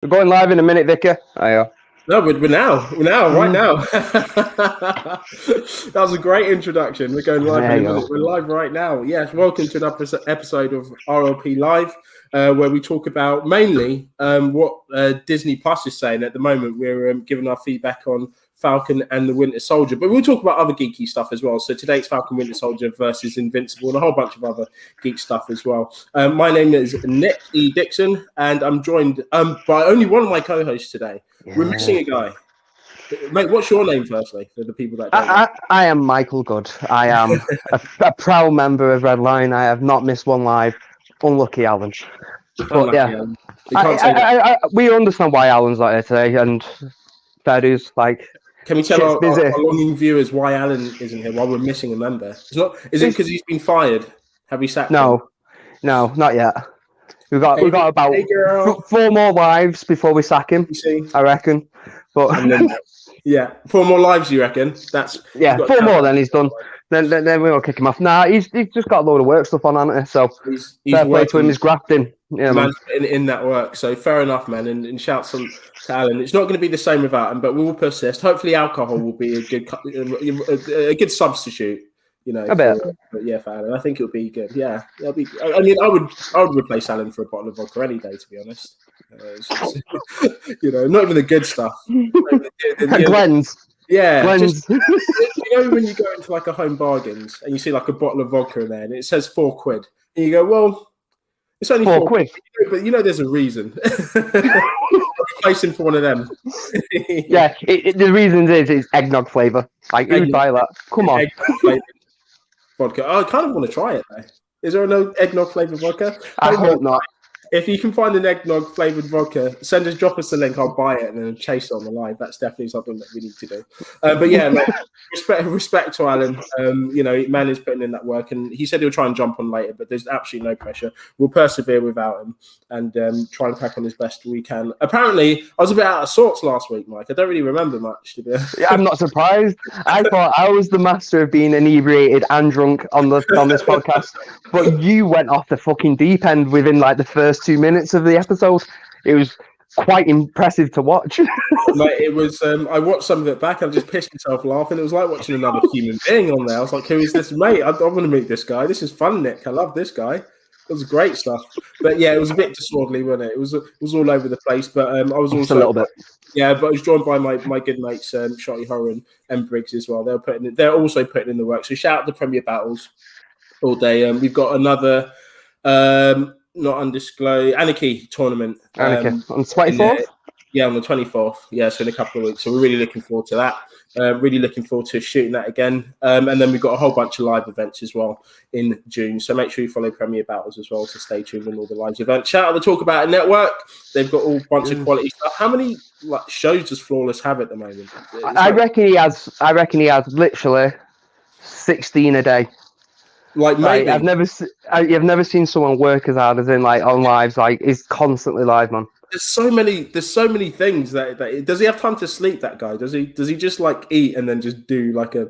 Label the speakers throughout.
Speaker 1: We're going live in a minute, Vicar.
Speaker 2: No, we're right now. That was a great introduction. We're going live in a minute. We're live right now. Yes, welcome to another episode of RLP Live, where we talk about mainly what Disney Plus is saying at the moment. We're giving our feedback on Falcon and the Winter Soldier, but we'll talk about other geeky stuff as well. So today's Falcon Winter Soldier versus Invincible and a whole bunch of other geek stuff as well. My name is Nick E. Dixon, and I'm joined by only one of my co-hosts today. Yeah. We're missing a guy. Mate, what's your name firstly for the people that don't know?
Speaker 1: I am Michael Good. I am a proud member of Redline. I have not missed one live. Unlucky Alan. But yeah, we understand why Alan's not here today, and fair dues, like.
Speaker 2: Can we tell our longing viewers why Alan isn't here, why we're missing a member? Is it because he's been fired? Have we sacked him?
Speaker 1: No, not yet. We've got about 4 more lives before we sack him, I reckon. But
Speaker 2: yeah, 4 more lives, you reckon?
Speaker 1: 4 more, then he's done. Then we'll kick him off. Nah, he's just got a load of work stuff on, hasn't he? So
Speaker 2: he's
Speaker 1: fair play to him, he's grafting. Yeah,
Speaker 2: man's in that work. So fair enough, man. And shouts to Alan. It's not going to be the same without him, but we will persist. Hopefully, alcohol will be a good substitute. You know,
Speaker 1: I bet.
Speaker 2: For Alan, I think it'll be good. Yeah, it'll be. I mean, I would replace Alan for a bottle of vodka any day, to be honest. Not even the good stuff.
Speaker 1: Glens.
Speaker 2: Yeah,
Speaker 1: Glens.
Speaker 2: When you go into like a home bargains and you see like a bottle of vodka in there and it says £4, and you go, well, it's only £4, but there's a reason. Replace him for one of them.
Speaker 1: Yeah, the reason is it's eggnog flavour. Like, who'd buy that? Come on.
Speaker 2: Vodka. I kind of want to try it though. Is there no eggnog flavoured vodka?
Speaker 1: I hope not.
Speaker 2: If you can find an eggnog flavoured vodka, drop us the link. I'll buy it and then chase it on the live. That's definitely something that we need to do. But yeah, mate, respect to Alan. Man is putting in that work, and he said he'll try and jump on later, but there's absolutely no pressure. We'll persevere without him and try and crack on as best we can. Apparently, I was a bit out of sorts last week, Mike. I don't really remember much. To be honest.
Speaker 1: Yeah, I'm not surprised. I thought I was the master of being inebriated and drunk on this podcast, but you went off the fucking deep end within like the first 2 minutes of the episode. It was quite impressive to watch.
Speaker 2: Mate, it was. I watched some of it back and I just pissed myself laughing. It was like watching another human being on there. I was like, "Who is this, mate? I want to meet this guy. This is fun, Nick. I love this guy." It was great stuff. But yeah, it was a bit disorderly, wasn't it? It was all over the place. But I was also
Speaker 1: a little bit.
Speaker 2: Yeah, but I was joined by my good mates, Shotty Horror and Briggs as well. They're also putting in the work. So shout out to Premier Battles all day. We've got another. Not undisclosed Anarchy tournament
Speaker 1: on the 24th.
Speaker 2: Yeah, on the 24th. Yeah, so in a couple of weeks. So we're really looking forward to that. Really looking forward to shooting that again. And then we've got a whole bunch of live events as well in June. So make sure you follow Premier Battles as well to stay tuned on all the live events. Shout out to Talk About It Network. They've got all bunch of quality stuff. How many shows does Flawless have at the moment?
Speaker 1: I reckon he has literally 16 a day.
Speaker 2: Like maybe
Speaker 1: I've never seen someone work as hard as in like on lives. Like he's constantly live, man.
Speaker 2: There's so many things that does he have time to sleep? That guy does he just like eat and then just do like a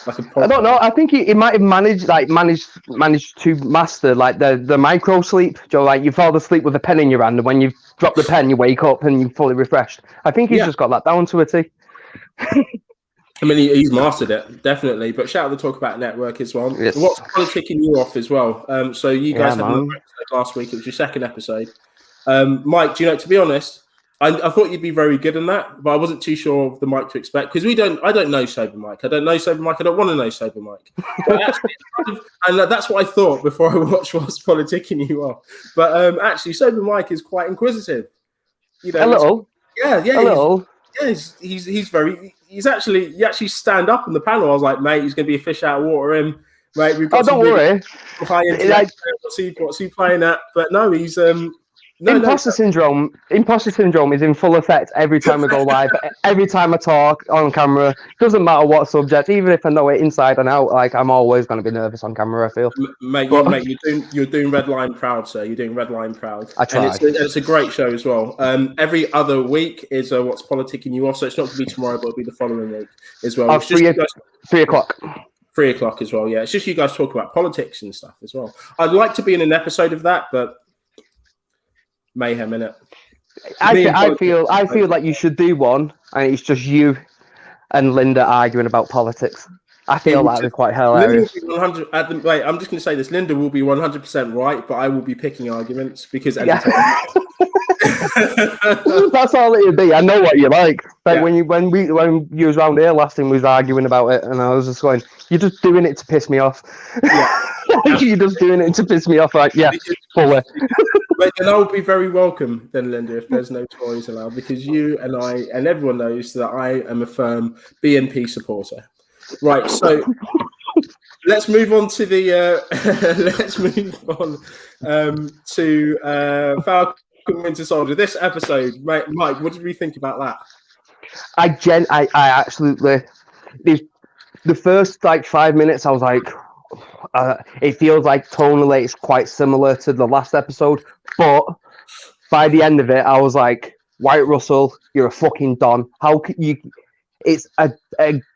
Speaker 2: podcast?
Speaker 1: I don't know. I think he might have managed to master like the micro sleep. Joe, like you fall asleep with a pen in your hand, and when you drop the pen, you wake up and you're fully refreshed. I think he's just got that down to a T.
Speaker 2: I mean, he's mastered it, definitely. But shout out to Talk About Network as well.
Speaker 1: Yes.
Speaker 2: What's kind of kicking you off as well? So you guys had another episode last week. It was your second episode. Mike, to be honest, I thought you'd be very good in that, but I wasn't too sure of the Mike to expect because I don't know Sober Mike. I don't know Sober Mike. I don't want to know Sober Mike. But actually, and that's what I thought before I watched What's Politicking You Off. But actually, Sober Mike is quite inquisitive.
Speaker 1: A little.
Speaker 2: Yeah.
Speaker 1: A little.
Speaker 2: Yeah, he's very. You actually stand up in the panel. I was like, mate, he's going to be a fish out of water. Him, mate. We've got
Speaker 1: don't worry.
Speaker 2: What's he playing at? But no, he's
Speaker 1: Imposter syndrome is in full effect every time I go live. Every time I talk on camera, doesn't matter what subject, even if I know it inside and out. Like I'm always going to be nervous on camera. I feel,
Speaker 2: mate, you're doing Redline proud, sir. You're doing Redline proud.
Speaker 1: I try.
Speaker 2: And it's a great show as well. Every other week is What's Politicking You Off. So it's not going to be tomorrow, but it'll be the following week as well.
Speaker 1: 3 o'clock.
Speaker 2: 3 o'clock as well. Yeah, it's just you guys talk about politics and stuff as well. I'd like to be in an episode of that, but mayhem in it.
Speaker 1: I feel like you should do one, and it's just you and Linda arguing about politics. I feel like they're quite hilarious.
Speaker 2: Linda will be 100. Wait, I'm just going to say this: Linda will be 100% right, but I will be picking arguments because
Speaker 1: That's all it would be. I know what you like. Like when you was around here last time, we was arguing about it, and I was just going, "You're just doing it to piss me off."
Speaker 2: Yeah.
Speaker 1: You're just doing it to piss me off. Like, yeah, fully.
Speaker 2: But then I'll be very welcome then, Linda, if there's no toys allowed, because you and I and everyone knows that I am a firm BNP supporter. Right, so let's move on to the Falcon Winter Soldier. This episode, Mike, what did we think about that?
Speaker 1: I absolutely. The first 5 minutes, I was like, it feels like tonally it's quite similar to the last episode, but by the end of it, I was like, Wyatt Russell, you're a fucking don. How can you? It's a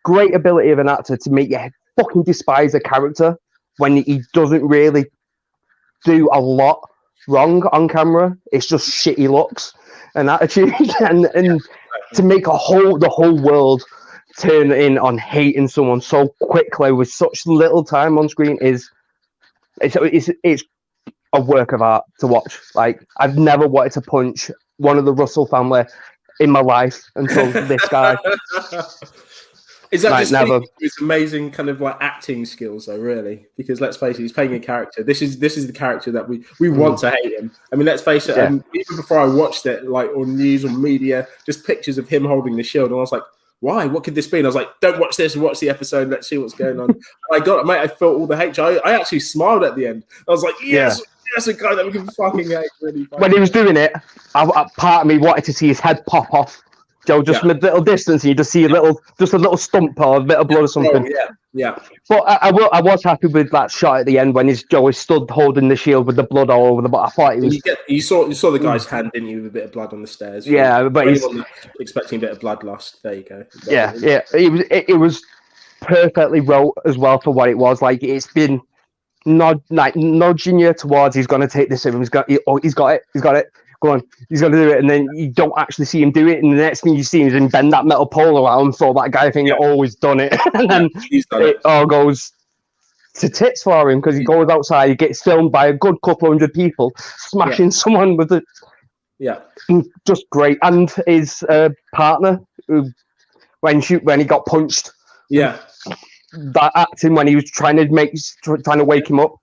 Speaker 1: great ability of an actor to make you fucking despise a character when he doesn't really do a lot wrong on camera. It's just shitty looks and attitude, and to make the whole world turn in on hating someone so quickly with such little time on screen it's a work of art to watch. Like, I've never wanted to punch one of the Russell family in my life until this guy.
Speaker 2: Is that just
Speaker 1: never?
Speaker 2: His amazing kind of acting skills, though, really? Because let's face it, he's playing a character. This is the character that we want to hate him. I mean, let's face it.
Speaker 1: Yeah.
Speaker 2: Even before I watched it, on news or media, just pictures of him holding the shield, and I was like, why? What could this be? And I was like, don't watch this. Watch the episode. Let's see what's going on. I felt all the hate. I actually smiled at the end. I was like, yes. Yeah. That's a guy that we can fucking hate. Really.
Speaker 1: When he was doing it, part of me wanted to see his head pop off, Joe, just from a little distance, and you just see a little stump or a bit of blood or something.
Speaker 2: Oh, yeah.
Speaker 1: But I was happy with that shot at the end when Joe is stood holding the shield with the blood all over the. But I thought it was.
Speaker 2: You saw the guy's hand, didn't you, with a bit of blood on the stairs?
Speaker 1: Yeah, but he's
Speaker 2: expecting a bit of bloodlust. There you go.
Speaker 1: Yeah. It was perfectly wrote as well for what it was. Like, it's been nudging you towards he's going to take this. He's got it. Go on, he's going to do it, and then you don't actually see him do it, and the next thing you see is him bend that metal pole around, so that guy thinks he's always done it, and then it all goes to tits for him because he goes outside, he gets filmed by a good couple hundred people, smashing someone with it.
Speaker 2: Yeah,
Speaker 1: just great. And his partner, when he got punched, that acting when he was trying to wake him up,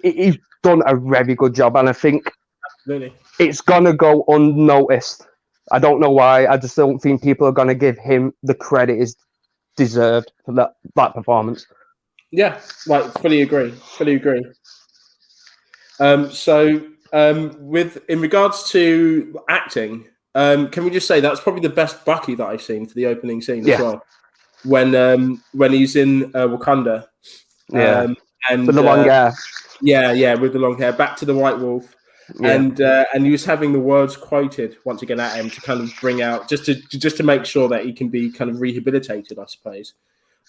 Speaker 1: he's done a very good job, and I think.
Speaker 2: Really?
Speaker 1: It's gonna go unnoticed. I don't know why. I just don't think people are gonna give him the credit is deserved for that performance.
Speaker 2: Yeah, fully agree. In regards to acting, can we just say that's probably the best Bucky that I've seen for the opening scene as well. When he's in Wakanda, and
Speaker 1: with the long hair.
Speaker 2: Yeah, with the long hair, back to the White Wolf. Yeah. And he was having the words quoted once again at him to kind of bring out just to make sure that he can be kind of rehabilitated, I suppose.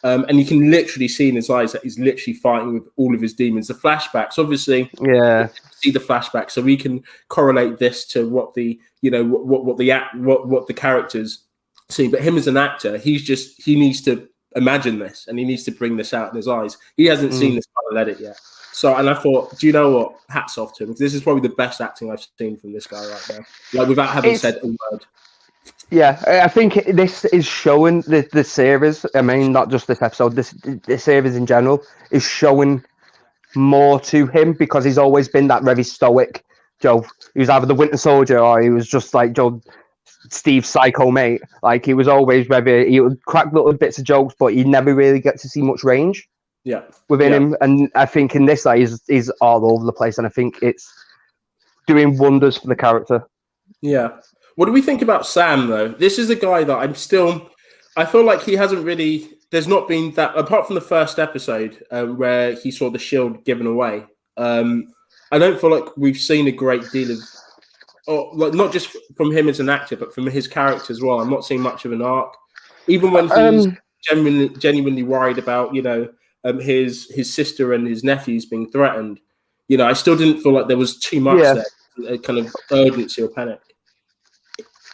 Speaker 2: And you can literally see in his eyes that he's literally fighting with all of his demons. The flashbacks, obviously, see the flashbacks, so we can correlate this to what the what the characters see. But him as an actor, he needs to imagine this, and he needs to bring this out in his eyes. He hasn't seen this final edit yet. So, and I thought, do you know what? Hats off to him. This is probably the best acting I've seen from this guy right now. Without having said a word.
Speaker 1: Yeah, I think this is showing the series. I mean, not just this episode. This series in general is showing more to him because he's always been that very stoic Joe. He was either the Winter Soldier or he was just like Joe, Steve's psycho mate. Like, he was always very. He would crack little bits of jokes, but he never really get to see much range. Within him, and I think in this he's all over the place, and I think it's doing wonders for the character. Yeah.
Speaker 2: What do we think about Sam though? This is a guy that I feel like he hasn't really. There's not been that apart from the first episode where he saw the shield given away. I don't feel like we've seen a great deal of, not just from him as an actor, but from his character as well. I'm not seeing much of an arc, even when he's genuinely worried about his sister and his nephews being threatened. I still didn't feel like there was too much there, kind of urgency or panic.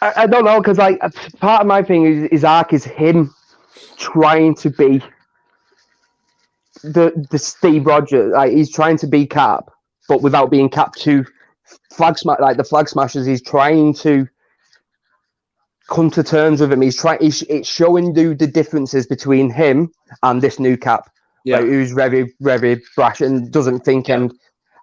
Speaker 1: I don't know, because like part of my thing is his arc is him trying to be the Steve Rogers. Like he's trying to be Cap, but without being Cap to like the Flag Smashers. He's trying to come to terms with him. It's showing you the differences between him and this new Cap, like, who's very, very brash and doesn't think. And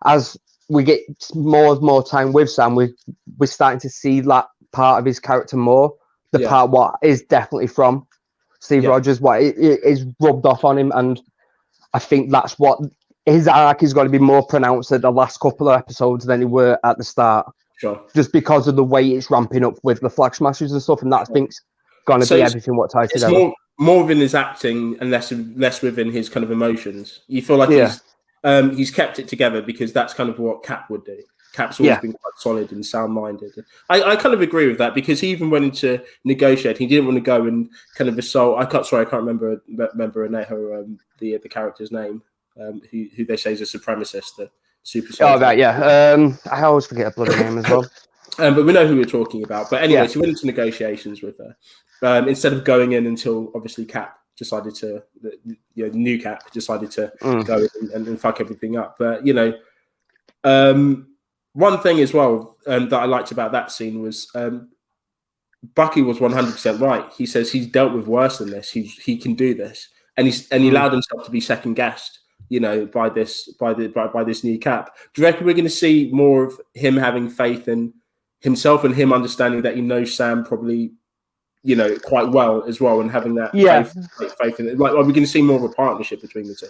Speaker 1: as we get more and more time with Sam, we're starting to see that part of his character more. The part what is definitely from Steve Rogers, what it is rubbed off on him, and I think that's what his arc is going to be more pronounced at the last couple of episodes than it were at the start.
Speaker 2: Sure.
Speaker 1: Just because of the way it's ramping up with the Flag Smashers and stuff, and that I think's going to be everything what ties together.
Speaker 2: More within his acting and less within his kind of emotions. You feel like he's kept it together because that's kind of what Cap would do. Cap's always been quite solid and sound-minded. I kind of agree with that because he even went into negotiate. He didn't want to go and kind of assault. I can't remember the character's name, who they say is a supremacist, the super soldier.
Speaker 1: Oh, right, yeah. I always forget a bloody name as well.
Speaker 2: But we know who we're talking about. But anyway, so he went into negotiations with her instead of going in until obviously Cap decided to, new Cap decided to go in and fuck everything up. But one thing as well that I liked about that scene was Bucky was 100% right. He says he's dealt with worse than this. He can do this, and he allowed himself to be second guessed, by this new Cap. Do you reckon we're going to see more of him having faith in himself and him understanding that he knows Sam probably, quite well as well, and having that faith in it? Like, are we going to see more of a partnership between the two?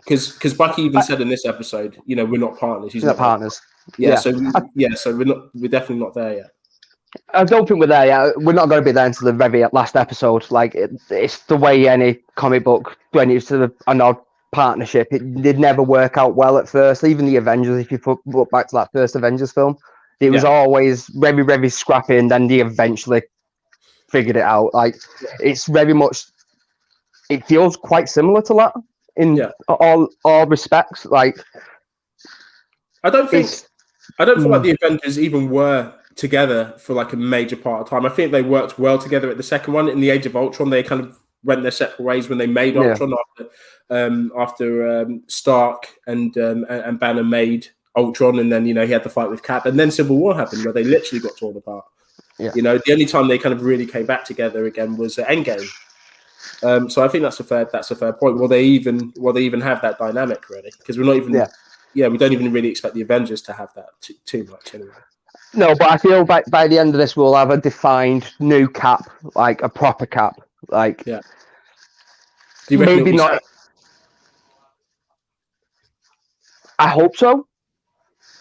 Speaker 2: Because Bucky even said in this episode, we're not partners. He's not
Speaker 1: partners.
Speaker 2: So we're definitely not there yet.
Speaker 1: I don't think we're there yet. We're not going to be there until the very last episode. Like it's the way any comic book, when it's an odd partnership, it did never work out well at first. Even the Avengers, if you look back to that first Avengers film, it was always very, very scrappy, and then they eventually figured it out. Like it's very much, it feels quite similar to that in all respects. Like
Speaker 2: I don't feel like the Avengers even were together for like a major part of time. I think they worked well together at the second one. In the Age of Ultron, they kind of went their separate ways when they made Ultron after Stark and Banner made Ultron, and then he had the fight with Cap, and then Civil War happened where they literally got torn apart. The only time they kind of really came back together again was at Endgame. So I think that's a fair point. Will they even have that dynamic really? Because we're not even we don't even really expect the Avengers to have that too much anyway.
Speaker 1: No, but I feel by the end of this, we'll have a defined new Cap, like a proper Cap. Like,
Speaker 2: do you reckon
Speaker 1: maybe not. I hope so.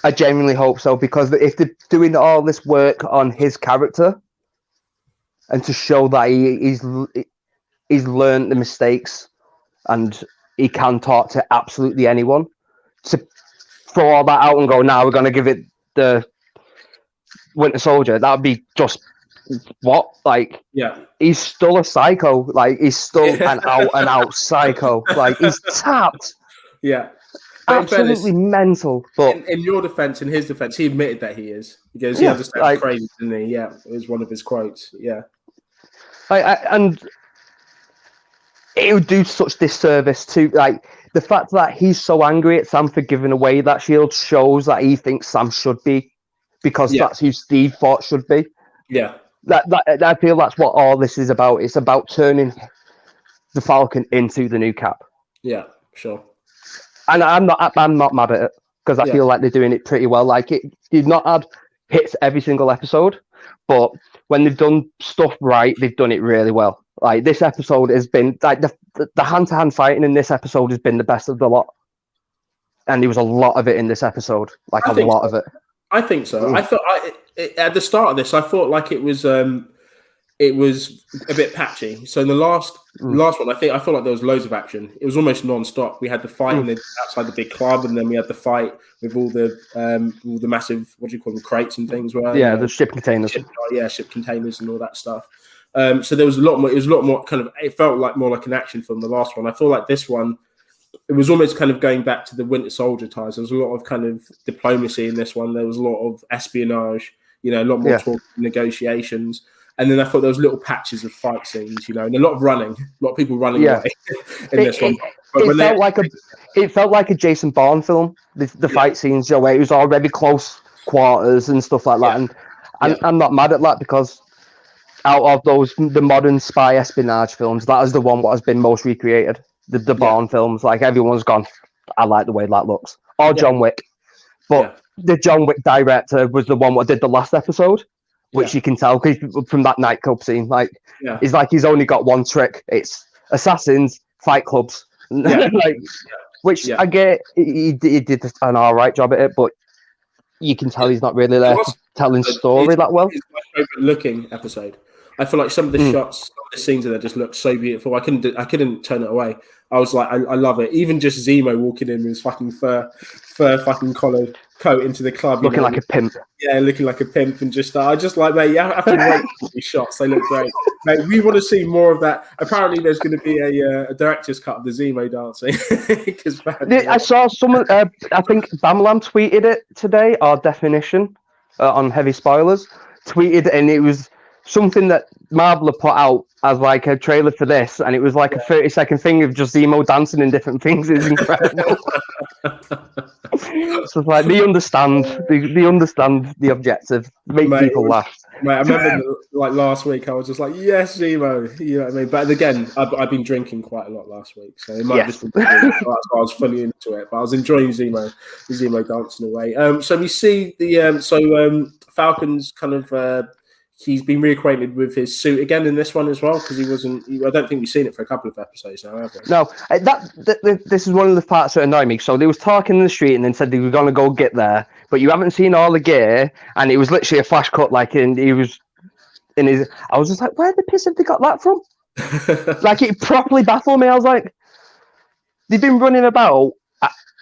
Speaker 1: I genuinely hope so, because if they're doing all this work on his character and to show that he's learned the mistakes and he can talk to absolutely anyone, to throw all that out and go, now we're going to give it the Winter Soldier, that would be just what? Like, he's still a psycho. Like, he's still an out psycho. Like, he's tapped.
Speaker 2: Yeah.
Speaker 1: Absolutely mental. But
Speaker 2: in your defense, in his defense, he admitted that he is. He goes, he understands crazy, didn't he? Yeah, it was one of his quotes. Yeah.
Speaker 1: And it would do such disservice to, like, the fact that he's so angry at Sam for giving away that shield shows that he thinks Sam should be, because that's who Steve thought should be.
Speaker 2: Yeah.
Speaker 1: That I feel that's what all this is about. It's about turning the Falcon into the new Cap.
Speaker 2: Yeah, sure.
Speaker 1: And I'm not mad at it, because I feel like they're doing it pretty well. Like, they've not had hits every single episode, but when they've done stuff right, they've done it really well. Like, this episode has been like the hand-to-hand fighting in this episode has been the best of the lot, and there was a lot of it in this episode. Like, a lot of it.
Speaker 2: I think so. I thought at the start of this, I thought like it was a bit patchy. So in the last one, I felt like there was loads of action. It was almost non-stop. We had the fight outside the big club, and then we had the fight with all the massive, what do you call them, crates and things.
Speaker 1: The ship containers.
Speaker 2: Ship containers and all that stuff. So there was a lot more. It was a lot more kind of. It felt like more like an action film. The last one, I feel like this one, it was almost kind of going back to the Winter Soldier ties. There was a lot of kind of diplomacy in this one. There was a lot of espionage. You know, a lot more talk, negotiations. And then I thought there was little patches of fight scenes, you know, and a lot of running, a lot of people running away in this one.
Speaker 1: It felt like a Jason Bourne film. The fight scenes, where it was already close quarters and stuff like that. And I'm not mad at that, because out of the modern spy espionage films, that is the one what has been most recreated. The Bourne films, like everyone's gone, I like the way that looks. Or John Wick. But the John Wick director was the one what did the last episode. Which you can tell from that nightclub scene. Like, it's like he's only got one trick. It's assassins, fight clubs. Which I get, he did an all right job at it, but you can tell he's not really there telling story that well.
Speaker 2: It's my favorite looking episode. I feel like some of the shots, some of the scenes in there just look so beautiful. I couldn't turn it away. I was like, I love it. Even just Zemo walking in with his fucking fur fucking collared coat into the club,
Speaker 1: looking like a pimp.
Speaker 2: Yeah, looking like a pimp, and I just like, mate, I have to wait for these shots. They look great, mate. We want to see more of that. Apparently, there's going to be a director's cut of the Zemo dancing.
Speaker 1: I saw someone. I think Bamlam tweeted it today. Our definition on heavy spoilers tweeted, and it was something that Marvel put out as like a trailer for this, and it was like a 30-second thing of just Zemo dancing in different things. It's incredible. So it's like they understand the objective, make people laugh.
Speaker 2: Mate, I remember like last week, I was just like, yes, Zemo. You know what I mean? But again, I've been drinking quite a lot last week, so it might just be that's why I was fully into it. But I was enjoying Zemo dancing away. So we see the Falcon's kind of. He's been reacquainted with his suit again in this one as well, because I don't think we've seen it for a couple of episodes now, have we?
Speaker 1: No, this is one of the parts that annoy me. So they was talking in the street and then said they were going to go get there, but you haven't seen all the gear, and it was literally a flash cut, like he was in his. I was just like, where the piss have they got that from? Like, it properly baffled me. I was like, they've been running about.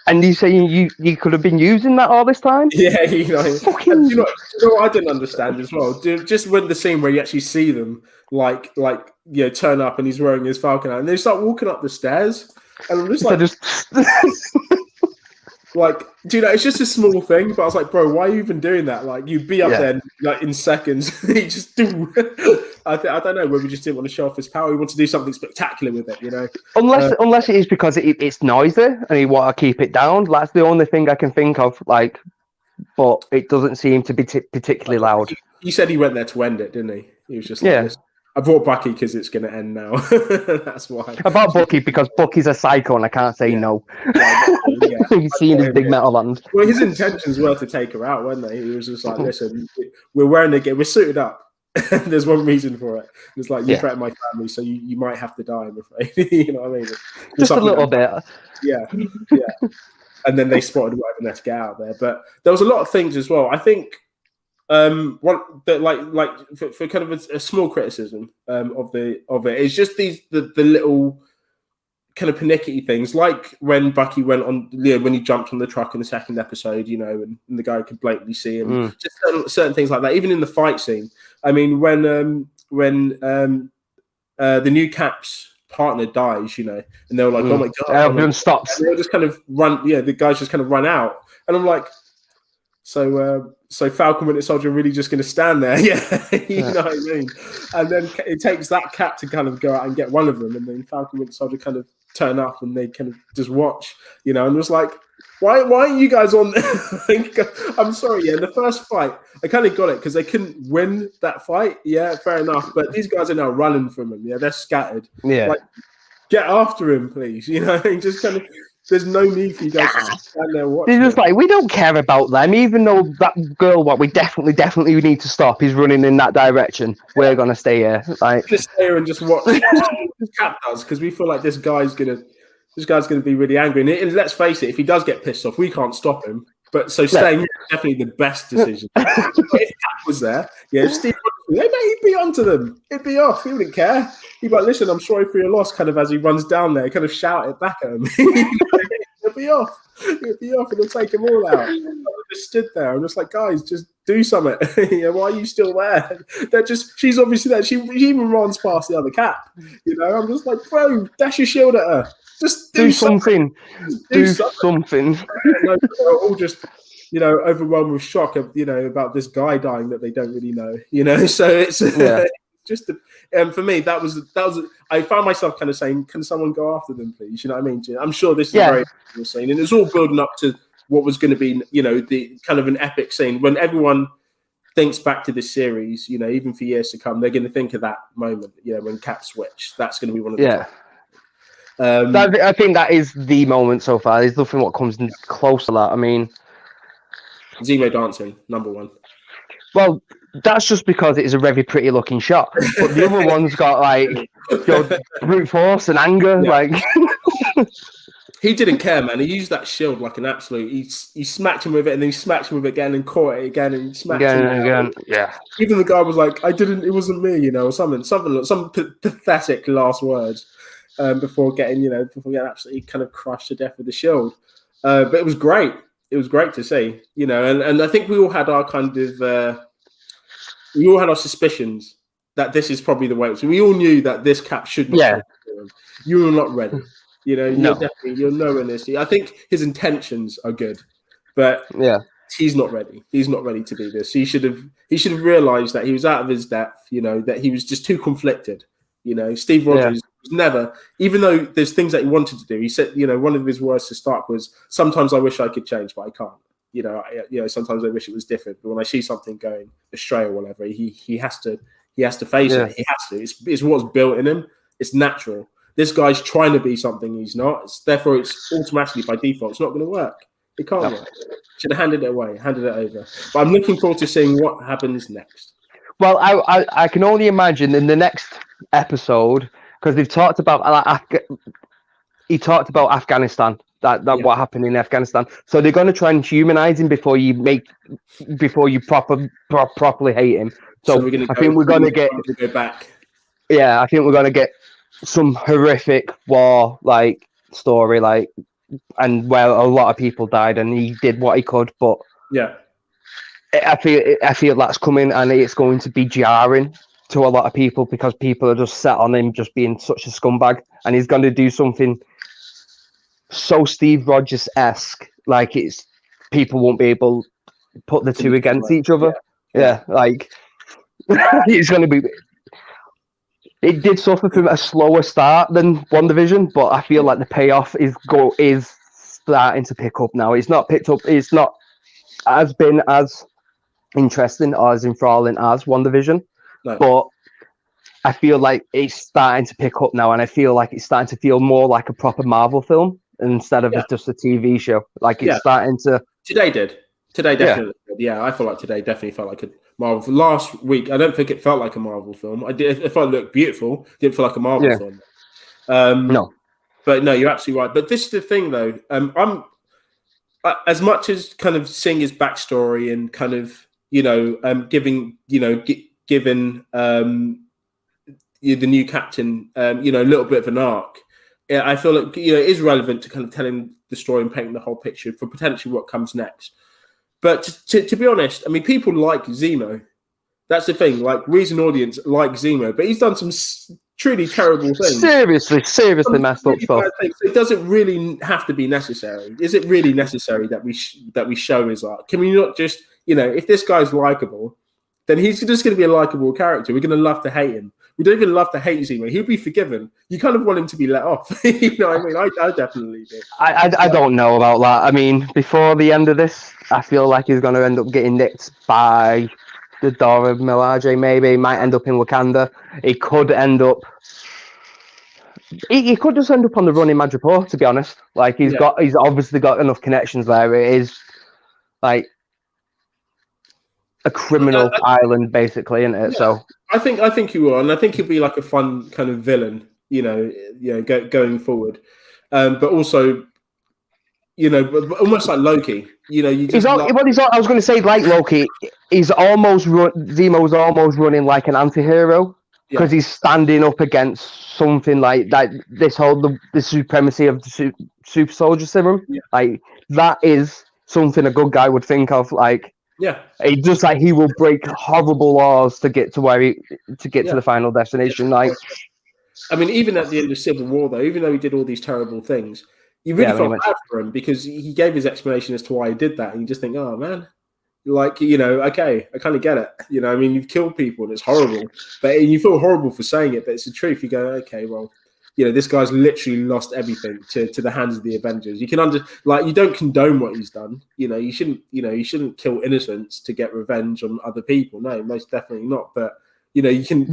Speaker 1: And you saying you could have been using that all this time?
Speaker 2: Yeah, you know what I didn't understand as well. Just with the scene where you actually see them, turn up and he's wearing his Falcon out, and they start walking up the stairs, and I'm just like, like, it's just a small thing, but I was like, bro, why are you even doing that? Like, you'd be up there like in seconds. You just do. I don't know. Whether we just didn't want to show off his power, we want to do something spectacular with it, you know.
Speaker 1: Unless it is because it's noisy and you want to keep it down. That's the only thing I can think of. Like, but it doesn't seem to be particularly loud.
Speaker 2: He said he went there to end it, didn't he? He was just like, I brought Bucky because it's going to end now. That's why.
Speaker 1: About Bucky, because Bucky's a psycho and I can't say no. He's seen his big metal hand.
Speaker 2: Well, his intentions were to take her out, weren't they? He was just like, listen, we're wearing the gear, we're suited up. There's one reason for it. It's like, you threaten my family, so you might have to die, I'm afraid. You know what I mean?
Speaker 1: Just a little bit.
Speaker 2: Yeah. And then they spotted whatever, let's get out there. But there was a lot of things as well. I think one that for kind of a small criticism of it is just the little kind of panicky things, like when Bucky went on, when he jumped on the truck in the second episode, and the guy could blatantly see him. Just certain things like that. Even in the fight scene, I mean, when the new Cap's partner dies, and they were like, oh my god,
Speaker 1: everyone stops.
Speaker 2: They just kind of run. The guys just kind of run out, and I'm like, so Falcon Winter Soldier really just going to stand there? You know what I mean? And then it takes that Cap to kind of go out and get one of them, and then Falcon Winter Soldier kind of turn up and they kind of just watch, and it was like, why are you guys on? I'm sorry, in the first fight, I kind of got it because they couldn't win that fight. Yeah, fair enough. But these guys are now running from him. Yeah, they're scattered. Yeah, like, get after him, please. Just kind of. There's no need for you guys to stand there watching.
Speaker 1: They're just like, we don't care about them, even though that girl, what we definitely need to stop, is running in that direction. We're gonna stay here. Like,
Speaker 2: just stay here and just watch. Cap does, because we feel like this guy's gonna be really angry. And let's face it, if he does get pissed off, we can't stop him. But so staying here is definitely the best decision. If Cap was there, if Steve, he'd be onto them. He'd be off. He wouldn't care. He'd be like, listen, I'm sorry for your loss, kind of as he runs down there, kind of shout it back at him. He'll be off. And he'll take them all out. I just stood there. I'm just like, guys, just do something. Why are you still there? She's obviously there. She even runs past the other Cap. I'm just like, bro, dash your shield at her. Just do something.
Speaker 1: Do something.
Speaker 2: No, they're all just overwhelmed with shock of, about this guy dying that they don't really know, so it's just for me, that was I found myself kind of saying, can someone go after them, please? You know what I mean? I'm sure this is a very cool scene, and it's all building up to what was going to be, the kind of an epic scene when everyone thinks back to this series, even for years to come, they're going to think of that moment, when Cap switched. That's going to be one of the
Speaker 1: I think that is the moment so far. There's nothing what comes close to that. I mean,
Speaker 2: Zemo dancing, number one.
Speaker 1: Well, that's just because it is a very pretty looking shot. But the other one's got brute force and anger.
Speaker 2: He didn't care, man. He used that shield like an absolute. He smacked him with it, and then he smacked him with it again, and caught it again, and smacked him
Speaker 1: again. Yeah.
Speaker 2: Even the guy was like, "I didn't. It wasn't me," or something, some pathetic last words before getting absolutely kind of crushed to death with the shield. But it was great. It was great to see, and I think we all had our kind of we all had our suspicions that this is probably the way. So we all knew that this Cap should not. Yeah. You were not ready. You're nowhere near. I think his intentions are good, but he's not ready. He's not ready to do this. He should have realized that he was out of his depth. That he was just too conflicted. Steve Rogers was never, even though there's things that he wanted to do. He said, one of his words to Stark was, "Sometimes I wish I could change, but I can't." Sometimes I wish it was different. But when I see something going astray or whatever, he has to face it. He has to. It's what's built in him. It's natural. This guy's trying to be something he's not. Therefore, it's automatically by default. It's not going to work. It can't work. Should have handed it over. But I'm looking forward to seeing what happens next.
Speaker 1: Well, I can only imagine in the next episode, because they've talked about he talked about Afghanistan. That what happened in Afghanistan. So they're going to try and humanize him before you properly hate him. So I think we're going to get
Speaker 2: go back.
Speaker 1: Yeah, I think we're going to get some horrific war story and where a lot of people died and he did what he could, but I feel that's coming and it's going to be jarring to a lot of people because people are just set on him just being such a scumbag, and he's going to do something so Steve Rogers-esque, it's people won't be able to put the two against each other. It's going to be. It did suffer from a slower start than WandaVision, but I feel like the payoff is starting to pick up now. It's not picked up. It's not been as interesting or as enthralling as WandaVision, but I feel like it's starting to pick up now, and I feel like it's starting to feel more like a proper Marvel film instead of just a TV show. It's starting to.
Speaker 2: Today definitely. Yeah, I feel like today definitely felt like a Marvel. Last week, I don't think it felt like a Marvel film. It felt looked beautiful. It didn't feel like a Marvel film.
Speaker 1: No,
Speaker 2: but no, you're absolutely right. But this is the thing, though. I'm as much as kind of seeing his backstory and kind of giving the new captain a little bit of an arc. I feel like it is relevant to kind of telling the story and painting the whole picture for potentially what comes next. But to be honest, I mean, people like Zemo. That's the thing. We as an audience like Zemo, but he's done some truly terrible things.
Speaker 1: Seriously messed up stuff.
Speaker 2: It doesn't really have to be necessary. Is it really necessary that we show his art? Can we not just, if this guy's likable, then he's just going to be a likable character. We're going to love to hate him. We don't even love to hate Zemo. He'll be forgiven. You kind of want him to be let off. You know what I mean? I definitely do.
Speaker 1: I don't know about that. I mean, before the end of this, I feel like he's going to end up getting nicked by the Dora Milaje, maybe. He might end up in Wakanda. He could end up... He could just end up on the run in Madripoor, to be honest. He's obviously got enough connections there. It is, a criminal island, basically, isn't it? Yeah. So
Speaker 2: I think he will, and I think he'll be like a fun kind of villain, going forward. But also, but almost like Loki. I
Speaker 1: was going to say, like Loki, Zemo's almost running like an anti-hero because he's standing up against something like that. The supremacy of the super soldier serum, that is something a good guy would think of, It's just he will break horrible laws to get to to the final destination. I
Speaker 2: mean, even at the end of Civil War, though, even though he did all these terrible things, You really felt bad for him because he gave his explanation as to why he did that, and you just think, oh man, like, you know, okay, I kind of get it. You know, I mean, you've killed people and it's horrible, but you feel horrible for saying it, but it's the truth. You go, okay, well, you know, this guy's literally lost everything to the hands of the Avengers. You can you don't condone what he's done. You know, you shouldn't kill innocents to get revenge on other people. No, most definitely not. But you know, you can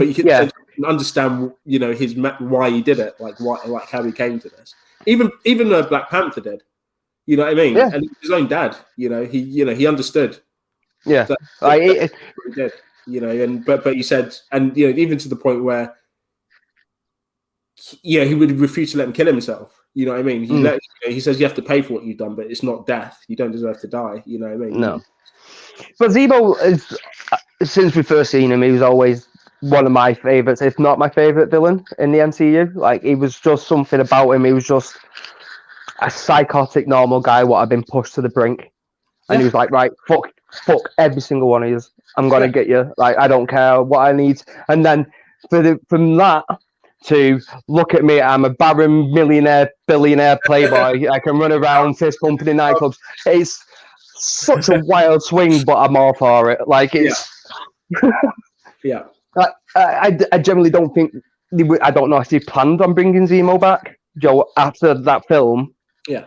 Speaker 2: understand, you know, why he did it, like how he came to this. Even Black Panther did. You know what I mean?
Speaker 1: Yeah.
Speaker 2: And his own dad, you know, he understood.
Speaker 1: Yeah,
Speaker 2: he did. You know, but you said, and you know, even to the point where, yeah, he would refuse to let him kill himself. You know what I mean? He says you have to pay for what you've done, but it's not death. You don't deserve to die. You know what I mean?
Speaker 1: No. But Zemo is, since we first seen him, he was always one of my favorites, if not my favorite villain in the MCU. Like, he was just something about him. He was just a psychotic, normal guy what had been pushed to the brink, and he was like, right, fuck every single one of you. I'm gonna get you. Like, I don't care what I need. And then from that to look at me, I'm a barren millionaire, billionaire playboy. I can run around fist pumping in nightclubs. It's such a wild swing, but I'm all for it. Like, it's
Speaker 2: yeah.
Speaker 1: I generally don't think I don't know if they planned on bringing Zemo back, Joe, after that film.
Speaker 2: Yeah.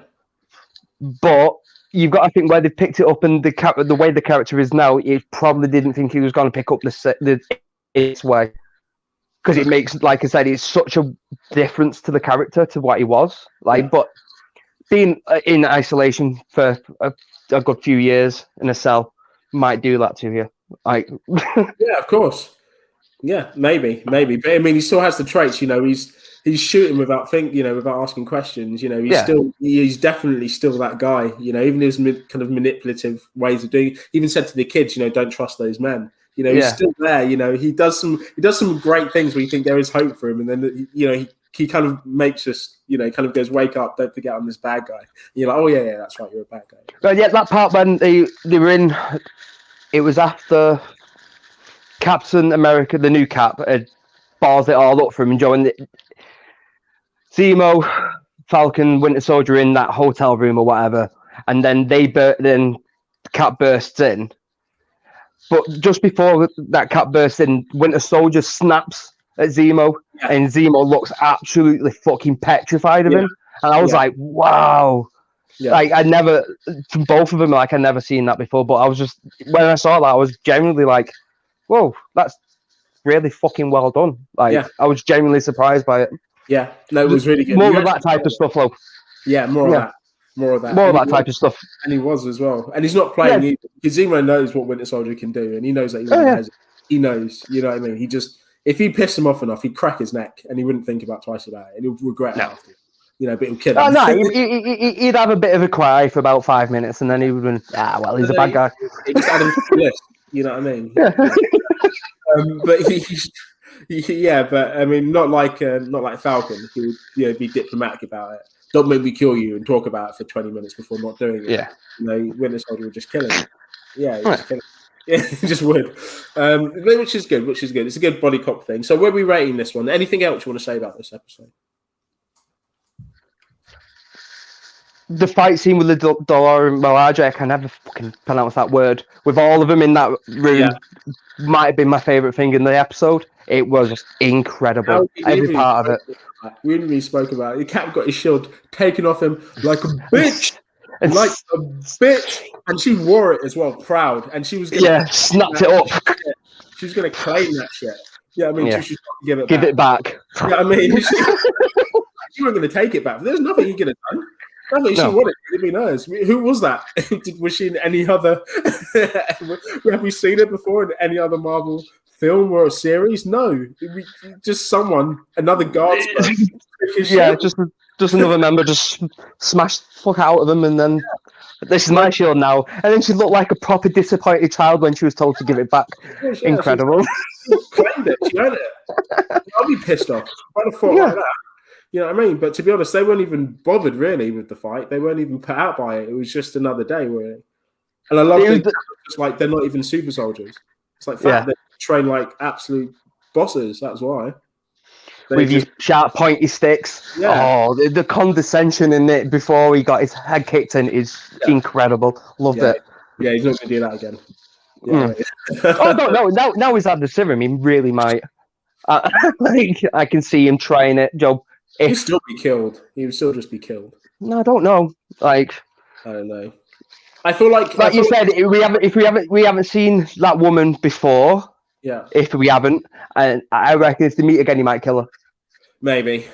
Speaker 1: But you've got to think where they picked it up, and the way the character is now, he probably didn't think he was going to pick up its way. Because it makes, like I said, it's such a difference to the character to what he was. Like, but being in isolation for a good few years in a cell might do that to you. Like,
Speaker 2: yeah, of course. Yeah, maybe. But I mean, he still has the traits. You know, he's shooting without without asking questions. You know, he's definitely still that guy. You know, even his kind of manipulative ways of doing. He even said to the kids, you know, don't trust those men. You know, he's still there. You know, he does some great things where you think there is hope for him, and then you know he kind of makes us, you know, kind of goes, wake up, don't forget I'm this bad guy. And you're like, oh yeah, that's right, you're a bad guy.
Speaker 1: But yeah, that part when they were in, it was after Captain America, the new Cap, had balls it all up for him and joined Zemo, Falcon, Winter Soldier in that hotel room or whatever, and then then Cap bursts in. But just before that Cap bursts in, Winter Soldier snaps at Zemo, and Zemo looks absolutely fucking petrified of him. And I was like, wow. Yeah. Like, from both of them, like, I'd never seen that before. But I was just, when I saw that, I was genuinely like, whoa, that's really fucking well done. Like, I was genuinely surprised by it.
Speaker 2: Yeah, no, it was really good.
Speaker 1: More of that type of stuff, though.
Speaker 2: Yeah, more of that. More of that
Speaker 1: type of stuff.
Speaker 2: And he was as well. And he's not playing either. Because Zemo knows what Winter Soldier can do, and he knows that he has it. He knows, you know what I mean? He just, if he pissed him off enough, he'd crack his neck, and he wouldn't think twice about it, and he'll regret it after. You know, but he'll kill him.
Speaker 1: No, he'd have a bit of a cry for about 5 minutes, and then he would well, he's a bad guy.
Speaker 2: He just add him to the list, you know what I mean? But but I mean, not like Falcon. He would, you know, be diplomatic about it. Don't make me kill you and talk about it for 20 minutes before not doing it.
Speaker 1: Yeah.
Speaker 2: You know, Winter Soldier would just kill him. Yeah, just kill him. Yeah, he just would. Which is good. It's a good body cop thing. So where are we rating this one? Anything else you want to say about this episode?
Speaker 1: The fight scene with the Dolor and Milaje, I can never fucking pronounce that word, with all of them in that room, might have been my favourite thing in the episode. It was just incredible. Every part of it.
Speaker 2: We really spoke about it. The Cap got his shield taken off him like a bitch. Like a bitch. And she wore it as well, proud. And she was going
Speaker 1: snapped it up.
Speaker 2: She was going to claim that shit. Yeah, I mean, she should give
Speaker 1: it back.
Speaker 2: Yeah, I mean, she wasn't going to take it back. There's nothing you could have done. She wanted it. It'd be nice. Who was that? Was she in any other? Have we seen it before in any other Marvel film or a series? No, just another guard.
Speaker 1: Just another member just smashed the fuck out of them, and then this is my shield now. And then she looked like a proper disappointed child when she was told to give it back. Incredible.
Speaker 2: She claimed it. She earned it. I'll be pissed off. I'd have thought like that. You know what I mean? But to be honest, they weren't even bothered really with the fight. They weren't even put out by it. It was just another day, really. And I love it. Just like they're not even super soldiers. It's like they train like absolute bosses. That's why.
Speaker 1: with his sharp, pointy sticks.
Speaker 2: Yeah.
Speaker 1: Oh, the condescension in it before he got his head kicked in is incredible. Loved it.
Speaker 2: Yeah, he's not going to do that again.
Speaker 1: Yeah. Oh, no. Now he's had the serum, he really might. I can see him trying it, Joe.
Speaker 2: He'd still be killed. He would still just be killed.
Speaker 1: No, I don't know. I
Speaker 2: don't know. I feel like
Speaker 1: you said, we haven't seen that woman before.
Speaker 2: Yeah.
Speaker 1: If we haven't, and I reckon if they meet again, he might kill her. Maybe,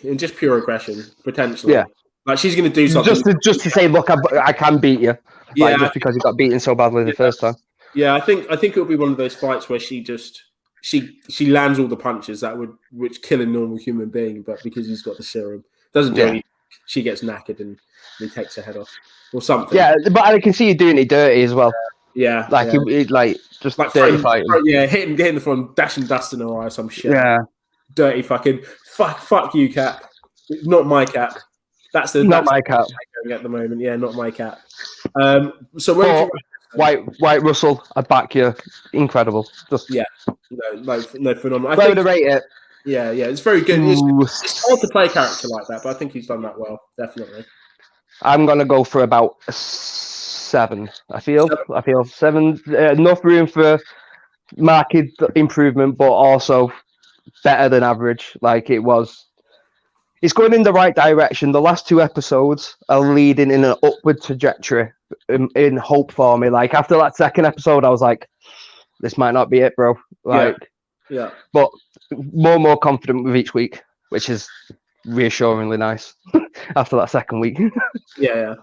Speaker 2: in just pure aggression, potentially.
Speaker 1: Yeah.
Speaker 2: Like she's going to do something
Speaker 1: just to say, look, I can beat you.
Speaker 2: Yeah.
Speaker 1: Just because he got beaten so badly the first time.
Speaker 2: Yeah, I think it'll be one of those fights where she lands all the punches which kill a normal human being, but because he's got the serum, doesn't do anything. She gets knackered and he takes her head off or something.
Speaker 1: Yeah, but I can see you doing it dirty as well.
Speaker 2: Yeah,
Speaker 1: he just like dirty fighting.
Speaker 2: Hitting the front, dashing dust in her eye, or some shit.
Speaker 1: Yeah,
Speaker 2: dirty fucking fuck you, Cap. Not my Cap. That's
Speaker 1: my Cap
Speaker 2: at the moment. Yeah, not my Cap. So where
Speaker 1: White Russell, I back you. Incredible. Just
Speaker 2: no phenomenal.
Speaker 1: I think to rate it.
Speaker 2: Yeah, it's very good. It's hard to play a character like that, but I think he's done that well, definitely.
Speaker 1: I'm gonna go for about 7. I feel 7. Enough room for marked improvement, but also better than average. Like it's going in the right direction. The last 2 episodes are leading in an upward trajectory in hope for me. Like after that second episode, I was like, this might not be it, bro.
Speaker 2: Yeah.
Speaker 1: But more and more confident with each week, which is reassuringly nice after that second week.
Speaker 2: Yeah.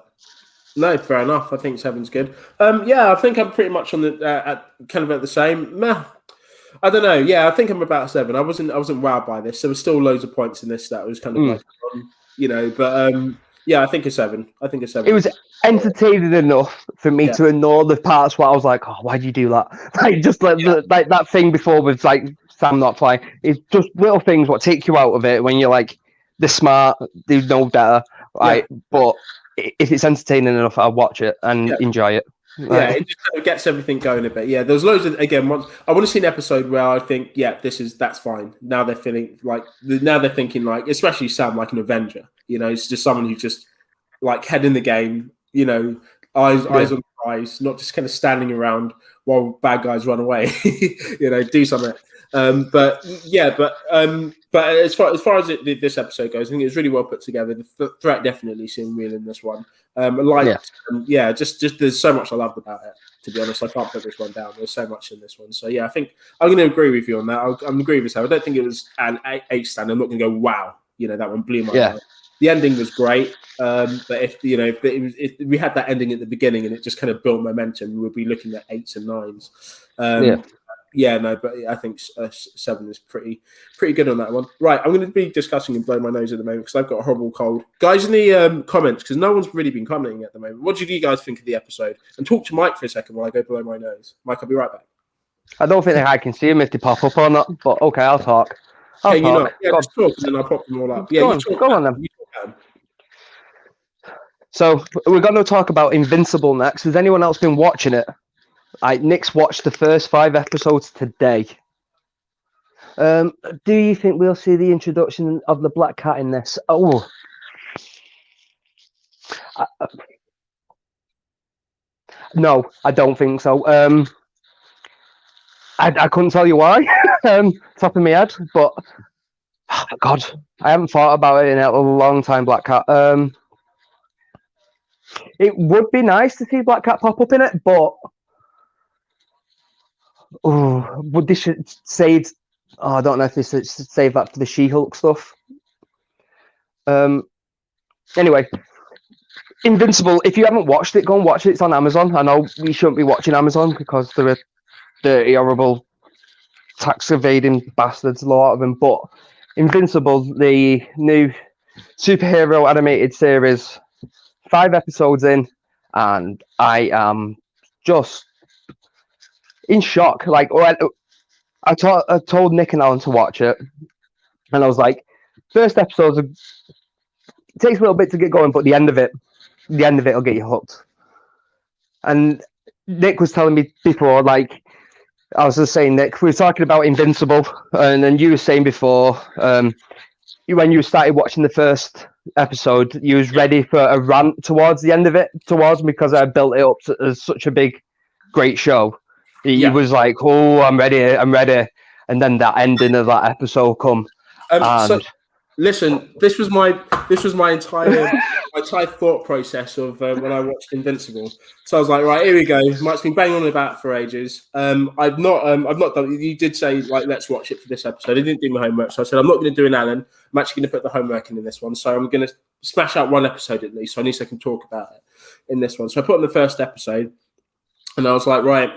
Speaker 2: No, fair enough. I think 7's good. I think I'm pretty much on the kind of at the same. I don't know. Yeah, I think I'm about 7. I wasn't wowed by this. There were still loads of points in this that was kind of like, but I think a 7. It
Speaker 1: was entertaining enough for me to ignore the parts where I was like, oh, why'd you do that? Like just like that thing before with like Sam not flying. It's just little things what take you out of it when you're like, they're smart, they know better, right? Yeah. But if it's entertaining enough, I'll watch it and enjoy it.
Speaker 2: Yeah, it just kind of gets everything going a bit. Yeah, there's loads of I want to see an episode where I think, that's fine. Now they're thinking like, especially Sam, like an Avenger. It's just someone who just like head in the game. Eyes on the prize, not just kind of standing around while bad guys run away. Do something. But as far as this episode goes, I think it was really well put together. The threat definitely seemed real in this one. Just there's so much I loved about it. To be honest, I can't put this one down. There's so much in this one. So I think I'm going to agree with you on that. I'm agree with you. I don't think it was an 8 stand. I'm not going to go wow. That one blew my mind. The ending was great, but if we had that ending at the beginning and it just kind of built momentum, we would be looking at 8s and 9s. But I think 7 is pretty good on that one. Right, I'm going to be discussing and blow my nose at the moment because I've got a horrible cold. Guys in the comments, because no one's really been commenting at the moment. What did you guys think of the episode? And talk to Mike for a second while I go blow my nose. Mike, I'll be right back.
Speaker 1: I don't think I can see him if they pop up or not, but okay, I'll talk.
Speaker 2: Just talk and then I'll pop them all up. Yeah,
Speaker 1: go on then. So we're going to talk about Invincible next. Has anyone else been watching it? Nick's watched the first 5 episodes today. Do you think we'll see the introduction of the Black Cat in this? Oh, no, I don't think so. I couldn't tell you why, top of my head, but God, I haven't thought about it in a long time. Black Cat. It would be nice to see Black Cat pop up in it, but would this save? I don't know if this should save that for the She-Hulk stuff. Anyway, Invincible. If you haven't watched it, go and watch it. It's on Amazon. I know we shouldn't be watching Amazon because they're a dirty, horrible, tax evading bastards, a lot of them. But Invincible, the new superhero animated series, 5 episodes in, and I am just in shock. Like, I told Nick and Alan to watch it, and I was like, first episode, it takes a little bit to get going, but the end of it will get you hooked. And Nick was telling me before, like, I was just saying, Nick, we were talking about Invincible, and then you were saying before, when you started watching the first episode, you was ready for a rant towards the end of it, because I built it up as such a big, great show. He was like, "Oh, I'm ready," and then that ending of that episode come.
Speaker 2: So, listen, this was my entire thought process of when I watched Invincible. So I was like, right, here we go. Mike's been banging on about it for ages. I've not done. You did say like, let's watch it for this episode. I didn't do my homework, so I said I'm not going to do an Alan. I'm actually going to put the homework in this one. So I'm going to smash out one episode at least, so at least I can talk about it in this one. So I put on the first episode, and I was like, right,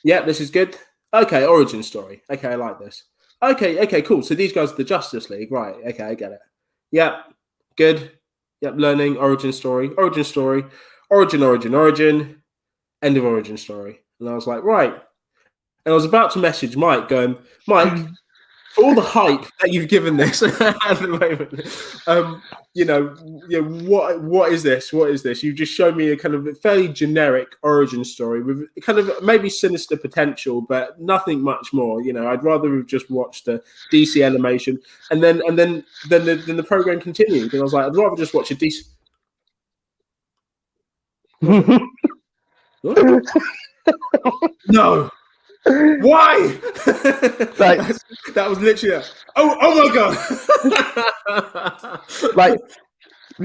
Speaker 2: yeah, this is good. Okay, origin story. Okay, I like this. Okay, cool. So these guys are the Justice League, right? Okay, I get it. Yeah, good. Yep, learning, origin story, origin, end of origin story. And I was like, right. And I was about to message Mike going, Mike, for all the hype that you've given this at the moment, what is this? What is this? You've just shown me a kind of fairly generic origin story with kind of maybe sinister potential, but nothing much more. I'd rather have just watched the DC animation, and then the program continued. And I was like, I'd rather just watch a DC. No. Why? That was literally oh my god.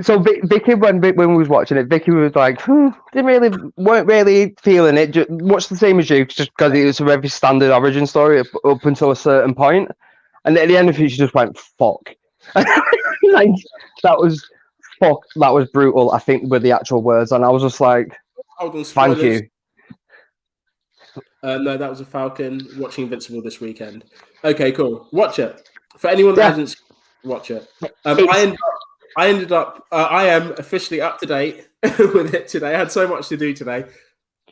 Speaker 1: So Vicky, when we was watching it, Vicky was like, weren't really feeling it. Much the same as you, just because it was a very standard origin story up until a certain point, and at the end of it, she just went fuck. Like that was brutal. I think with the actual words, and I was just like, thank you.
Speaker 2: No, that was a Falcon watching Invincible this weekend. Okay, cool. Watch it. For anyone that hasn't seen it, watch it. I ended up. I am officially up to date with it today. I had so much to do today.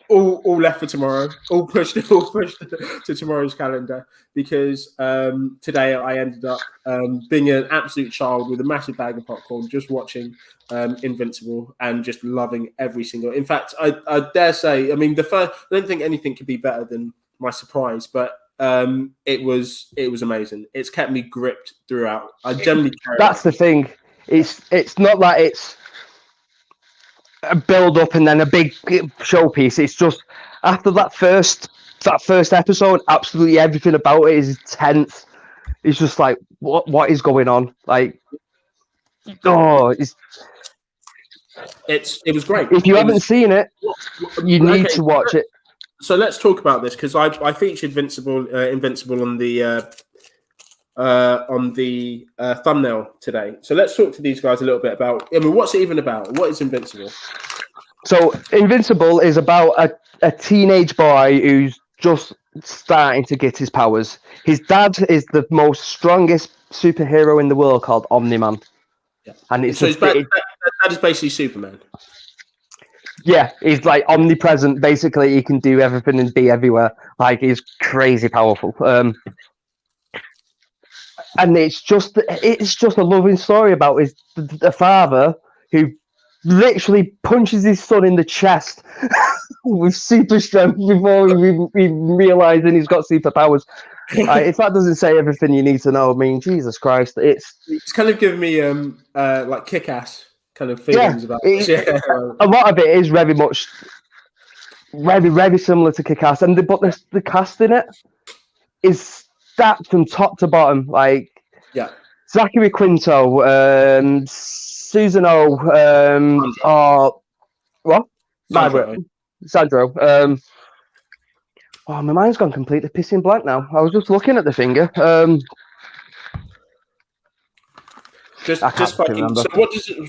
Speaker 2: All left for tomorrow. All pushed to tomorrow's calendar because today I ended up being an absolute child with a massive bag of popcorn, just watching Invincible and just loving every single. In fact, I dare say, I mean, I don't think anything could be better than my surprise, but it was amazing. It's kept me gripped throughout. I generally.
Speaker 1: That's the thing. It's not like it's a build up and then a big showpiece. It's just after that first episode, absolutely everything about it is tense. It's just like what is going on? Like, it
Speaker 2: was great.
Speaker 1: If you haven't seen it, you need to watch it.
Speaker 2: So let's talk about this because I featured Invincible on the thumbnail today. So let's talk to these guys a little bit about. I mean, what's it even about? What is Invincible?
Speaker 1: So Invincible is about a teenage boy who's just starting to get his powers. His dad is the most strongest superhero in the world, called Omni-Man.
Speaker 2: Yeah.
Speaker 1: And it's
Speaker 2: so that is basically Superman.
Speaker 1: Yeah, he's like omnipresent. Basically, he can do everything and be everywhere. Like, he's crazy powerful. And it's just a loving story about the father who literally punches his son in the chest with super strength before we realizing he's got superpowers. If that doesn't say everything you need to know, I mean, Jesus Christ, it's
Speaker 2: kind of giving me like Kick-Ass kind of feelings about it.
Speaker 1: A lot of it is very much very similar to Kick-Ass, but the cast in it is stacked from top to bottom. Like, Zachary Quinto, Susan O, what? Margaret, Sandro. My mind's gone completely pissing blank now. I was just looking at the finger.
Speaker 2: Just fucking.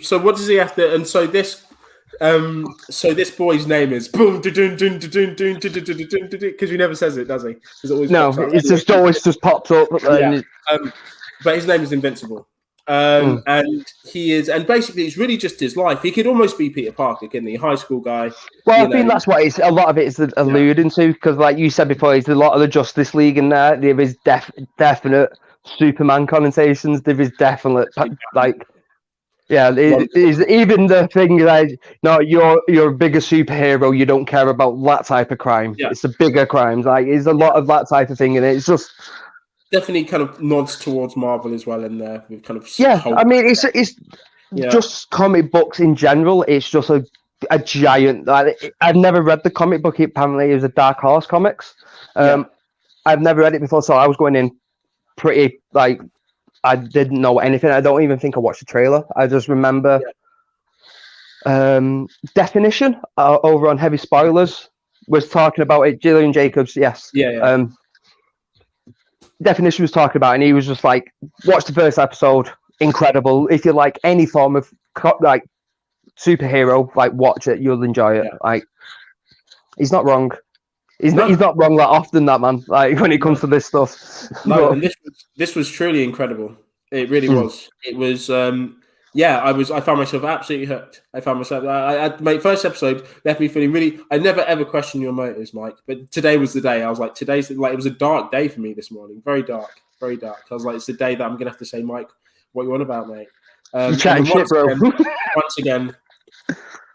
Speaker 2: So what does he have to? And so this boy's name is boom because he never says it, does he?
Speaker 1: It's just always just pops up.
Speaker 2: But his name is Invincible. And he is, and basically it's really just his life. He could almost be Peter Parker, couldn't he? High school guy.
Speaker 1: Well, I think that's what a lot of it is alluding to, because like you said before, there's a lot of the Justice League in there. There is definite Superman connotations. There is definite Yeah, even the thing that no, you're a bigger superhero. You don't care about that type of crime.
Speaker 2: Yeah.
Speaker 1: It's the bigger crimes. Like, there's a lot of that type of thing in it. It's just
Speaker 2: definitely kind of nods towards Marvel as well in there. With kind of
Speaker 1: I mean, it's just comic books in general. It's just a giant. Like, I've never read the comic book. Apparently, it was a Dark Horse Comics. I've never read it before, so I was going in pretty like. I didn't know anything. I don't even think I watched the trailer. I just remember Definition over on Heavy Spoilers was talking about it. Gillian Jacobs, yes. Definition was talking about it, and he was just like, watch the first episode. Incredible. If you like any form of like superhero, like watch it. You'll enjoy it. Like, he's not wrong. He's not wrong that often, that man. Like, when it comes to this stuff.
Speaker 2: And this was truly incredible. It really was. It was. I found myself absolutely hooked. I found myself. My first episode left me feeling really. I never ever question your motives, Mike. But today was the day. I was like, today's like, it was a dark day for me this morning. Very dark. Very dark. I was like, it's the day that I'm gonna have to say, Mike, what you on about, mate?
Speaker 1: You're chatting shit, bro.
Speaker 2: Once again.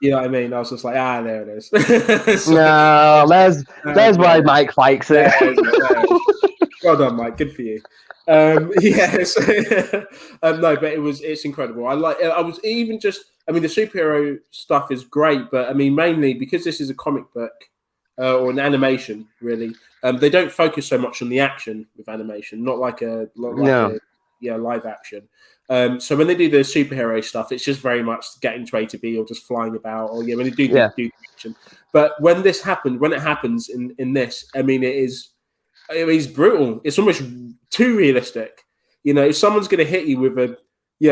Speaker 2: You know what I mean? I was just like, there it is.
Speaker 1: No, there's why Mike likes it.
Speaker 2: Well done, Mike. Good for you. No, but it's incredible. I was even just, I mean, the superhero stuff is great, but I mean, mainly because this is a comic book or an animation, really, they don't focus so much on the action with animation, not like live action. So when they do the superhero stuff, it's just very much getting to A to B or just flying about, or when they do the action. But when it happens in this, I mean, it's brutal. It's almost too realistic. If someone's going to hit you with a,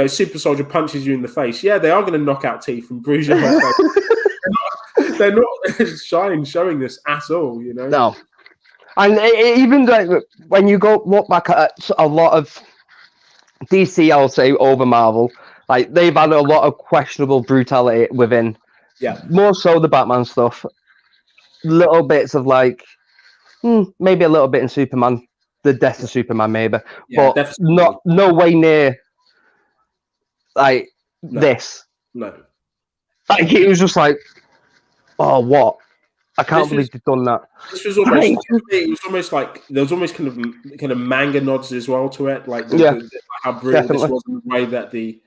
Speaker 2: super soldier punches you in the face, they are going to knock out teeth and bruise your whole face. They're not showing this at all.
Speaker 1: No, and even like when you go look back at a lot of DC, I'll say, over Marvel, like, they've had a lot of questionable brutality within. More so the Batman stuff. Little bits of like, maybe a little bit in Superman, the death of Superman, maybe, but no way near like this.
Speaker 2: No,
Speaker 1: like, it was just like, oh, what? I can't believe they've done that.
Speaker 2: This was almost. It was almost like there was almost kind of manga nods as well to it, like how brilliant this was in the way that the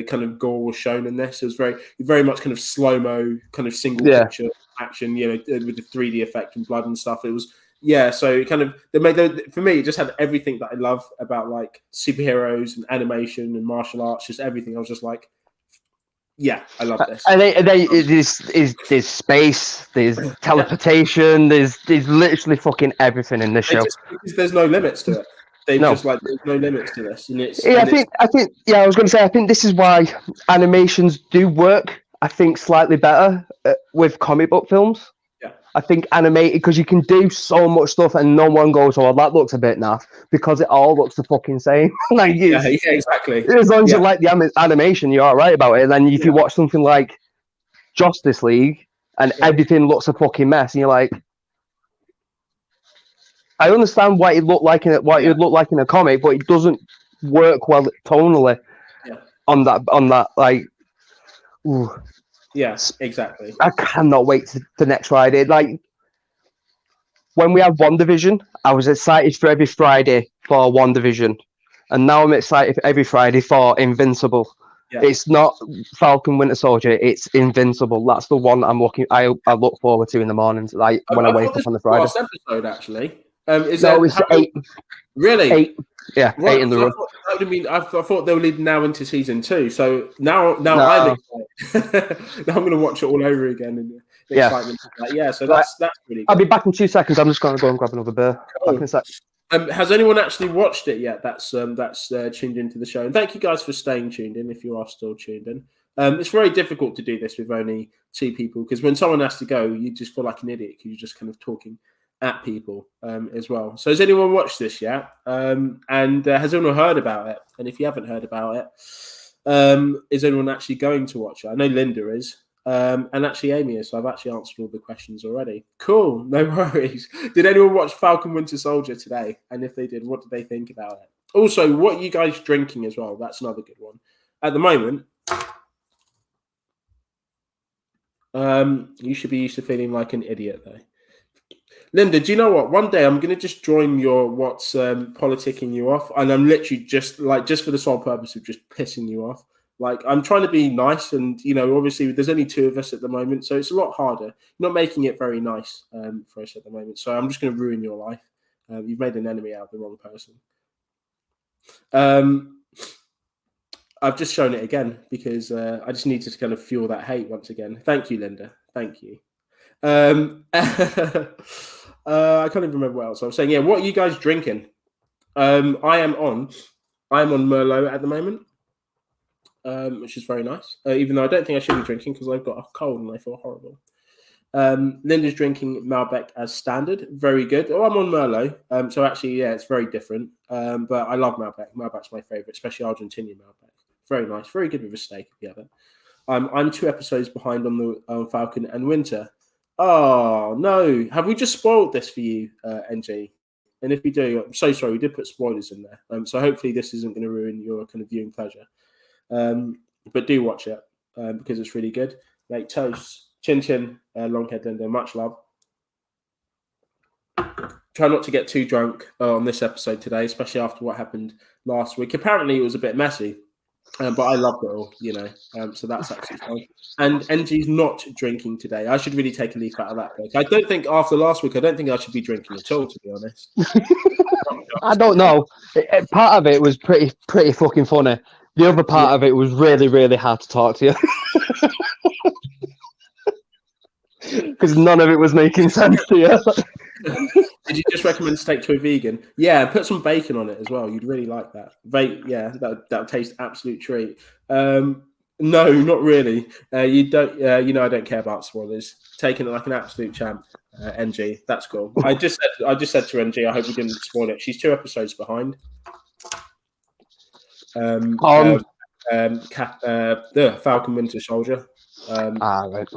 Speaker 2: kind of gore was shown in this. It was very much kind of slow mo, kind of single picture action, with the 3D effect and blood and stuff. It was so it kind of for me, it just had everything that I love about like superheroes and animation and martial arts, just everything. I was just like, I love this.
Speaker 1: And there's space, there's teleportation, there's literally fucking everything in this show.
Speaker 2: There's no limits to it. There's no limits to this. And
Speaker 1: I was going to say, I think this is why animations do work, I think, slightly better with comic book films. I think animated, because you can do so much stuff and no one goes, oh, that looks a bit naff, because it all looks the fucking same. Like,
Speaker 2: exactly.
Speaker 1: As long as you like the animation, you're all right about it. And then if you watch something like Justice League and everything looks a fucking mess, and you're like, I understand what it looked like in a comic, but it doesn't work well tonally on that like. Ooh.
Speaker 2: Yes, exactly.
Speaker 1: I cannot wait to next Friday. Like, when we had WandaVision, I was excited for every Friday for WandaVision, and now I'm excited for every Friday for Invincible. It's not Falcon Winter Soldier; it's Invincible. That's the one I look forward to in the mornings, like when I wake up on the Friday.
Speaker 2: Last episode, actually.
Speaker 1: It's 8.
Speaker 2: Really?
Speaker 1: 8. Yeah, right. 8 in the room.
Speaker 2: I thought they were leading now into season 2. So now I'm excited. Now I'm going to watch it all over again. And the excitement of that. So that's really good.
Speaker 1: I'll be back in 2 seconds. I'm just going to go and grab another beer.
Speaker 2: Cool. Back in a sec. Has anyone actually watched it yet? That's tuned into the show. And thank you guys for staying tuned in. If you are still tuned in, it's very difficult to do this with only 2 people, because when someone has to go, you just feel like an idiot because you're just kind of talking at people as well. So has anyone watched this yet? And has anyone heard about it? And if you haven't heard about it, is anyone actually going to watch it? I know Linda is, and actually Amy is. So I've actually answered all the questions already. Cool, no worries. Did anyone watch Falcon Winter Soldier today? And if they did, what did they think about it? Also, what are you guys drinking as well? That's another good one. At the moment, You should be used to feeling like an idiot, though. Linda, do you know what? One day I'm going to just join your what's politicking you off, and I'm literally just for the sole purpose of just pissing you off. Like, I'm trying to be nice, and obviously there's only two of us at the moment, so it's a lot harder. You're not making it very nice for us at the moment, so I'm just going to ruin your life. You've made an enemy out of the wrong person. I've just shown it again because I just needed to kind of fuel that hate once again. Thank you, Linda. Thank you. I can't even remember what else I was saying. Yeah, what are you guys drinking? I'm on Merlot at the moment, which is very nice. Even though I don't think I should be drinking because I've got a cold and I feel horrible. Linda's drinking Malbec as standard. Very good. Oh, I'm on Merlot. So actually, yeah, it's very different. But I love Malbec. Malbec's my favorite, especially Argentinian Malbec. Very nice. Very good with a steak if you have it. I'm 2 episodes behind on the Falcon and Winter. Oh, no. Have we just spoiled this for you, NG? And if we do, I'm so sorry. We did put spoilers in there. So hopefully this isn't going to ruin your kind of viewing pleasure. But do watch it because it's really good. Like toast, chin chin, Longhead Linda. Much love. Try not to get too drunk on this episode today, especially after what happened last week. Apparently it was a bit messy. But I loved it all, so that's absolutely fine. And NG's not drinking today. I should really take a leaf out of that book. I don't think after last week, I should be drinking at all, to be honest.
Speaker 1: I don't know. Part of it was pretty fucking funny. The other part of it was really, really hard to talk to you. Because none of it was making sense to you.
Speaker 2: Did you just recommend steak to a vegan? Yeah, put some bacon on it as well. You'd really like that. That would taste absolute treat. No, not really. You don't. I don't care about spoilers. Taking it like an absolute champ, NG. That's cool. I just said to NG, I hope you didn't spoil it. She's 2 episodes behind. The Falcon Winter Soldier.
Speaker 1: Right.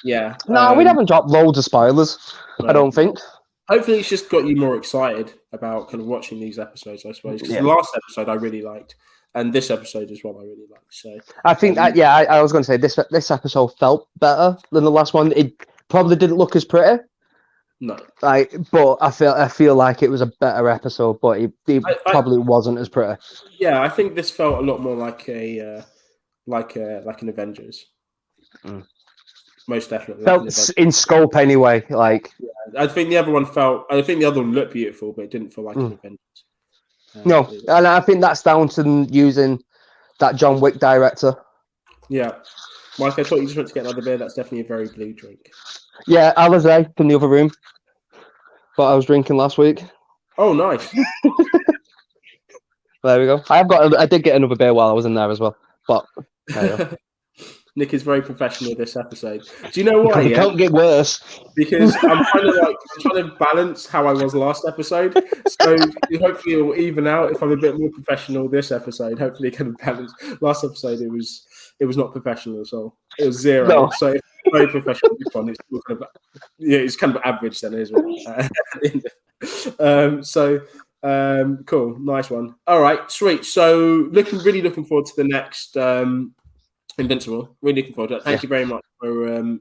Speaker 2: Yeah.
Speaker 1: No, we haven't dropped loads of spoilers. No. I don't think.
Speaker 2: Hopefully, it's just got you more excited about kind of watching these episodes, I suppose. Because the last episode I really liked, and this episode as well I really liked. So
Speaker 1: I think I was going to say this episode felt better than the last one. It probably didn't look as pretty.
Speaker 2: No,
Speaker 1: but I feel like it was a better episode, but it probably wasn't as pretty.
Speaker 2: Yeah, I think this felt a lot more like an Avengers. Most definitely.
Speaker 1: Felt in scope anyway.
Speaker 2: I think the other one looked beautiful, but it didn't feel like an Avengers.
Speaker 1: No, and I think that's down to using that John Wick director.
Speaker 2: Yeah. Mike, I thought you just went to get another beer. That's definitely a very blue drink.
Speaker 1: Yeah, Alizé from the other room. But I was drinking last week.
Speaker 2: Oh, nice.
Speaker 1: There we go. I did get another beer while I was in there as well. But
Speaker 2: Nick is very professional this episode. Do you know why?
Speaker 1: It can't get worse.
Speaker 2: Because I'm trying to balance how I was last episode. So hopefully it will even out if I'm a bit more professional this episode. Hopefully it can balance. Last episode it was not professional at all. It was 0. No. So it's very professional. It's kind of average then as well. Cool, nice one. All right, sweet. So really looking forward to the next Invincible. Really looking forward to it. Thank you very much for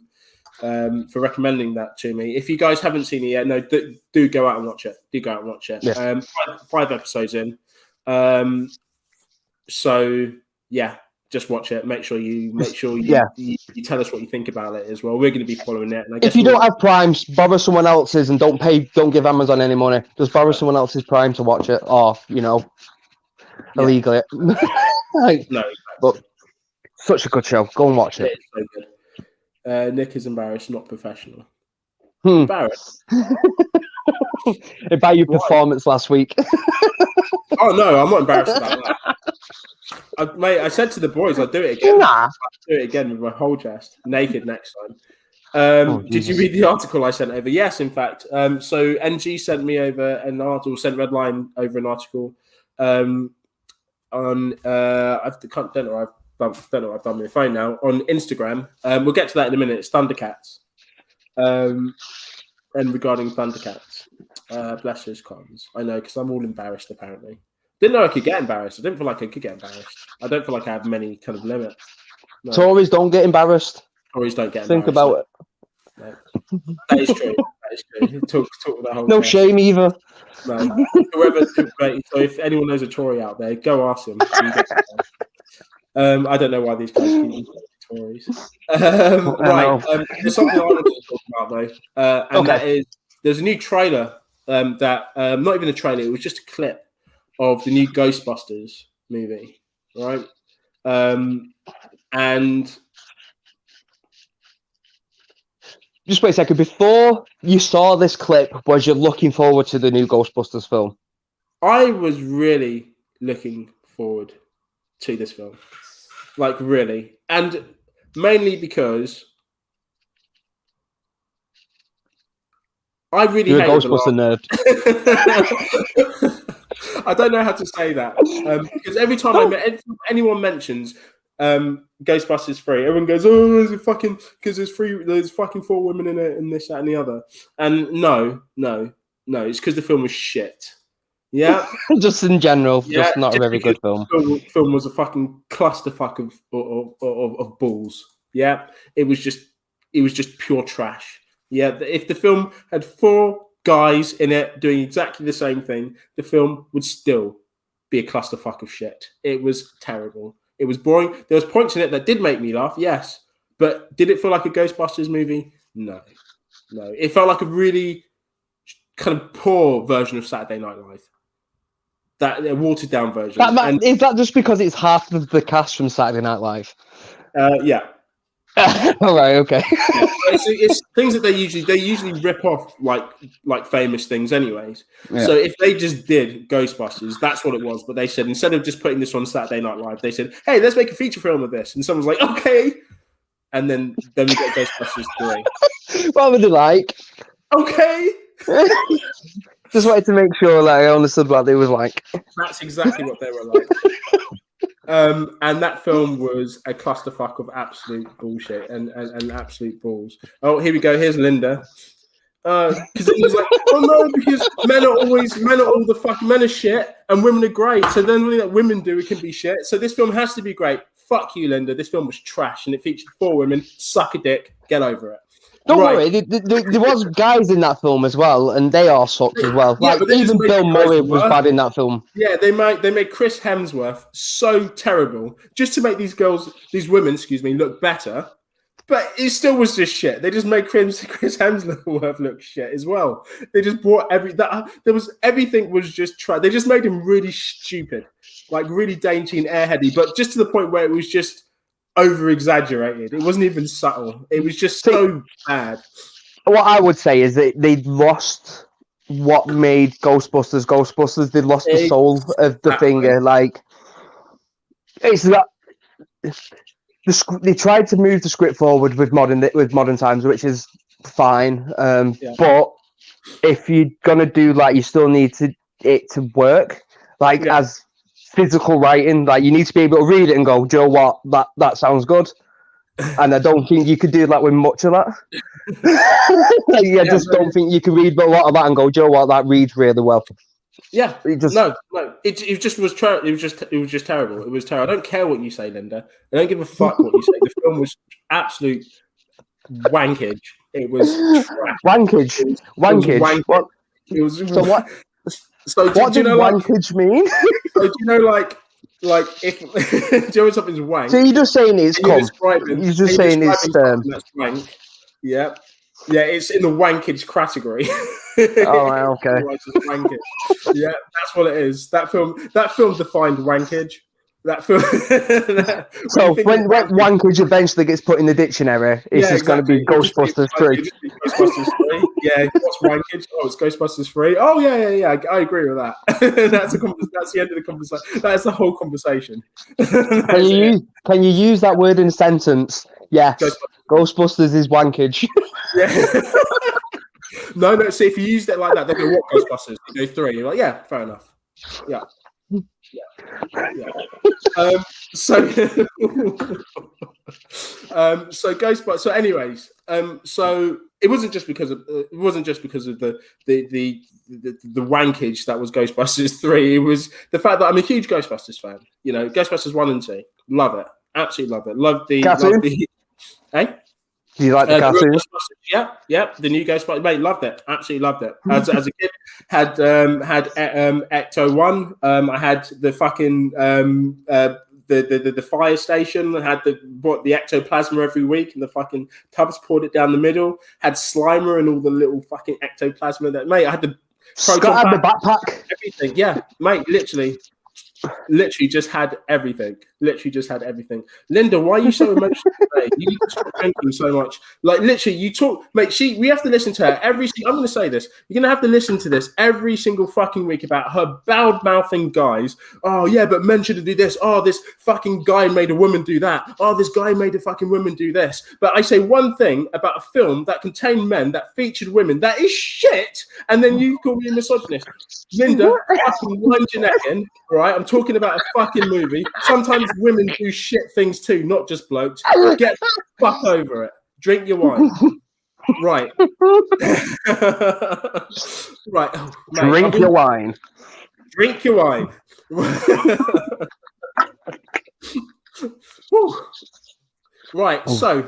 Speaker 2: recommending that to me. If you guys haven't seen it yet, no, do go out and watch it. Yeah. 5 episodes in. So yeah, just watch it. Make sure you tell us what you think about it as well. We're going to be following it. And I guess
Speaker 1: if you don't have Prime, borrow someone else's and don't give Amazon any money. Just borrow someone else's Prime to watch it, or illegally. No, exactly. But such a good show. Go and watch it.
Speaker 2: So good. Nick is embarrassed, not professional. Embarrassed.
Speaker 1: About your performance last week.
Speaker 2: Oh no, I'm not embarrassed about that. I said to the boys, I'll do it again. I'll do it again with my whole chest, naked next time. Did you read the article I sent over? Yes, in fact. So NG sent me over an article, sent Redline over an article on I don't know what I've done with my phone now, on Instagram. We'll get to that in a minute. It's Thundercats. And regarding Thundercats, bless his cons. I know, because I'm all embarrassed apparently. Didn't know I could get embarrassed. I didn't feel like I could get embarrassed. I don't feel like I have many kind of limits. No.
Speaker 1: Tories don't get embarrassed.
Speaker 2: Tories don't get
Speaker 1: Think
Speaker 2: embarrassed.
Speaker 1: about it.
Speaker 2: No. That is true. That is true. Talk with that whole
Speaker 1: No
Speaker 2: chest.
Speaker 1: shame either.
Speaker 2: No. So if anyone knows a Tory out there, go ask him. I don't know why these guys keep using Tories. Right. There's something I wanted to talk about though, and that is there's a new trailer that not even a trailer, it was just a clip of the new Ghostbusters movie, right? And
Speaker 1: just wait a second. Before you saw this clip, was you looking forward to the new Ghostbusters film?
Speaker 2: I was really looking forward to this film, like really, and mainly because I really
Speaker 1: You're a
Speaker 2: hate
Speaker 1: Ghostbuster nerd.
Speaker 2: I don't know how to say that because every time anyone mentions Ghostbusters 3, everyone goes, "Oh, there's a fucking because there's fucking 4 women in it, and this, that, and the other." And no, it's because the film was shit. Yeah,
Speaker 1: just in general, just not a very good film.
Speaker 2: The film was a fucking clusterfuck of balls. Yeah, it was just pure trash. Yeah, if the film had 4 guys in it doing exactly the same thing, the film would still be a clusterfuck of shit. It was terrible. It was boring. There was points in it that did make me laugh, yes, but did it feel like a Ghostbusters movie? No. It felt like a really kind of poor version of Saturday Night Live. That a watered down version.
Speaker 1: Is that just because it's half of the cast from Saturday Night Live?
Speaker 2: Yeah.
Speaker 1: All right. Okay.
Speaker 2: Yeah. It's things that they usually rip off like famous things, anyways. Yeah. So if they just did Ghostbusters, that's what it was. But they said instead of just putting this on Saturday Night Live, they said, "Hey, let's make a feature film of this." And someone's like, "Okay," and then we get Ghostbusters 3.
Speaker 1: What would you like?
Speaker 2: Okay.
Speaker 1: Just wanted to make sure that I understood what they was like.
Speaker 2: That's exactly what they were like. And that film was a clusterfuck of absolute bullshit and absolute balls. Oh, here we go. Here's Linda. Because it was like, oh no, because men are shit and women are great. So then only that women do, it can be shit. So this film has to be great. Fuck you, Linda. This film was trash and it featured 4 women. Suck a dick. Get over it.
Speaker 1: Don't worry, there was guys in that film as well, and they all sucked as well.
Speaker 2: Yeah,
Speaker 1: like even Bill Murray was bad in that film.
Speaker 2: Yeah, they made Chris Hemsworth so terrible just to make these women, look better. But it still was just shit. They just made Chris Hemsworth look shit as well. They just brought everything was just try. They just made him really stupid, like really dainty and airheady, but just to the point where it was just over exaggerated. It wasn't even subtle. It was just so bad.
Speaker 1: What I would say is that they lost what made Ghostbusters. They lost the soul of the finger. Like it's that they tried to move the script forward with modern times, which is fine. But if you're gonna do you still need it to work. As physical writing, you need to be able to read it and go, "Do you know what? That sounds good." And I don't think you could do that with much of that. Don't think you can read a lot of that and go, "Do you know what? That reads really well."
Speaker 2: Yeah, it just no. It just was it was just terrible. It was terrible. I don't care what you say, Linda. I don't give a fuck what you say. The film was absolute wankage. It was trash.
Speaker 1: Wankage.
Speaker 2: It was
Speaker 1: so what?
Speaker 2: So
Speaker 1: what does wankage mean?
Speaker 2: So do you know, if do you know when something's wank?
Speaker 1: So you're just saying it's cum. You're just saying it's
Speaker 2: that's wank. Yeah, it's in the wankage category.
Speaker 1: Oh, okay.
Speaker 2: Yeah, that's what it is. That film defined wankage. That film.
Speaker 1: So when wankage eventually gets put in the dictionary, it's just going to be Ghostbusters 3.
Speaker 2: Ghostbusters 3. Yeah, what's wankage? Oh, it's Ghostbusters 3. Oh, yeah. I agree with that. That's the end of the conversation. That's the whole conversation.
Speaker 1: Can you use that word in a sentence? Yeah, Ghostbusters is wankage.
Speaker 2: Yeah. No. See, if you used it like that, they go, "What Ghostbusters?" You go 3. You're like, "Yeah, fair enough." Yeah. So Ghostbusters. So anyways, so it wasn't just because of the wankage that was Ghostbusters 3. It was the fact that I'm a huge Ghostbusters fan. You know, Ghostbusters 1 and 2, love it. Absolutely love it. Love the hey.
Speaker 1: Do you like the cartoon?
Speaker 2: Yeah. The new Ghostbusters, mate, loved it. Absolutely loved it. As a kid, had Ecto 1. I had the fucking the fire station. I had the ectoplasma every week, and the fucking tubs poured it down the middle. Had Slimer and all the little fucking ectoplasma that, mate. I had the
Speaker 1: Scott had the backpack.
Speaker 2: Everything, yeah, mate. Literally just had everything. Linda, why are you so emotional today? You need to stop drinking so much. Like, literally, you talk, mate. We have to listen to her every. I'm going to say this. You're going to have to listen to this every single fucking week about her bad mouthing guys. Oh yeah, but men shouldn't do this. Oh, this fucking guy made a woman do that. Oh, this guy made a fucking woman do this. But I say one thing about a film that contained men, that featured women, that is shit. And then you call me a misogynist, Linda. Fucking wind your neck in, right? I'm talking about a fucking movie. Sometimes women do shit things too, not just blokes. Get the fuck over it. Drink your wine. Right. Right. Oh, mate,
Speaker 1: Drink your wine.
Speaker 2: Drink your wine. Right, so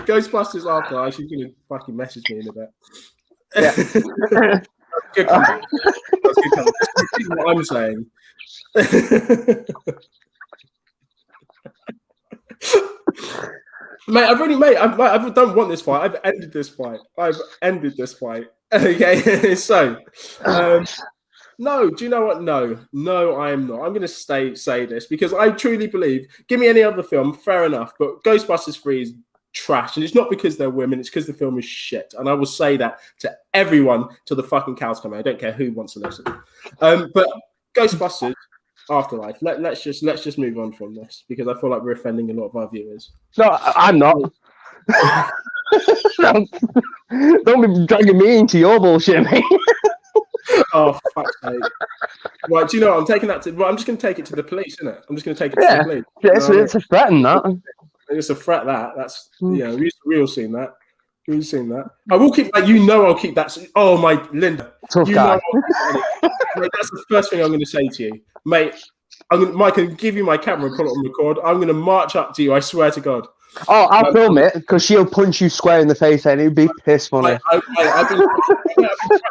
Speaker 2: Ghostbusters Afterlife. She's gonna fucking message me in a bit. Yeah. Good comeback. That's good comeback. That's what I'm saying. Mate, I don't want this fight. I've ended this fight. Okay, so no, do you know what? No, I am not. I'm going to say this because I truly believe. Give me any other film, fair enough, but Ghostbusters 3 is trash, and it's not because they're women. It's because the film is shit, and I will say that to everyone till the fucking cows come out. I don't care who wants to listen. But Ghostbusters Afterlife. Let's just move on from this because I feel like we're offending a lot of our viewers.
Speaker 1: No, I'm not. Don't be dragging me into your bullshit, mate.
Speaker 2: Oh, fuck's sake. Right, do you know what? I'm taking that to... Well, I'm just going to take it to the police, isn't it? I'm just going to take it to the police.
Speaker 1: Yeah, it's a threat in that.
Speaker 2: It's a threat, that. That's... Yeah, we've all seen that. We've seen that. I will keep... Like, I'll keep that... Oh, my... Linda.
Speaker 1: Tough guy.
Speaker 2: Mate, that's the first thing I'm going to say to you. Mate, Mike, I can give you my camera and put it on record. I'm going to march up to you, I swear to God.
Speaker 1: Oh, I'll film it because she'll punch you square in the face and it'll be piss funny.
Speaker 2: I've been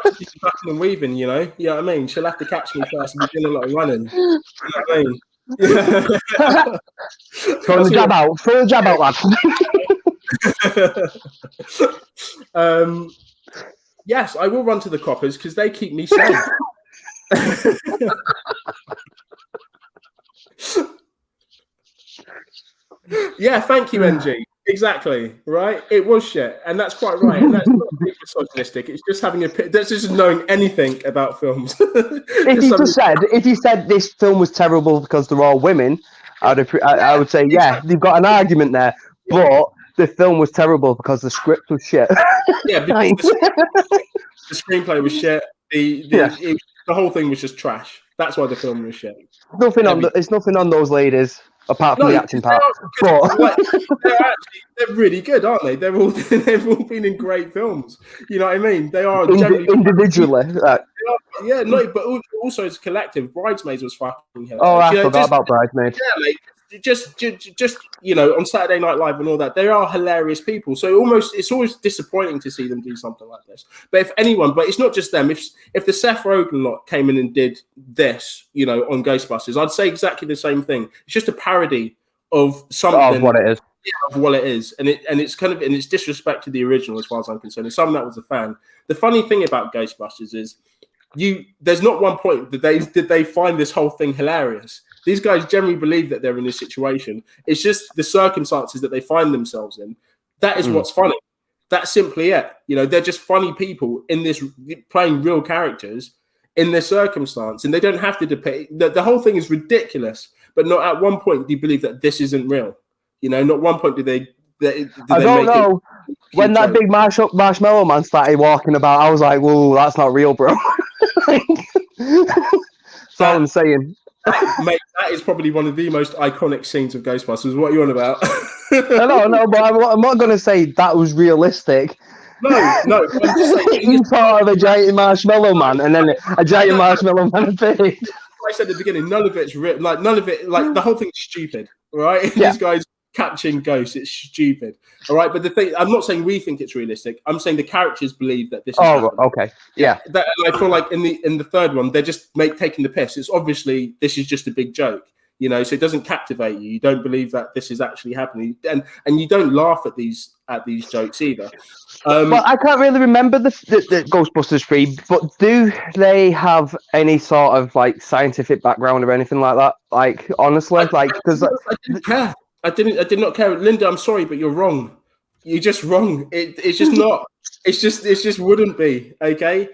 Speaker 2: practicing backing and weaving, you know? You know what I mean? She'll have to catch me first and be doing a lot of running. You know what I mean? Throw the jab out, lad. Yes, I will run to the coppers because they keep me safe. Yeah, thank you, NG. Exactly, right? It was shit, and that's quite right. And that's not being misogynistic. It's just having that's just knowing anything about films.
Speaker 1: If you said this film was terrible because they're all women, I would say you've got an argument there. Yeah. But the film was terrible because the script was shit.
Speaker 2: Yeah, because the screenplay was shit. The whole thing was just trash. That's why the film was shit.
Speaker 1: It's nothing on those ladies. Apart from the acting part, but they're really good, aren't they? They've all been in great films. You know what I mean? They are individually.
Speaker 2: But also as a collective. Bridesmaids was fucking hilarious.
Speaker 1: Oh, I forgot about Bridesmaids.
Speaker 2: Yeah, like just on Saturday Night Live and all that, they are hilarious people. So it's always disappointing to see them do something like this. But but it's not just them. If the Seth Rogen lot came in and did this, on Ghostbusters, I'd say exactly the same thing. It's just a parody of something
Speaker 1: of what it is.
Speaker 2: Yeah, of what it is, and it's disrespect to the original as far as I'm concerned. As someone that was a fan, the funny thing about Ghostbusters is there's not one point that they find this whole thing hilarious. These guys generally believe that they're in this situation. It's just the circumstances that they find themselves in. That is what's funny. That's simply it. They're just funny people in this playing real characters in this circumstance, and they don't have to depict. The whole thing is ridiculous, but not at one point do you believe that this isn't real. Not one point do they.
Speaker 1: I don't know. When that big marshmallow man started walking about, I was like, "Whoa, that's not real, bro." That's all I'm saying.
Speaker 2: Mate, that is probably one of the most iconic scenes of Ghostbusters. What are you on about?
Speaker 1: No, but I'm not going to say that was realistic.
Speaker 2: No. I'm just saying,
Speaker 1: you thought of a giant marshmallow man and then a giant marshmallow man appeared.
Speaker 2: I said at the beginning, none of it's written. Like none of it. Like the whole thing's stupid, right?
Speaker 1: Yeah.
Speaker 2: These guys catching ghosts. It's stupid, all right. But the thing, I'm not saying we think it's realistic. I'm saying the characters believe that this is happening.
Speaker 1: Okay, yeah.
Speaker 2: And I feel like in the third one, they're just taking the piss. It's obviously this is just a big joke, you know. So it doesn't captivate you. You don't believe that this is actually happening, and you don't laugh at these jokes either.
Speaker 1: Well, I can't really remember the Ghostbusters 3, but do they have any sort of like scientific background or anything like that? Like honestly, because
Speaker 2: I didn't care. I did not care, Linda. I'm sorry, but you're wrong. You're just wrong. It's just not. It just wouldn't be okay.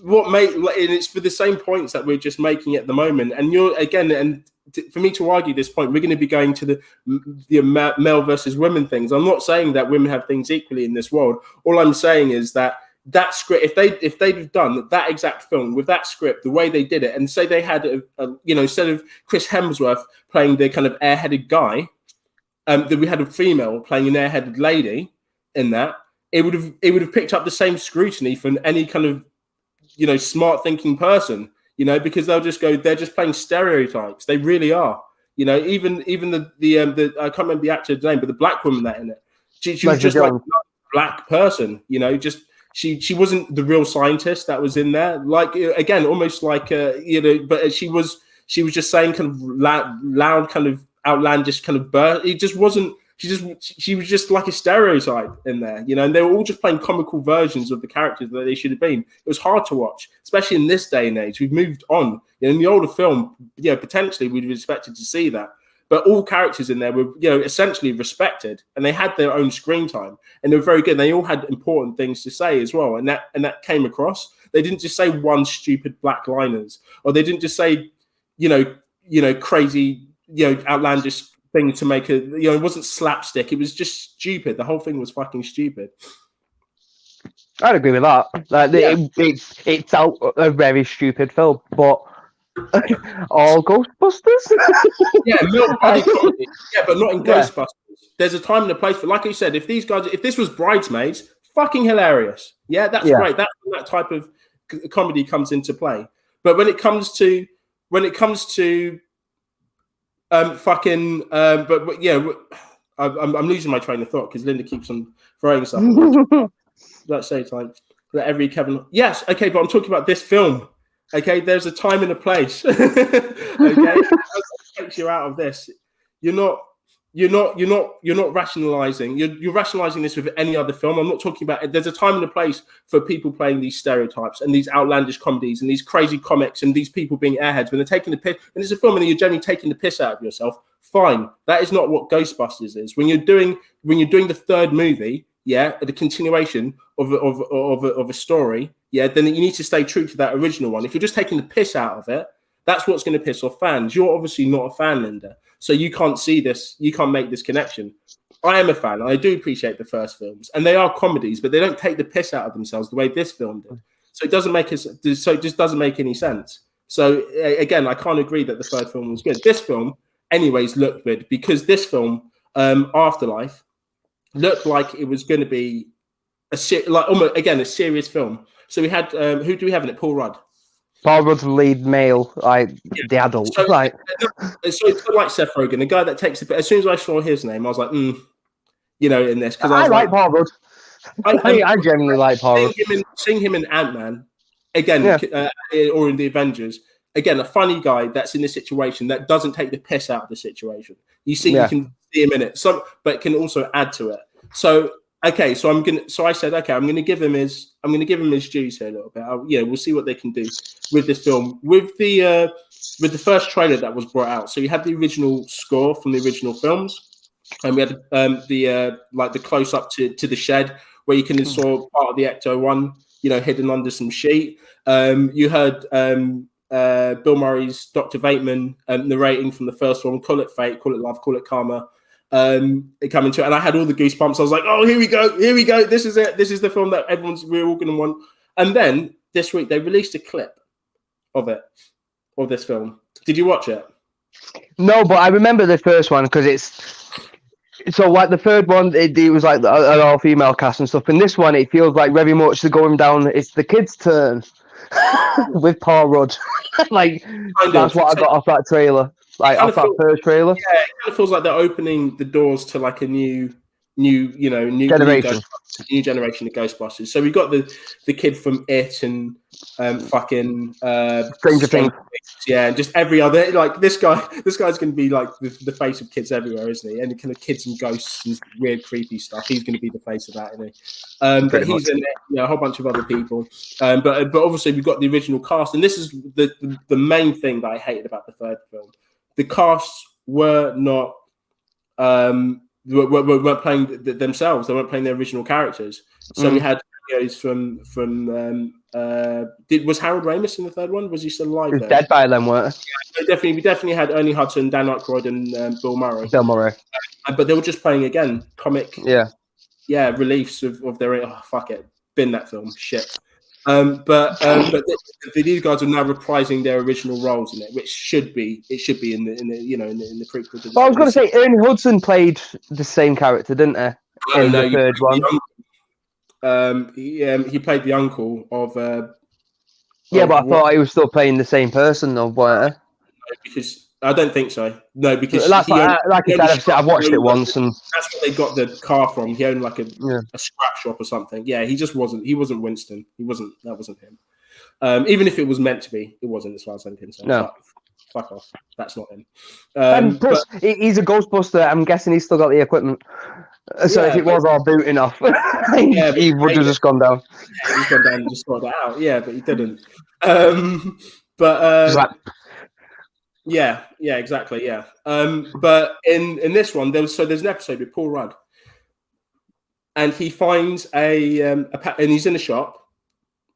Speaker 2: And it's for the same points that we're just making at the moment. And you're again, and for me to argue this point, we're going to be going to the male versus women things. I'm not saying that women have things equally in this world. All I'm saying is that script, if they'd have done that exact film with that script, the way they did it, and say they had instead of Chris Hemsworth playing the kind of airheaded guy, that we had a female playing an airheaded lady in that, it would have picked up the same scrutiny from any kind of smart thinking person, because they're just playing stereotypes. They really are, even the I can't remember the actor's name, but the black woman that in it, she was just like a black person, just she wasn't the real scientist that was in there, like again almost like but she was just saying kind of loud kind of outlandish kind of burst. It just wasn't. She was just like a stereotype in there, and they were all just playing comical versions of the characters that they should have been. It was hard to watch, especially in this day and age. We've moved on. In the older film, potentially we'd have expected to see that, but all characters in there were, essentially respected, and they had their own screen time, and they were very good. They all had important things to say as well, and that came across. They didn't just say one stupid black liners, or they didn't just say, crazy, outlandish thing to make it wasn't slapstick. It was just stupid. The whole thing was fucking stupid.
Speaker 1: I'd agree with that. It's out a very stupid film, but all Ghostbusters.
Speaker 2: But not in Ghostbusters. There's a time and a place for, like you said, if this was Bridesmaids, fucking hilarious. Yeah, that's great. That's when that type of comedy comes into play. But when it comes to I'm losing my train of thought because Linda keeps on throwing stuff. Let's say time that every Kevin. Yes, okay, but I'm talking about this film. Okay, there's a time and a place. Okay, that takes you out of this. You're not rationalizing. You're rationalizing this with any other film. I'm not talking about. There's a time and a place for people playing these stereotypes and these outlandish comedies and these crazy comics and these people being airheads when they're taking the piss. And it's a film and you're generally taking the piss out of yourself. Fine, that is not what Ghostbusters is. When you're doing the third movie, the continuation of a story, then you need to stay true to that original one. If you're just taking the piss out of it, that's what's going to piss off fans. You're obviously not a fan, Linda. So you can't see this. You can't make this connection. I am a fan. I do appreciate the first films, and they are comedies, but they don't take the piss out of themselves the way this film did. So it just doesn't make any sense. So again, I can't agree that the third film was good. This film, anyways, looked good because this film, Afterlife, looked like it was going to be a serious film. So we had who do we have in it? Paul Rudd.
Speaker 1: Paul Rudd's the lead male, the adult.
Speaker 2: So it's like Seth Rogen, the guy that takes it. As soon as I saw his name, I was like, in this. Because I
Speaker 1: like Paul Rudd. I genuinely like Paul Rudd.
Speaker 2: Seeing him in Ant-Man, again, or in the Avengers, again, a funny guy that's in this situation that doesn't take the piss out of the situation. You can see him in it, but can also add to it. So okay, so I said, okay, I'm gonna give him his dues here a little bit. We'll see what they can do with this film. With the first trailer that was brought out, so you had the original score from the original films, and we had the close up to the shed where you can saw part of the Ecto-1, hidden under some sheet. You heard Bill Murray's Dr. Vateman narrating from the first one. Call it fate, call it love, call it karma. It coming to it, and I had all the goosebumps. I was like, "Oh, here we go! This is it. This is the film that we're all going to want." And then this week they released a clip of this film. Did you watch it?
Speaker 1: No, but I remember the first one because it's so like the third one. It was like an all-female cast and stuff, and this one it feels like very much they're going down. It's the kids' turn with Paul Rudd. Like that's what I got off that trailer. Like off that first trailer.
Speaker 2: Yeah, it kind of feels like they're opening the doors to like a new
Speaker 1: generation.
Speaker 2: New generation of Ghostbusters. So we got the kid from It and fucking
Speaker 1: Stranger Things.
Speaker 2: Yeah, and just every other like this guy's going to be like the face of kids everywhere, isn't he? And kind of kids and ghosts and weird creepy stuff. He's going to be the face of that, isn't he? But he's in a whole bunch of other people. But obviously we've got the original cast, and this is the main thing that I hated about the third film. The casts were not weren't playing themselves. They weren't playing their original characters. So we had videos from was Harold Ramis in the third one? Was he still alive?
Speaker 1: He was dead by then, weren't
Speaker 2: he? Yeah, we definitely had Ernie Hudson, Dan Aykroyd, and Bill Murray. But they were just playing again comic. Yeah, reliefs of their. Oh, fuck it, bin that film. Shit. But these guys are now reprising their original roles in it, which should be in the prequel.
Speaker 1: Well, I was going to say Ernie Hudson played the same character, didn't he? In the third one.
Speaker 2: He played the uncle of.
Speaker 1: But I thought he was still playing the same person, though, weren't he?
Speaker 2: Because I don't think so. No, because
Speaker 1: like I said, I've watched it once, and
Speaker 2: that's what they got the car from. He owned like a scrap shop or something. Yeah, he just wasn't. He wasn't Winston. That wasn't him. Even if it was meant to be, it wasn't, as far as I'm concerned.
Speaker 1: No,
Speaker 2: fuck off. That's not him.
Speaker 1: Plus, he's a Ghostbuster. I'm guessing he's still got the equipment. So if it was all booting off, he would have just gone down.
Speaker 2: Yeah, he's gone down and just sorted it out. Yeah, but he didn't. Yeah, exactly. Yeah. But in this one, there's an episode with Paul Rudd, and he finds and he's in a shop,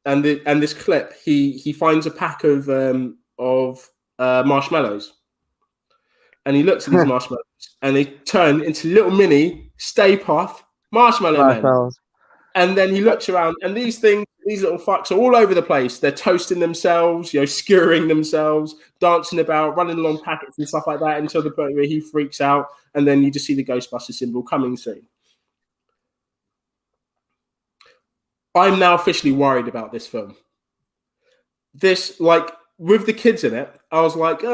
Speaker 2: and this clip, he finds a pack of marshmallows, and he looks at these marshmallows, and they turn into little mini Stay Puft marshmallow men. And then he looks around, and these little fucks are all over the place. They're toasting themselves, skewering themselves, dancing about, running along packets and stuff like that, until the point where he freaks out, and then you just see the Ghostbuster symbol coming soon. I'm now officially worried about this film. This, like, with the kids in it, I was like,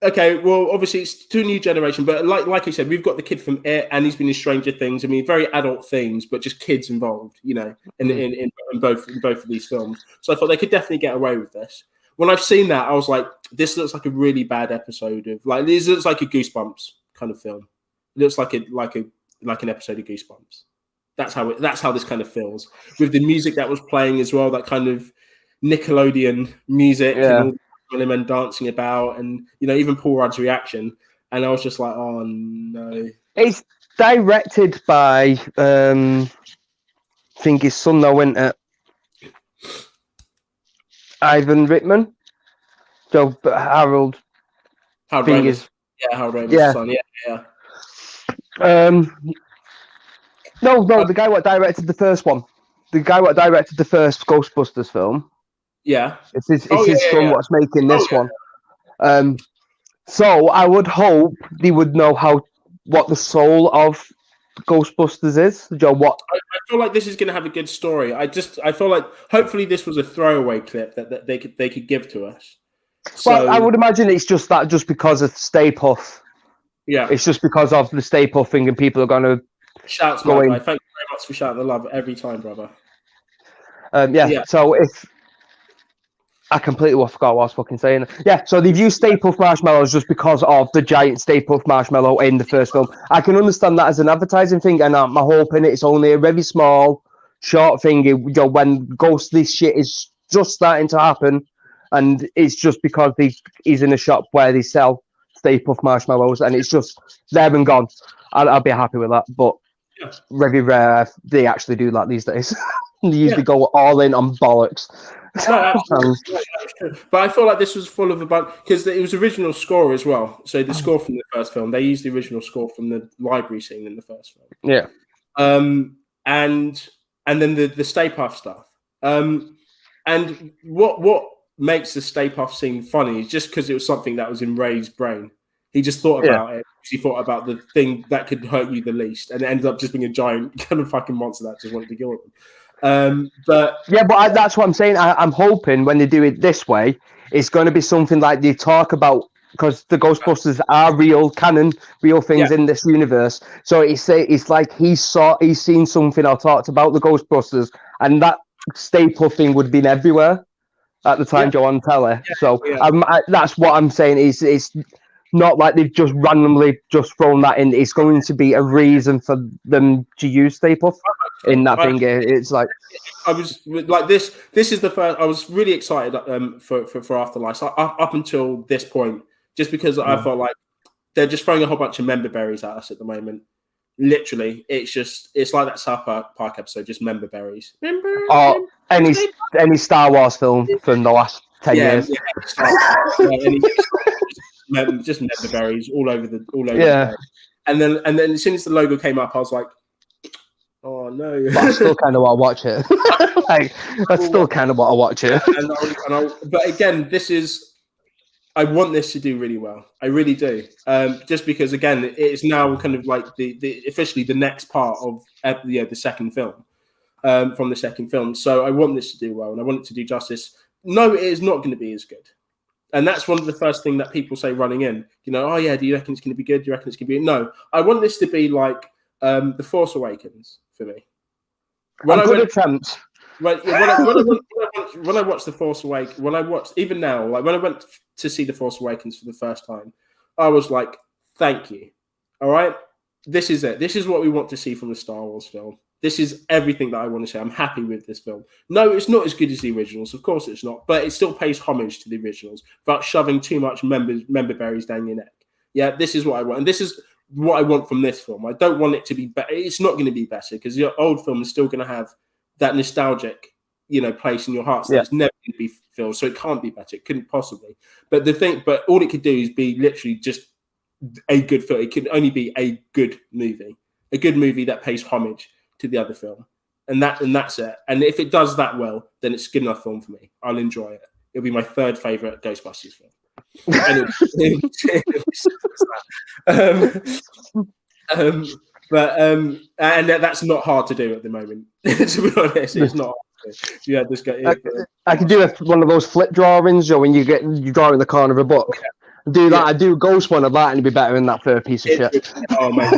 Speaker 2: okay, well, obviously it's to a new generation, but like I said, we've got the kid from It, and he's been in Stranger Things. I mean, very adult themes, but just kids involved, in both of these films. So I thought they could definitely get away with this. When I've seen that, I was like, this looks like a really bad episode of this looks like a Goosebumps kind of film. It looks like an episode of Goosebumps. That's how this kind of feels, with the music that was playing as well, that kind of Nickelodeon music.
Speaker 1: Yeah.
Speaker 2: And men dancing about, and even Paul Rudd's reaction, and I was just like, oh no.
Speaker 1: It's directed by I think his son though, isn't it? Ivan Reitman. So Harold
Speaker 2: Ramis. Harold Ramis' son.
Speaker 1: No, the guy what directed the first one. The guy what directed the first Ghostbusters film.
Speaker 2: Yeah,
Speaker 1: it's his son what's making this one. So I would hope they would know what the soul of Ghostbusters is. What
Speaker 2: I feel like this is going to have a good story. I feel like hopefully this was a throwaway clip that they could give to us.
Speaker 1: Well, I would imagine it's just because of Stay Puft.
Speaker 2: Yeah,
Speaker 1: it's just because of the Stay Puft thing, and people are going to
Speaker 2: shout. Thank you very much for shouting the love every time, brother.
Speaker 1: So if I completely forgot what I was fucking saying. Yeah, so they've used Stay Puft marshmallows just because of the giant Stay Puft marshmallow in the first film. I can understand that as an advertising thing, and I'm hoping it's only a very small, short thing. When this shit is just starting to happen, and it's just because he's in a shop where they sell Stay Puft marshmallows, and it's just there and gone. I'll be happy with that, but very rare they actually do that these days. They usually go all in on bollocks.
Speaker 2: No, absolutely. But I feel like this was full of because it was original score as well. So the score from the first film, they used the original score from the library scene in the first film.
Speaker 1: Yeah.
Speaker 2: And then the Stay Puft stuff. And what makes the Stay Puft scene funny is just because it was something that was in Ray's brain. He just thought about it. He thought about the thing that could hurt you the least, and it ended up just being a giant kind of fucking monster that just wanted to kill him. But
Speaker 1: that's what I'm saying. I'm hoping when they do it this way, it's going to be something like they talk about, because the Ghostbusters are real canon, real things in this universe. So it's like he's seen something or talked about the Ghostbusters, and that Stay Puft thing would have been everywhere at the time, Joe, on telly. So that's what I'm saying. It's not like they've just randomly just thrown that in. It's going to be a reason for them to use Stay Puft in that thing. It's like
Speaker 2: I was like this is the first. I was really excited for Afterlife up until this point, just because I felt like they're just throwing a whole bunch of member berries at us at the moment. Literally, it's like that South Park episode, just member berries.
Speaker 1: Any Star Wars film from the last 10 years.
Speaker 2: Just member berries all over the place. And then as soon as the logo came up, I was like, oh no!
Speaker 1: But I still kind of want to watch it.
Speaker 2: But again, I want this to do really well. I really do. Just because again, it's now kind of like the officially the next part of the second film, from the second film. So I want this to do well, and I want it to do justice. No, it is not going to be as good. And that's one of the first things that people say running in. Oh yeah, do you reckon it's going to be good? Do you reckon it's going to be? No, I want this to be like The Force Awakens for me.
Speaker 1: When I watched
Speaker 2: The Force Awakens, when I went to see The Force Awakens for the first time, I was like, thank you. All right, this is it. This is what we want to see from the Star Wars film. This is everything that I want to see. I'm happy with this film. No, it's not as good as the originals. Of course it's not. But it still pays homage to the originals without shoving too much member berries down your neck. Yeah, this is what I want. And this is what I want from this film. I don't want it to be better. It's not going to be better because your old film is still going to have that nostalgic, place in your heart. So it's never going to be filled. So it can't be better. It couldn't possibly. But all it could do is be literally just a good film. It can only be a good movie that pays homage to the other film, and that's it. And if it does that well, then it's a good enough film for me. I'll enjoy it. It'll be my third favorite Ghostbusters film. And that's not hard to do at the moment. To be honest, it's not hard to do. This guy.
Speaker 1: I could do one of those flip drawings, when you draw in the corner of a book. Do that. I do a ghost one of that, and it'd be better than that third piece of shit.
Speaker 2: Oh man,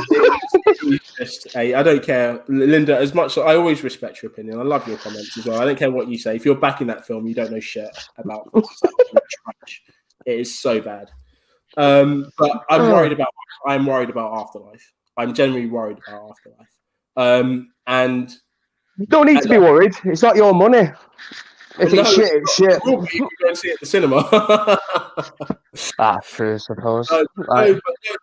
Speaker 2: I don't care, Linda. As much I always respect your opinion. I love your comments as well. I don't care what you say. If you're backing that film, you don't know shit about trash. It is so bad. But I'm worried about Afterlife. I'm genuinely worried about Afterlife. And
Speaker 1: you don't need to be worried. It's not your money. If it's shit, it's shit.
Speaker 2: You can go and see it at the cinema.
Speaker 1: True, I suppose.
Speaker 2: But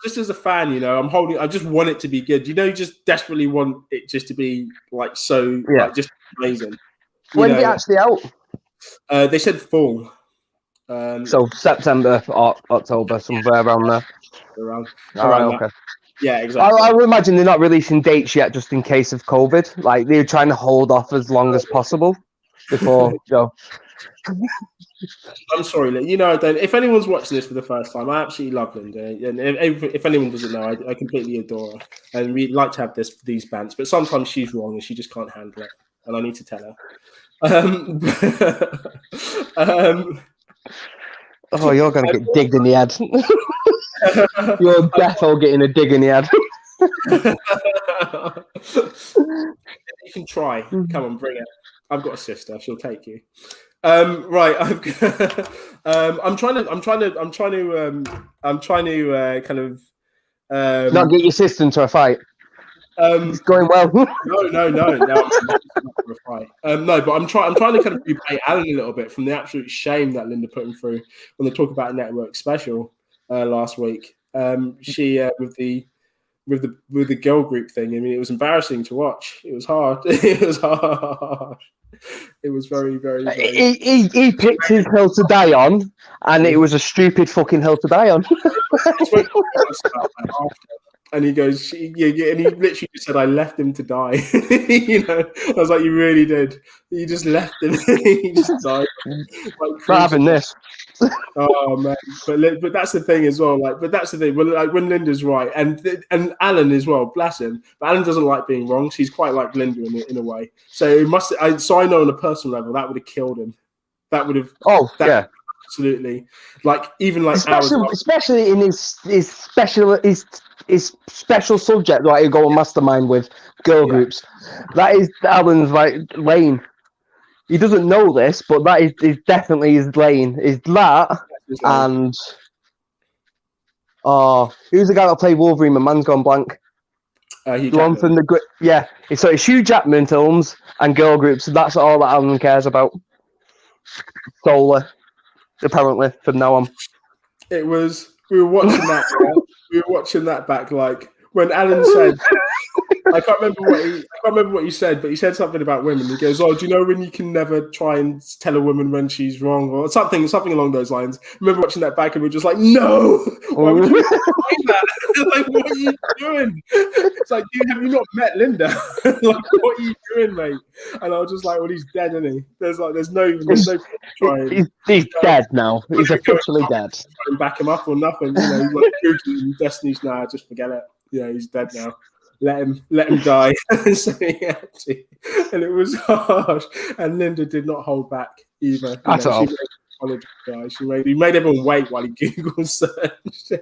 Speaker 2: just as a fan, I just want it to be good. You just desperately want it just to be just amazing.
Speaker 1: When's it actually out?
Speaker 2: They said fall.
Speaker 1: So September or October, somewhere around there.
Speaker 2: Around
Speaker 1: okay.
Speaker 2: Yeah, exactly.
Speaker 1: I would imagine they're not releasing dates yet, just in case of COVID. Like they're trying to hold off as long as possible before go.
Speaker 2: I'm sorry, I don't. If anyone's watching this for the first time, I absolutely love Linda, and if anyone doesn't know, I completely adore her, and we like to have these bants. But sometimes she's wrong, and she just can't handle it, and I need to tell her.
Speaker 1: Oh, you're gonna get digged in the head. You're definitely getting a dig in the head.
Speaker 2: You can try. Come on, bring it. I've got a sister. She'll take you. Right. I'm trying to kind of
Speaker 1: not get your sister into a fight. It's going well.
Speaker 2: No. No, but I'm trying to kind of repay Alan a little bit from the absolute shame that Linda put him through when they talk about a network special last week. She with the girl group thing. I mean, it was embarrassing to watch. It was hard. It was hard. It was very, very.
Speaker 1: He picked his hill to die on, and it was a stupid fucking hill to die on.
Speaker 2: And he goes, yeah, and he literally just said, I left him to die. I was like, you really did. You just left him. He just died.
Speaker 1: Not having this.
Speaker 2: Oh man, but that's the thing as well. But that's the thing. When Linda's right, and Alan as well, bless him. But Alan doesn't like being wrong. She's quite like Linda in a way. So it must. So I know on a personal level that would have killed him. That would have.
Speaker 1: Oh yeah.
Speaker 2: Absolutely, even
Speaker 1: especially in his special subject, like you go on mastermind with girl groups. That is Alan's lane. He doesn't know this, but that is definitely his lane. Is that and who's the guy that played Wolverine? My man's gone blank.
Speaker 2: Hugh
Speaker 1: the one from the So it's Hugh Jackman films and girl groups. That's all that Alan cares about. Solely. Apparently, from now on.
Speaker 2: We were watching that. We were watching that back, when Alan said, I can't remember what he said, but he said something about women. He goes, "Oh, do you know when you can never try and tell a woman when she's wrong or something along those lines?" I remember watching that back and we were just like, "No, why would you say that? What are you doing?" It's like, have you not met Linda? What are you doing, mate? And I was just like, "Well, he's dead, isn't he? There's no trying."
Speaker 1: He's dead now. He's officially dead.
Speaker 2: Back him up or nothing. He's like Googling Destiny's now. Just forget it. Yeah, he's dead now. Let him die. So he had to. And it was harsh. And Linda did not hold back either.
Speaker 1: At all.
Speaker 2: He made everyone wait while he Google searched.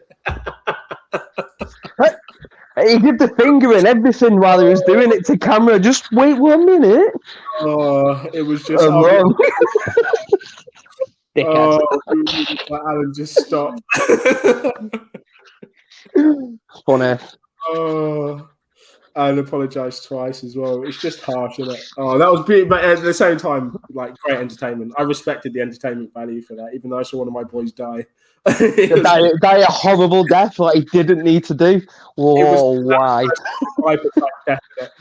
Speaker 1: He did the finger and everything while he was doing it to camera. Just wait 1 minute.
Speaker 2: Oh, it was just
Speaker 1: wrong.
Speaker 2: Alan just stopped.
Speaker 1: Funny.
Speaker 2: Oh, and apologise twice as well. It's just harsh, isn't it? Oh, that was big, but at the same time, great entertainment. I respected the entertainment value for that, even though I saw one of my boys die.
Speaker 1: Die a horrible death like he didn't need to do. Whoa, why?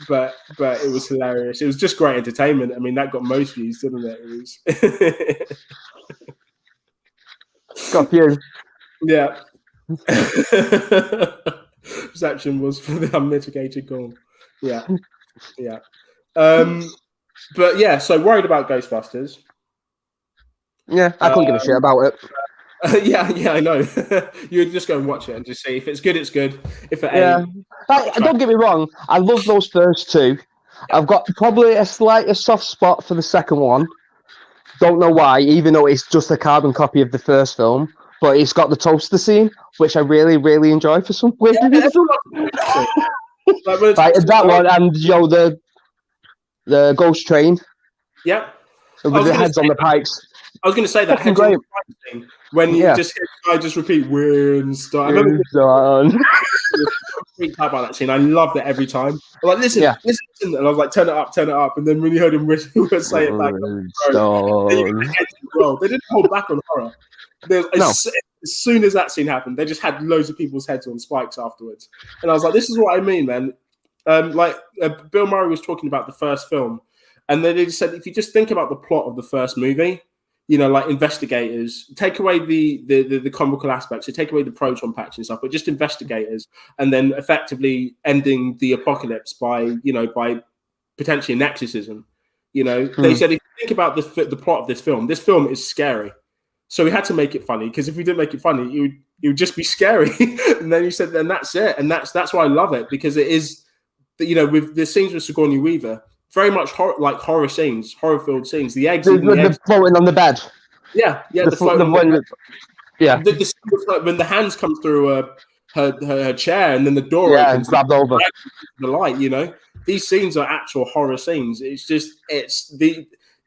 Speaker 2: But it was hilarious. It was just great entertainment. I mean, that got most views, didn't it? It was.
Speaker 1: Got you.
Speaker 2: Yeah. Reception was for the unmitigated goal. Yeah. But yeah, so worried about Ghostbusters.
Speaker 1: Yeah, I couldn't give a shit about it.
Speaker 2: Yeah, I know. You'd just go and watch it and just see if it's good, it's good. If it ain't,
Speaker 1: don't get me wrong. I love those first two. I've got probably a soft spot for the second one. Don't know why, even though it's just a carbon copy of the first film. But it's got the toaster scene, which I really, really enjoy for some weird reason. That one and the ghost train.
Speaker 2: Yeah.
Speaker 1: With the heads on the pikes.
Speaker 2: I was going to say that heads on the pikes thing when you just hear the guy just repeat "we're start." I remember freaked out about that scene. I loved it every time. I'm like, listen, and I was like, turn it up, and then when you heard him say it back, they didn't hold back on horror. As soon as that scene happened, they just had loads of people's heads on spikes afterwards. And I was like, this is what I mean, man. Bill Murray was talking about the first film, and they just said, if you just think about the plot of the first movie, investigators, take away the comical aspects, so take away the proton packs and stuff, but just investigators, and then effectively ending the apocalypse by potentially an exorcism. They said, if you think about the plot of this film is scary. So we had to make it funny, because if we didn't make it funny, it would just be scary. And then you said, then that's it. And that's why I love it, because it is, with the scenes with Sigourney Weaver, very much horror scenes, horror-filled scenes. The eggs,
Speaker 1: the floating on the bed.
Speaker 2: Yeah, the scene when the hands come through her chair, and then the door opens,
Speaker 1: grabbed over
Speaker 2: the light. These scenes are actual horror scenes. It's just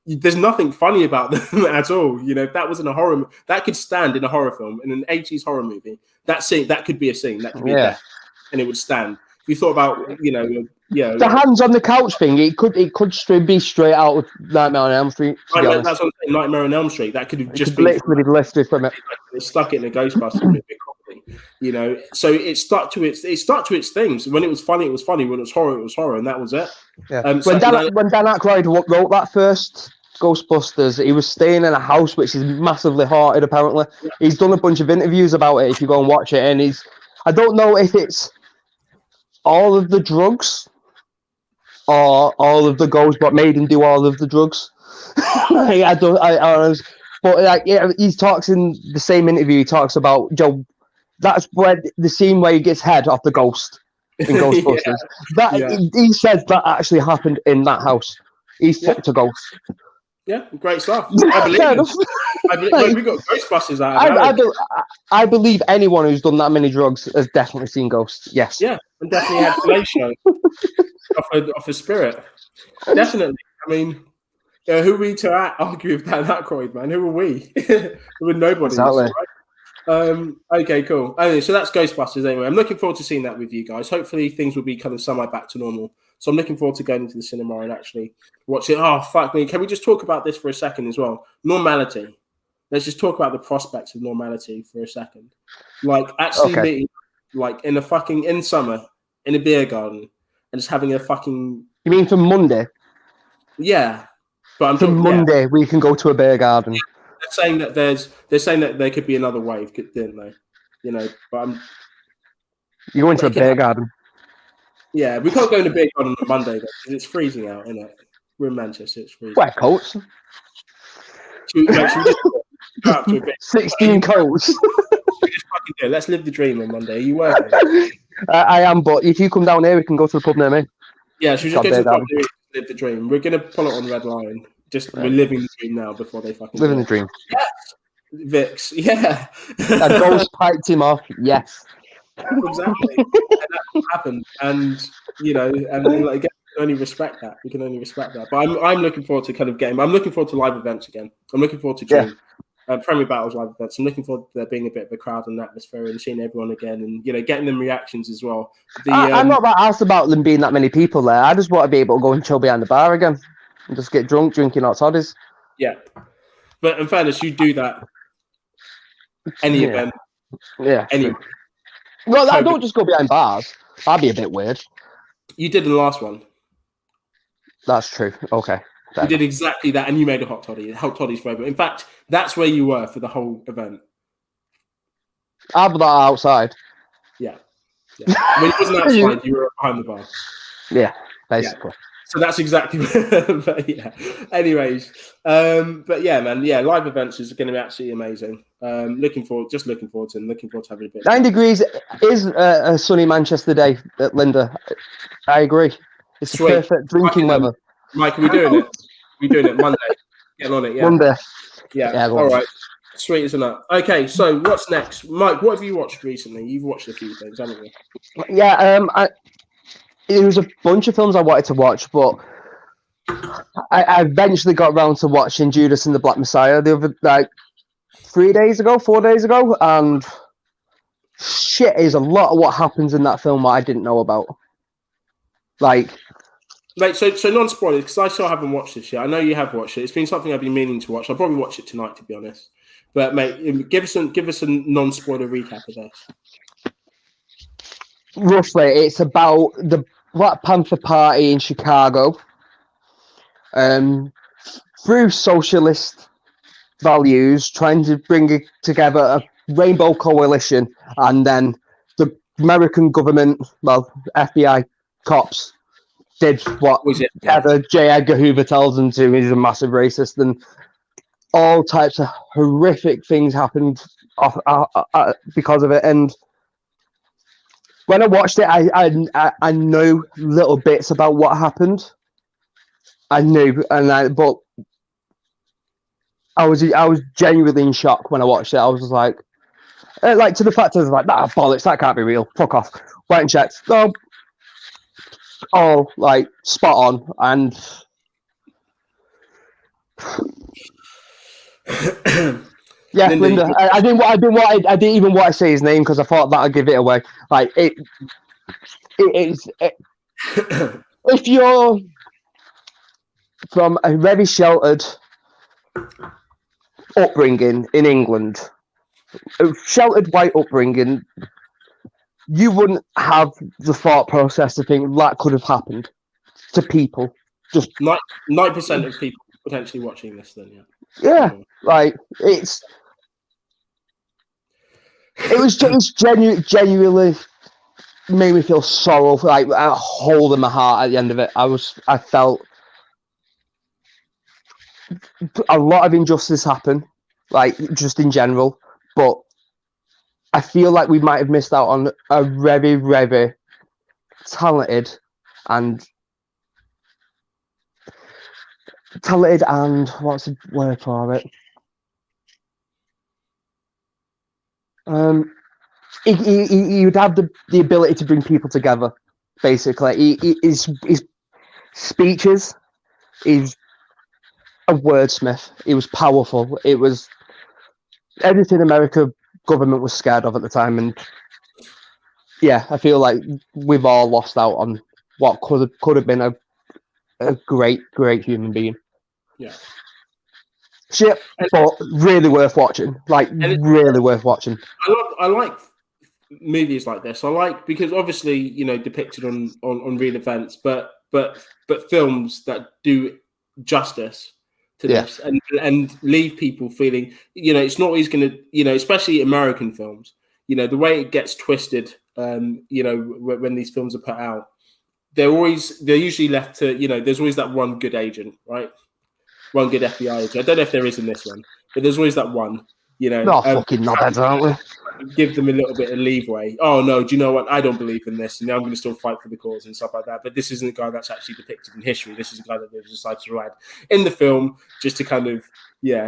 Speaker 2: there's nothing funny about them at all. If that wasn't a horror, that could stand in a horror film, in an 80s horror movie. That could be a scene, that could be a death, and it would stand. If you thought about, the
Speaker 1: hands on the couch thing, it could be straight out of Nightmare on Elm Street.
Speaker 2: That's what I'm saying, Nightmare on Elm Street. That could have just been
Speaker 1: lifted from it.
Speaker 2: They stuck it in a Ghostbusters movie. So it stuck to its things. When it was funny, it was funny. When it was horror, and that was it.
Speaker 1: Yeah. When Dan Aykroyd wrote that first Ghostbusters, he was staying in a house which is massively haunted, apparently. He's done a bunch of interviews about it if you go and watch it, and I don't know if it's all of the drugs or all of the ghosts, what made him do all of the drugs. But like, yeah, he talks in the same interview. He talks about Joe. That's where the scene where he gets head off the ghost in Ghostbusters. He says that actually happened in that house. He fucked a ghost.
Speaker 2: Yeah, great stuff. I believe it. We got Ghostbusters out of
Speaker 1: I believe anyone who's done that many drugs has definitely seen ghosts. Yes.
Speaker 2: Yeah, and definitely had fellatio off a spirit. Definitely. I mean, who are we to argue with Dan Aykroyd, man? Who are we? We're nobody.
Speaker 1: Exactly.
Speaker 2: Right? Okay, cool. Anyway, so that's Ghostbusters anyway. I'm looking forward to seeing that with you guys. Hopefully things will be kind of semi back to normal. So I'm looking forward to going into the cinema and actually watch it. Oh, fuck me. Can we just talk about this for a second as well? Normality. Let's just talk about the prospects of normality for a second. Like, actually meeting, like, in summer, in a beer garden, and just having a fucking...
Speaker 1: You mean from Monday?
Speaker 2: Yeah. But I'm
Speaker 1: from Monday, we can go to a beer garden.
Speaker 2: Yeah, they're saying that there could be another wave, didn't they? You know, but
Speaker 1: you're going to a beer garden.
Speaker 2: Yeah, we can't go in a beer garden on Monday though, because it's freezing out, isn't it? We're in Manchester, it's freezing.
Speaker 1: Wear coats.
Speaker 2: Should we just go out to a bit?
Speaker 1: 16 coats.
Speaker 2: Let's live the dream on Monday. Are you working?
Speaker 1: I am, but if you come down here, we can go to the pub near me.
Speaker 2: Yeah, should we just go to the pub and live the dream? We're going to pull it on Red Lion. We're living the dream now before they fucking...
Speaker 1: Living the dream.
Speaker 2: Yes! Vix, yeah.
Speaker 1: A ghost piped him off, yes.
Speaker 2: Exactly. And that happened. And, you know, and like, we can only respect that. But I'm looking forward to kind of getting... I'm looking forward to live events again. I'm looking forward to June. Premier Battles live events. I'm looking forward to there being a bit of a crowd and atmosphere and seeing everyone again and, you know, getting them reactions as well.
Speaker 1: I'm not that asked about them being that many people there. I just want to be able to go and chill behind the bar again and just get drunk, drinking hot toddies.
Speaker 2: Yeah. But in fairness, you do that any event.
Speaker 1: Yeah. Well, I don't just go behind bars. That'd be a bit weird.
Speaker 2: You did in the last one.
Speaker 1: That's true. Okay.
Speaker 2: You did exactly that, and you made a hot toddy. Hot toddy's forever. In fact, that's where you were for the whole event.
Speaker 1: After that, outside.
Speaker 2: Yeah. When it wasn't outside, you were behind the bar.
Speaker 1: Yeah, basically.
Speaker 2: Yeah. So that's exactly. But yeah. Anyways, but yeah, man. Yeah, live events is going to be absolutely amazing. Looking forward to them. Looking forward to having a bit.
Speaker 1: 9 degrees is a sunny Manchester day at Linda. I agree. It's perfect drinking weather.
Speaker 2: Mike, are we doing it? We're doing it Monday. Getting on it, yeah.
Speaker 1: Monday.
Speaker 2: Yeah. All right. Sweet as enough. Okay, so what's next? Mike, what have you watched recently? You've watched a few things, haven't you?
Speaker 1: Yeah, there was a bunch of films I wanted to watch, but I eventually got around to watching Judas and the Black Messiah the other, 4 days ago, and shit is a lot of what happens in that film that I didn't know about.
Speaker 2: Mate, so non-spoilers, because I still haven't watched this yet. I know you have watched it. It's been something I've been meaning to watch. I'll probably watch it tonight, to be honest. But mate, give us a non-spoiler recap of this.
Speaker 1: Roughly, it's about the Black Panther Party in Chicago. Through socialist values, trying to bring together a rainbow coalition, and then the American government, FBI cops, did what J. Edgar Hoover tells them to. He's a massive racist, and all types of horrific things happened because of it. And when I watched it, I know little bits about what happened. I knew, but I was genuinely in shock when I watched it. I was just like to the fact I was like, nah, bollocks, that can't be real. Fuck off. Went and checked. No. All spot on, and yeah, Linda. I didn't even want to say his name because I thought that'd give it away. If you're from a very sheltered upbringing in England, a sheltered white upbringing, you wouldn't have the thought process to think that could have happened to people. Just
Speaker 2: 9% of people potentially watching this, then,
Speaker 1: yeah. It was genuinely made me feel sorrowful, like a hole in my heart at the end of it. I felt a lot of injustice happen, like just in general, but I feel like we might have missed out on a very, very talented and what's the word for it? He would have the ability to bring people together. Basically, his speeches, he's a wordsmith. He was powerful. It was everything America government was scared of at the time, and yeah, I feel like we've all lost out on what could have been a great human being.
Speaker 2: Yeah.
Speaker 1: Shit, but really worth watching. Like really worth watching.
Speaker 2: I like movies like this. I like because obviously depicted on real events, but films that do justice to this and leave people feeling it's not always going to especially American films. The way it gets twisted. When these films are put out, they're usually left to there's always that one good agent, right? One good FBI agent. I don't know if there is in this one, but there's always that one.
Speaker 1: Fucking knobheads, aren't we?
Speaker 2: Give them a little bit of leeway. Oh no, do you know what? I don't believe in this, and I'm going to still fight for the cause and stuff like that. But this isn't a guy that's actually depicted in history. This is a guy that they've decided to add in the film just to kind of give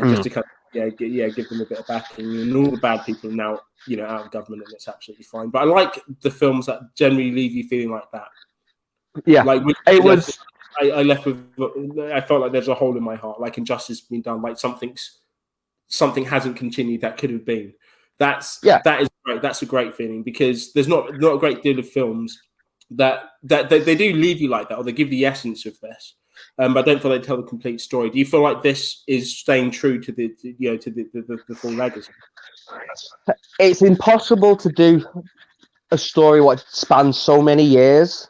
Speaker 2: them a bit of backing. And all the bad people are now out of government, and it's absolutely fine. But I like the films that generally leave you feeling like that.
Speaker 1: Yeah,
Speaker 2: like
Speaker 1: it was.
Speaker 2: I left with. I felt like there's a hole in my heart, like injustice being done, like something hasn't continued that could have been. That is great. That's a great feeling because there's not a great deal of films that they do leave you like that, or they give the essence of this. But I don't feel they tell the complete story. Do you feel like this is staying true to the full legacy?
Speaker 1: It's impossible to do a story what spans so many years,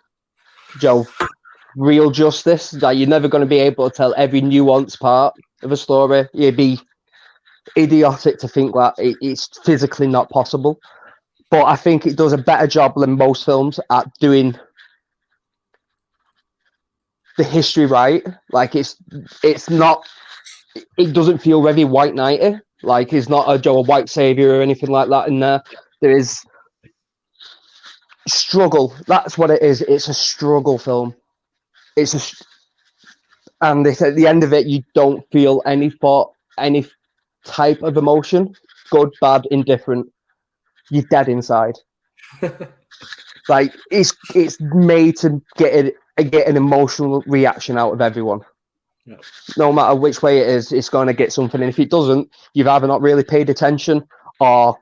Speaker 1: Joe. Real justice. That you're never going to be able to tell every nuanced part of a story. You'd be idiotic to think that it's physically not possible. But I think it does a better job than most films at doing the history right. Like it's not. It doesn't feel very white knighty. Like it's not a white savior or anything like that in there. There is struggle. That's what it is. It's a struggle film. And at the end of it, you don't feel any type of emotion, good, bad, indifferent. You're dead inside. Like it's made to get an emotional reaction out of everyone. Yeah. No matter which way it is, it's going to get something. And if it doesn't, you've either not really paid attention or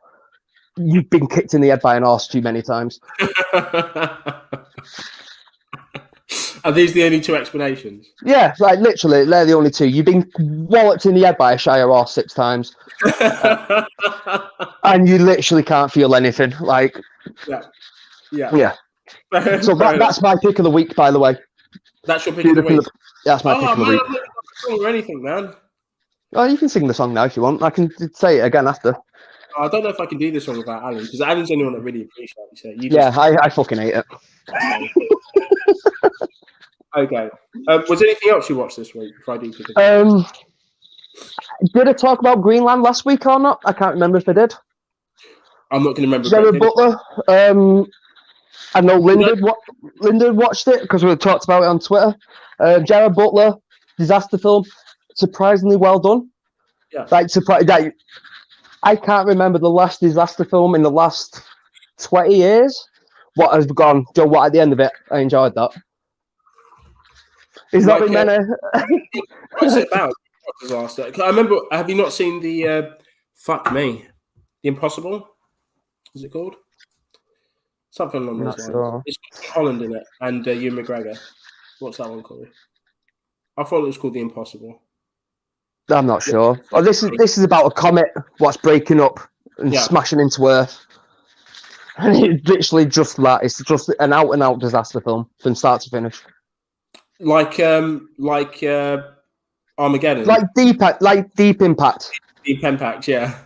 Speaker 1: you've been kicked in the head by an horse too many times.
Speaker 2: Are these the only two explanations?
Speaker 1: Yeah, like literally, they're the only two. You've been walloped in the head by a Shire horse 6 times. And you literally can't feel anything. Like, yeah. So that's my pick of the week, by the way.
Speaker 2: That's your pick of the week?
Speaker 1: That's my pick of the week.
Speaker 2: I'm not song or anything, man.
Speaker 1: Oh, you can sing the song now if you want. I can say it again after.
Speaker 2: I don't know if I can do this song without Alan, because Alan's the only one that really appreciates it.
Speaker 1: I fucking hate it.
Speaker 2: Okay. Was there anything else you watched this week? Before I do pick it
Speaker 1: did I talk about Greenland last week or not? I can't remember if I did.
Speaker 2: I'm not going to remember.
Speaker 1: Jared Butler. I know Linda watched it because we talked about it on Twitter. Jared Butler, disaster film, surprisingly well done.
Speaker 2: Yeah.
Speaker 1: I can't remember the last disaster film in the last 20 years. What has gone? Joe, what at the end of it? I enjoyed that. Is that many?
Speaker 2: What's it about? Disaster. I remember. Have you not seen the? Fuck me, The Impossible. Is it called? Something along those lines. Sure. It's got Holland in it and Ewan McGregor. What's that one called? I thought it was called The Impossible.
Speaker 1: I'm not sure. Oh, this is about a comet what's breaking up and smashing into Earth. And it's literally just that. It's just an out-and-out disaster film from start to finish. Like
Speaker 2: Armageddon.
Speaker 1: Like Deep Impact.
Speaker 2: Deep Impact, yeah.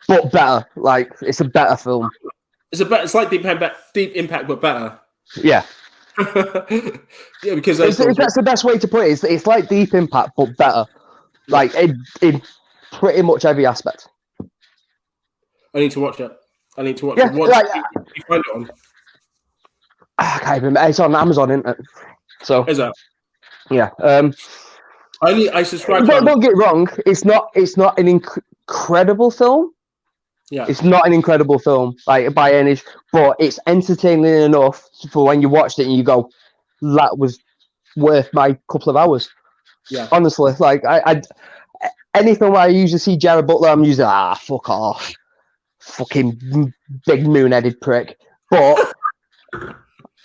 Speaker 1: But better. Like it's a better film.
Speaker 2: It's like Deep Impact, but better.
Speaker 1: Yeah.
Speaker 2: Yeah, because
Speaker 1: that's the best way to put it. It's like Deep Impact, but better. Yeah. Like in pretty much every aspect.
Speaker 2: I need to watch it. What you find it on?
Speaker 1: I can't remember. It's on Amazon, isn't it? So
Speaker 2: is that?
Speaker 1: Yeah.
Speaker 2: I subscribe.
Speaker 1: Don't get it wrong. It's not an incredible film.
Speaker 2: Yeah.
Speaker 1: It's not an incredible film, like by any, but it's entertaining enough for when you watched it and you go, "That was worth my couple of hours."
Speaker 2: Yeah.
Speaker 1: Honestly, like I anything where I usually see Jared Butler, I'm usually fuck off, fucking big moon-headed prick. But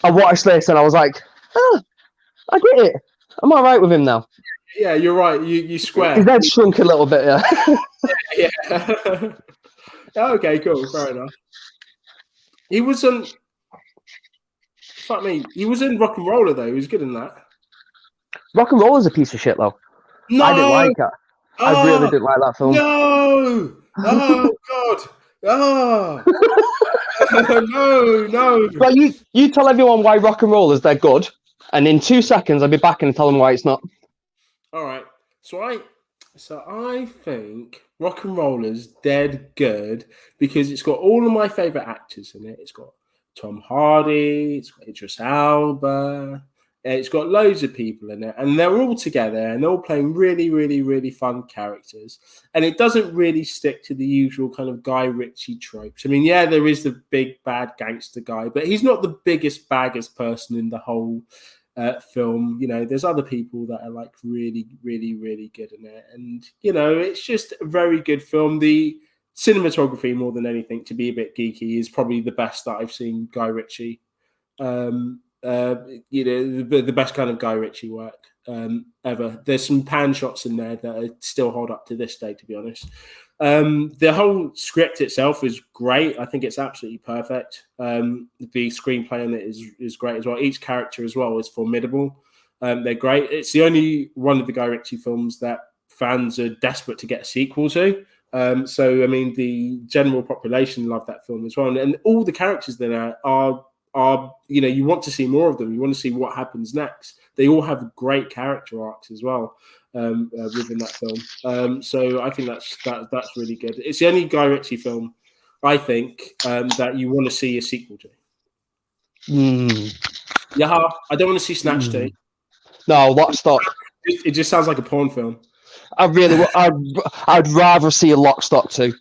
Speaker 1: I watched this and I was like, I get it. I'm all right with him now.
Speaker 2: Yeah, you're right. You square.
Speaker 1: His head shrunk a little bit.
Speaker 2: Yeah. Yeah. Okay, cool. Fair enough. He was on. Fuck me. He was in Rock and Roller though. He was good in that.
Speaker 1: Rock and Roller's a piece of shit though.
Speaker 2: No,
Speaker 1: I didn't like it. I really didn't like that film.
Speaker 2: No. Oh God. Oh. No.
Speaker 1: But you tell everyone why Rock and Rollers they're good, and in 2 seconds I'll be back and tell them why it's not.
Speaker 2: All right. So I think Rock and Roller's dead good because it's got all of my favorite actors in it. It's got Tom Hardy, it's got Idris Elba, it's got loads of people in it, and they're all together and they're all playing really, really, really fun characters. And it doesn't really stick to the usual kind of Guy Ritchie tropes. I mean, yeah, there is the big bad gangster guy, but he's not the biggest, baddest person in the whole film. You know, there's other people that are like really, really, really good in it, and you know, it's just a very good film. The cinematography, more than anything, to be a bit geeky, is probably the best that I've seen Guy Ritchie. You know, the best kind of Guy Ritchie work ever. There's some pan shots in there that still hold up to this day, to be honest. The whole script itself is great. I think it's absolutely perfect. The screenplay on it is great as well. Each character as well is formidable. They're great. It's the only one of the Guy Ritchie films that fans are desperate to get a sequel to. So, I mean, the general population love that film as well. And all the characters there are, you know, you want to see more of them. You want to see what happens next. They all have great character arcs as well. Within that film, so I think that's really good. It's the only Guy Ritchie film I think that you want to see a sequel to. Yeah, I don't want to see Snatch 2.
Speaker 1: No, Lock, Stock.
Speaker 2: It just sounds like a porn film.
Speaker 1: I'd rather see a Lock, Stock 2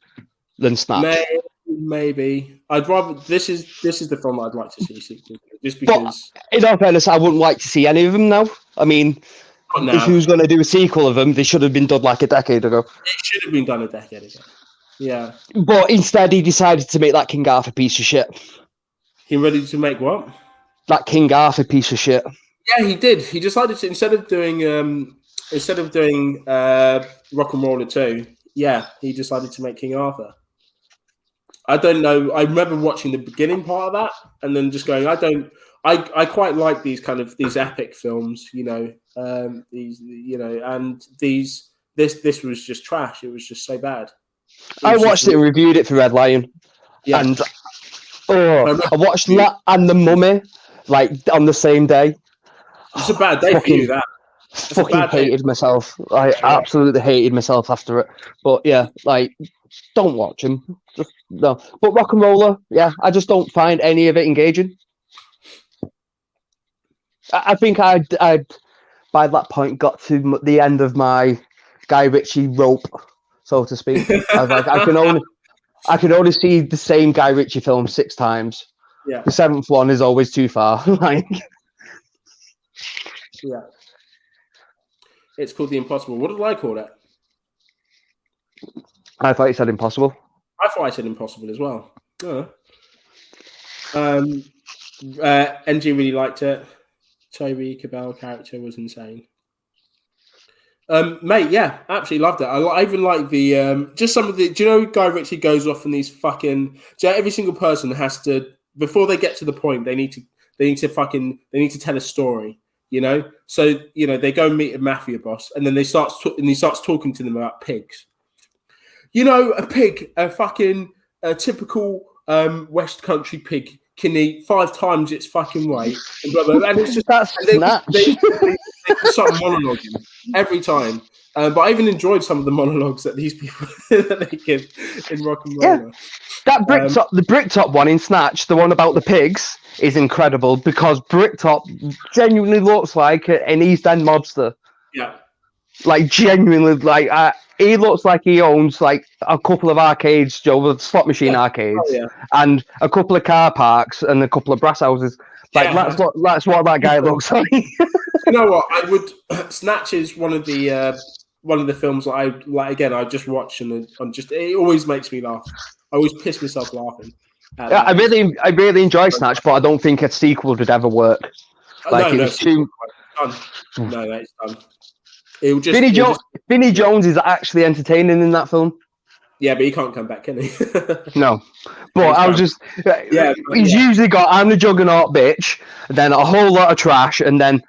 Speaker 1: than Snatch.
Speaker 2: Maybe I'd rather. This is the film I'd like to see a sequel to, just because. But
Speaker 1: in all fairness, I wouldn't like to see any of them now. I mean. If he was going to do a sequel of them, they should have been done like a decade ago.
Speaker 2: It should have been done a decade ago. Yeah.
Speaker 1: But instead, he decided to make that King Arthur piece of shit.
Speaker 2: He ready to make what?
Speaker 1: That King Arthur piece of shit.
Speaker 2: Yeah, he did. He decided to instead of doing Rock and Roller 2. Yeah, he decided to make King Arthur. I don't know. I remember watching the beginning part of that and then just going, I quite like these epic films, you know. This was just trash. It was just so bad.
Speaker 1: I watched it and reviewed it for Red Lion. Yeah. And I watched that and The Mummy like on the same day.
Speaker 2: It's a bad day for you, that.
Speaker 1: Fucking hated myself. I absolutely hated myself after it. But yeah, like, don't watch him. Just, no. But Rock and Roller, yeah, I just don't find any of it engaging. I think I'd by that point got to the end of my Guy Ritchie rope, so to speak. I was like, I can only see the same Guy Ritchie film 6 times.
Speaker 2: Yeah.
Speaker 1: The 7th one is always too far. Like,
Speaker 2: yeah. It's called The Impossible. What did I call it?
Speaker 1: I thought you said Impossible.
Speaker 2: I thought I said Impossible as well. NG really liked it. Toby Cabell character was insane. Mate, yeah, absolutely loved it. I even like the just some of the. Do you know Guy Ritchie goes off on these fucking? So every single person has to, before they get to the point, they need to tell a story. You know, so you know they go and meet a mafia boss, and then he starts talking to them about pigs. You know, a pig, a typical West Country pig can eat 5 times its fucking weight, and blah, blah, blah. And it's just
Speaker 1: that's snatch.
Speaker 2: They start monologuing every time. But I even enjoyed some of the monologues that these people that they give in Rock and Roller.
Speaker 1: Yeah. That Bricktop, the Bricktop one in Snatch, the one about the pigs, is incredible because Bricktop genuinely looks like an East End mobster.
Speaker 2: Yeah.
Speaker 1: Like genuinely, like he looks like he owns like a couple of arcades, Joe, the slot machine arcades, and a couple of car parks and a couple of brass houses. Like that's what that guy looks like.
Speaker 2: You know what? I would. Snatch is one of the films that I like. Again, I just watch and just it always makes me laugh. I always piss myself laughing.
Speaker 1: Yeah, I really enjoy Snatch, but I don't think a sequel would ever work. Like it's too.
Speaker 2: No, it's done. It just,
Speaker 1: Vinnie Jones is actually entertaining in that film.
Speaker 2: Yeah, but he can't come back, can he?
Speaker 1: No. But I was just... he's usually got, I'm the juggernaut bitch, then a whole lot of trash, and then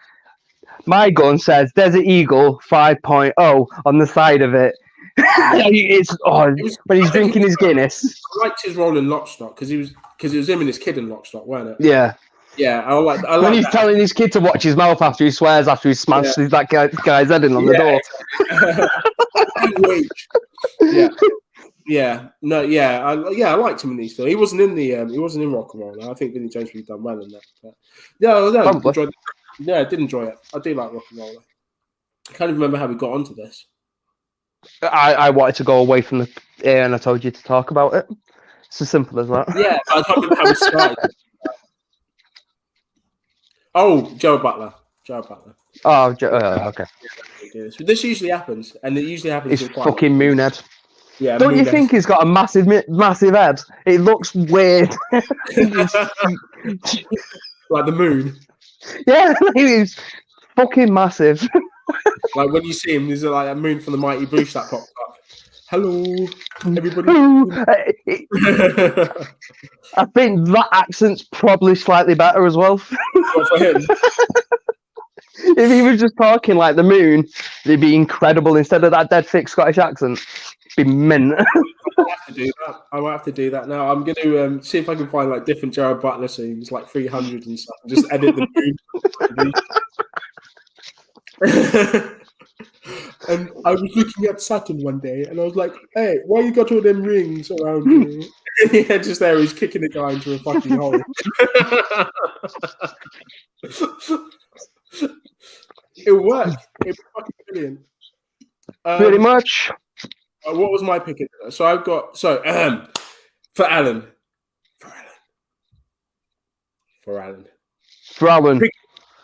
Speaker 1: my gun says Desert Eagle 5.0 on the side of it. When he's drinking his Guinness.
Speaker 2: I liked his role in Lock Stock, because it was him and his kid in Lock Stock, weren't it?
Speaker 1: Yeah.
Speaker 2: Yeah, I like
Speaker 1: when he's telling his kid to watch his mouth after he swears after he smashes that guy's head in on the
Speaker 2: door. I liked him in these films. He wasn't in Rock and Roll. I think Vinnie Jones would have done well in that. But, I did enjoy it. I do like Rock and Roll. I can't even remember how we got onto this.
Speaker 1: I wanted to go away from the air and I told you to talk about it. It's as simple as that.
Speaker 2: Yeah, I can't remember how we started. Oh, Joe Butler.
Speaker 1: Oh, okay.
Speaker 2: This usually happens, and it usually happens.
Speaker 1: It's fucking Moonhead.
Speaker 2: Yeah.
Speaker 1: Don't you think he's got a massive head? It looks weird.
Speaker 2: Like the moon.
Speaker 1: Yeah, he's fucking massive.
Speaker 2: Like when you see him, there's like a moon from the Mighty Boosh that pops up. Hello, everybody.
Speaker 1: I think that accent's probably slightly better as well.
Speaker 2: For him.
Speaker 1: If he was just talking like the moon, it'd be incredible instead of that dead thick Scottish accent. It'd be mint.
Speaker 2: I might have to do that now. I'm going to see if I can find like different Jared Butler scenes, like 300 and stuff, and just edit the moon. And I was looking at Saturn one day, and I was like, "Hey, why you got all them rings around you?" Yeah, just there, he's kicking a guy into a fucking hole. It worked. It was fucking brilliant.
Speaker 1: Pretty much.
Speaker 2: What was my pick? So I've got for Alan.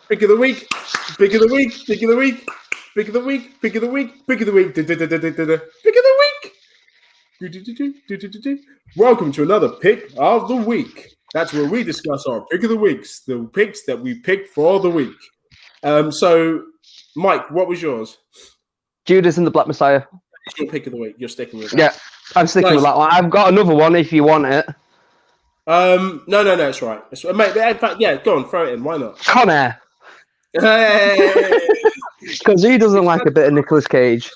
Speaker 2: Pick of the week. Pick of the week. Pick of the week. Pick of the week. Pick of the week. Pick of the week. Pick of the week. Welcome to another pick of the week. That's where we discuss our pick of the weeks, the picks that we picked for the week. So, Mike, what was yours?
Speaker 1: Judas and the Black Messiah.
Speaker 2: Your pick of the week. You're sticking with that.
Speaker 1: Yeah, I'm sticking with that one. I've got another one if you want it.
Speaker 2: No, it's right. Mate, in fact, yeah, go on, throw it in. Why not?
Speaker 1: Con Air.
Speaker 2: Hey!
Speaker 1: Because he doesn't like a bit of Nicolas Cage.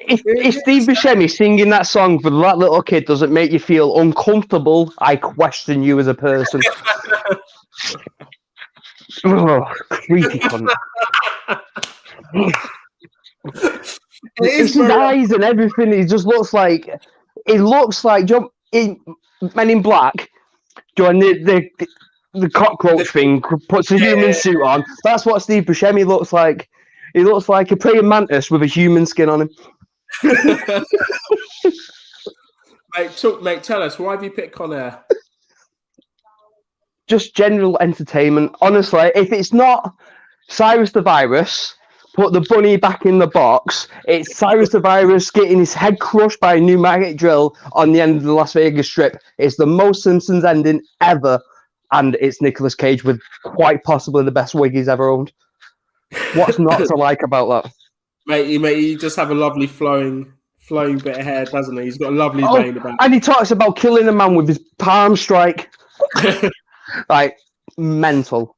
Speaker 1: If Steve Buscemi singing that song for that little kid doesn't make you feel uncomfortable, I question you as a person. Oh, creepy cunt. It's his eyes and everything. He just looks like Men in Black doing the cockroach thing, puts a human suit on. That's what Steve Buscemi looks like. He looks like a praying mantis with a human skin on him.
Speaker 2: Mate, tell us, why have you picked Con Air?
Speaker 1: Just general entertainment. Honestly, if it's not Cyrus the Virus, put the bunny back in the box. It's Cyrus the Virus getting his head crushed by a pneumatic drill on the end of the Las Vegas Strip. It's the most Simpsons ending ever. And it's Nicolas Cage with quite possibly the best wig he's ever owned. What's not to like about that? Mate,
Speaker 2: he just have a lovely flowing bit of hair, doesn't he? He's got a lovely vein about him.
Speaker 1: And he talks about killing a man with his palm strike. Like, mental.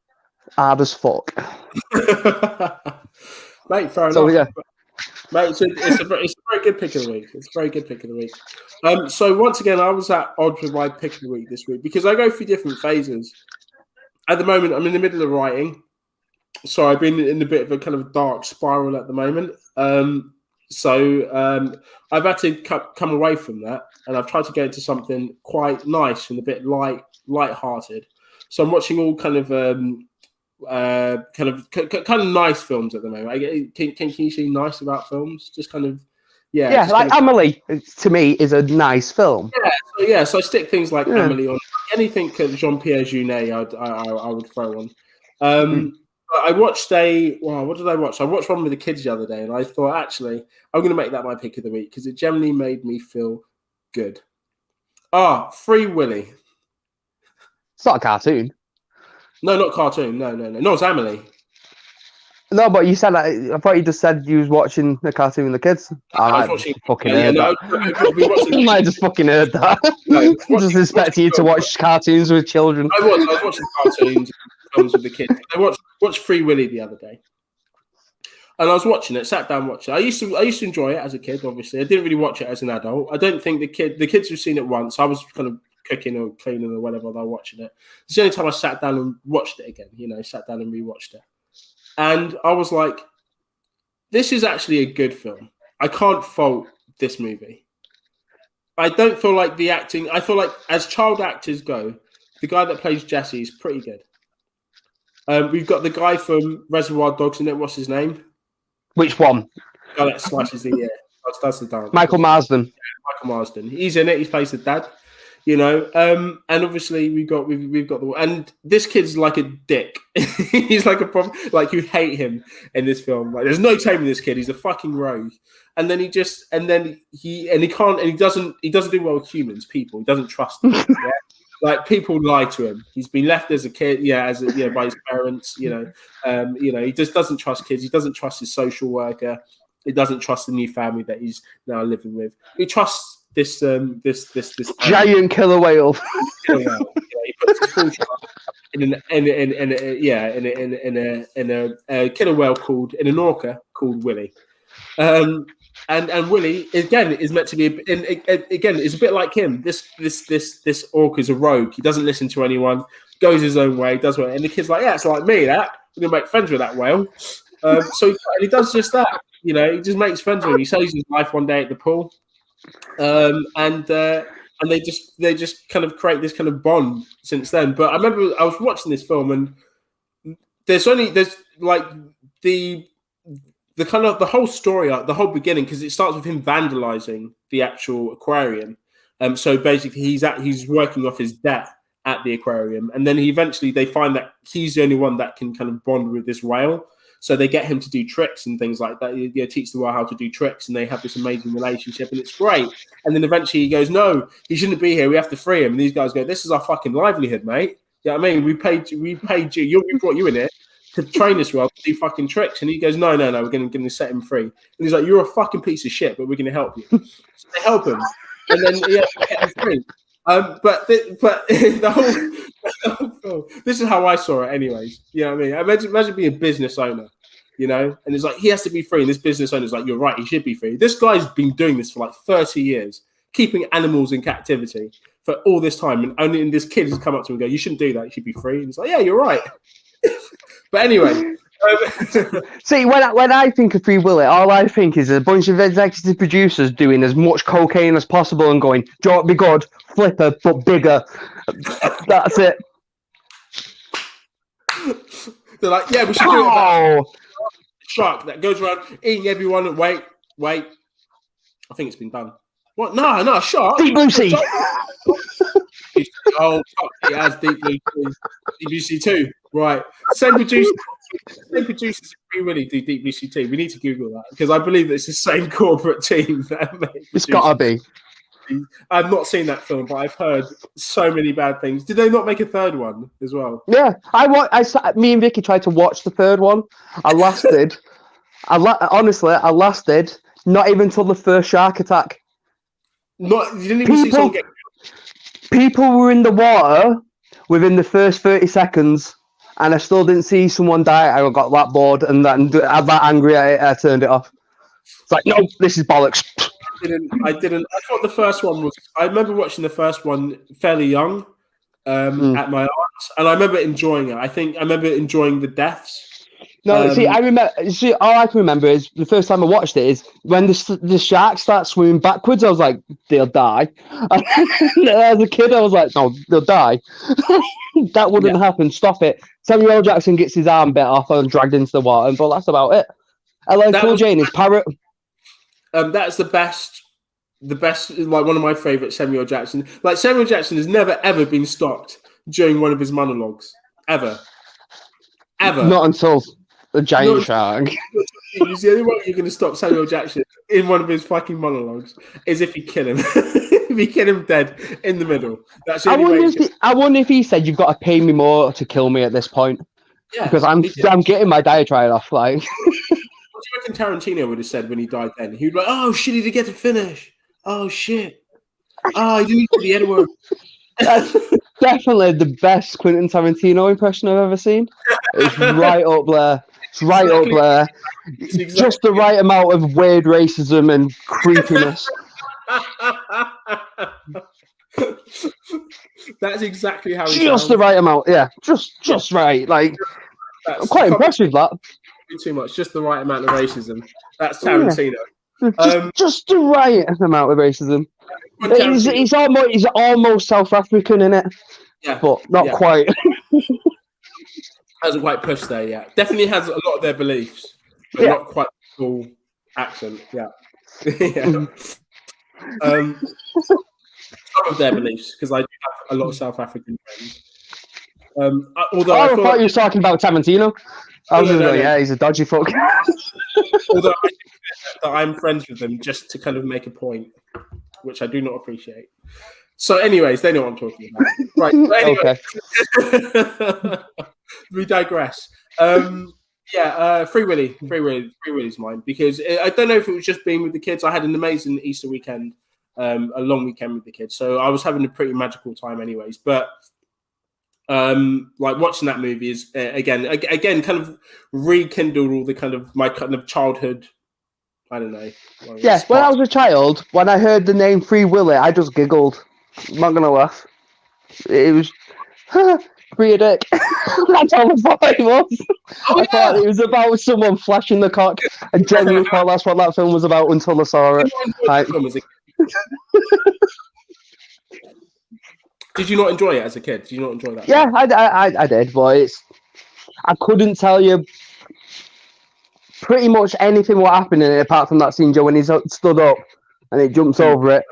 Speaker 1: Hard as fuck.
Speaker 2: Mate, fair enough.
Speaker 1: Yeah.
Speaker 2: Mate, it's a very good pick of the week. It's a very good pick of the week. So once again, I was at odds with my pick of the week this week because I go through different phases. At the moment, I'm in the middle of writing, so I've been in a bit of a kind of dark spiral at the moment. So I've had to come away from that, and I've tried to go into something quite nice and a bit light-hearted. So I'm watching all kind of nice films at the moment. Can you see nice about films? Just kind of,
Speaker 1: yeah, like Amelie to me is a nice film.
Speaker 2: So I stick things like Amelie on. Anything Jean-Pierre Jeunet, I would throw on. I watched what did I watch? I watched one with the kids the other day, and I thought, actually, I'm going to make that my pick of the week because it generally made me feel good. Free Willy.
Speaker 1: It's not a cartoon.
Speaker 2: No, not cartoon. No, it's Amelie.
Speaker 1: No, but you said that. I thought you just said you was watching the cartoon with the kids. I might just fucking heard that. No, just expecting you to watch cartoons with children.
Speaker 2: I was watching cartoons films with the kids. I watched Free Willy the other day. And I was watching it, sat down watching it. I used to enjoy it as a kid, obviously. I didn't really watch it as an adult. I don't think the kids have seen it once. I was kind of cooking or cleaning or whatever, they're watching it. It's the only time I sat down and watched it again, sat down and rewatched it. And I was like, this is actually a good film. I can't fault this movie. I don't feel like the acting, I feel like as child actors go, the guy that plays Jesse is pretty good. We've got the guy from Reservoir Dogs in it. What's his name?
Speaker 1: Which one?
Speaker 2: The guy that slashes the ear. That's the dance.
Speaker 1: Michael Marsden.
Speaker 2: Yeah, Michael Marsden. He's in it. He plays the dad. And obviously we've got the, and this kid's like a dick. He's like a problem. Like, you hate him in this film. Like, there's no taming this kid. He's a fucking rogue. And then he doesn't do well with humans, people. He doesn't trust them. Yeah? Like, people lie to him. He's been left as a kid, by his parents. He just doesn't trust kids. He doesn't trust his social worker. He doesn't trust the new family that he's now living with. He trusts this
Speaker 1: giant killer whale.
Speaker 2: He puts his full trust in a killer whale in an orca called Willy. And Willy again is meant to be again is a bit like him. This orc is a rogue. He doesn't listen to anyone, goes his own way, does what. And the kid's like, yeah, it's like me. That we're gonna make friends with that whale. So he does just that. He just makes friends with him. He saves his life one day at the pool, and they just kind of create this kind of bond since then. But I remember I was watching this film, and there's like the kind of the whole story, the whole beginning, because it starts with him vandalizing the actual aquarium. So basically, he's working off his debt at the aquarium, and then they find that he's the only one that can kind of bond with this whale. So they get him to do tricks and things like that. Teach the whale how to do tricks, and they have this amazing relationship, and it's great. And then eventually he goes, "No, he shouldn't be here. We have to free him." And these guys go, "This is our fucking livelihood, mate. You know what I mean? We paid you. We brought you in here to train us well to do fucking tricks." And he goes, no, we're going to set him free. And he's like, "You're a fucking piece of shit, but we're going to help you." So they help him, and then get him free. But the whole film, this is how I saw it, anyways. You know what I mean? Imagine being a business owner, and it's like he has to be free, and this business owner's like, "You're right, he should be free." This guy's been doing this for like 30 years, keeping animals in captivity for all this time, and this kid has come up to him and go, "You shouldn't do that. You should be free." And he's like, "Yeah, you're right." But anyway,
Speaker 1: see, when I think of Free Willy, all I think is a bunch of executive producers doing as much cocaine as possible and going, "Don't be good, flipper, but bigger." That's it.
Speaker 2: They're like, "Yeah, we should do it." Shark that goes around eating everyone. Wait. I think it's been done. What? No, shark.
Speaker 1: Deep Blue Sea.
Speaker 2: Oh, fuck, it has Deep Blue Sea 2. Right. Same producers of Free Willy do Deep Blue Sea 2. We need to Google that because I believe it's the same corporate team that made
Speaker 1: It's gotta be.
Speaker 2: I've not seen that film, but I've heard so many bad things. Did they not make a third one as well?
Speaker 1: Yeah, me and Vicky tried to watch the third one. I lasted not even till the first shark attack.
Speaker 2: You didn't even see someone get.
Speaker 1: People were in the water within the first 30 seconds, and I still didn't see someone die. I got that bored and that angry. I turned it off. It's like, no, this is bollocks.
Speaker 2: I didn't. I thought the first one was. I remember watching the first one fairly young at my aunt's, and I remember enjoying it. I remember enjoying the deaths.
Speaker 1: No, I remember. All I can remember is the first time I watched it is when the shark starts swimming backwards. I was like, they'll die. As a kid, I was like, no, they'll die. That wouldn't happen. Stop it. Samuel L. Jackson gets his arm bit off and dragged into the water, but that's about it. LL Cool J and his parrot.
Speaker 2: That's the best, like one of my favorite Samuel Jackson. Like Samuel Jackson has never ever been stopped during one of his monologues, ever.
Speaker 1: Not until the giant shark.
Speaker 2: The only way you're going to stop Samuel Jackson in one of his fucking monologues is if you kill him. If you kill him dead in the middle. That's the only way.
Speaker 1: I wonder if he said, "You've got to pay me more to kill me at this point." Yeah, because I'm getting my diatribe off. Like,
Speaker 2: what do you reckon Tarantino would have said when he died? Then he'd be like, "Oh shit, he didn't get to finish. Oh shit. Oh, he didn't get the N word."
Speaker 1: That's definitely the best Quentin Tarantino impression I've ever seen. It's right up there. It's right up there. Just the right amount of weird racism and creepiness.
Speaker 2: That's exactly how he
Speaker 1: just sounds. The right amount, yeah. Just right. Like, I'm quite impressed with that.
Speaker 2: Too much, just the right amount of racism. That's Tarantino.
Speaker 1: Just the right amount of racism. He's almost South African in it, but not quite.
Speaker 2: Hasn't quite pushed there yet. Definitely has a lot of their beliefs, but not quite the full accent. Yeah. Some of their beliefs, because I do have a lot of South African friends. Although I
Speaker 1: thought you were talking about Tarantino. Yeah, he's a dodgy fuck.
Speaker 2: Although I think that I'm friends with them just to kind of make a point, which I do not appreciate. So, anyways, they know what I'm talking about. Right. Anyway, okay. We digress. Free Willy's mine, because I don't know if it was just being with the kids. I had an amazing Easter weekend, a long weekend with the kids, so I was having a pretty magical time, anyways. But like watching that movie is again kind of rekindled all the kind of my kind of childhood. I don't know.
Speaker 1: When I was a child, when I heard the name Free Willy, I just giggled. I'm not gonna laugh. It was free a dick. That's all I thought it was. I thought it was about someone flashing the cock. I genuinely thought that's what that film was about until I saw it.
Speaker 2: Did you not enjoy it as a kid? Did you not enjoy that?
Speaker 1: Yeah, I did, but I couldn't tell you pretty much anything what happened in it apart from that scene, Joe, when he stood up and it jumps over it.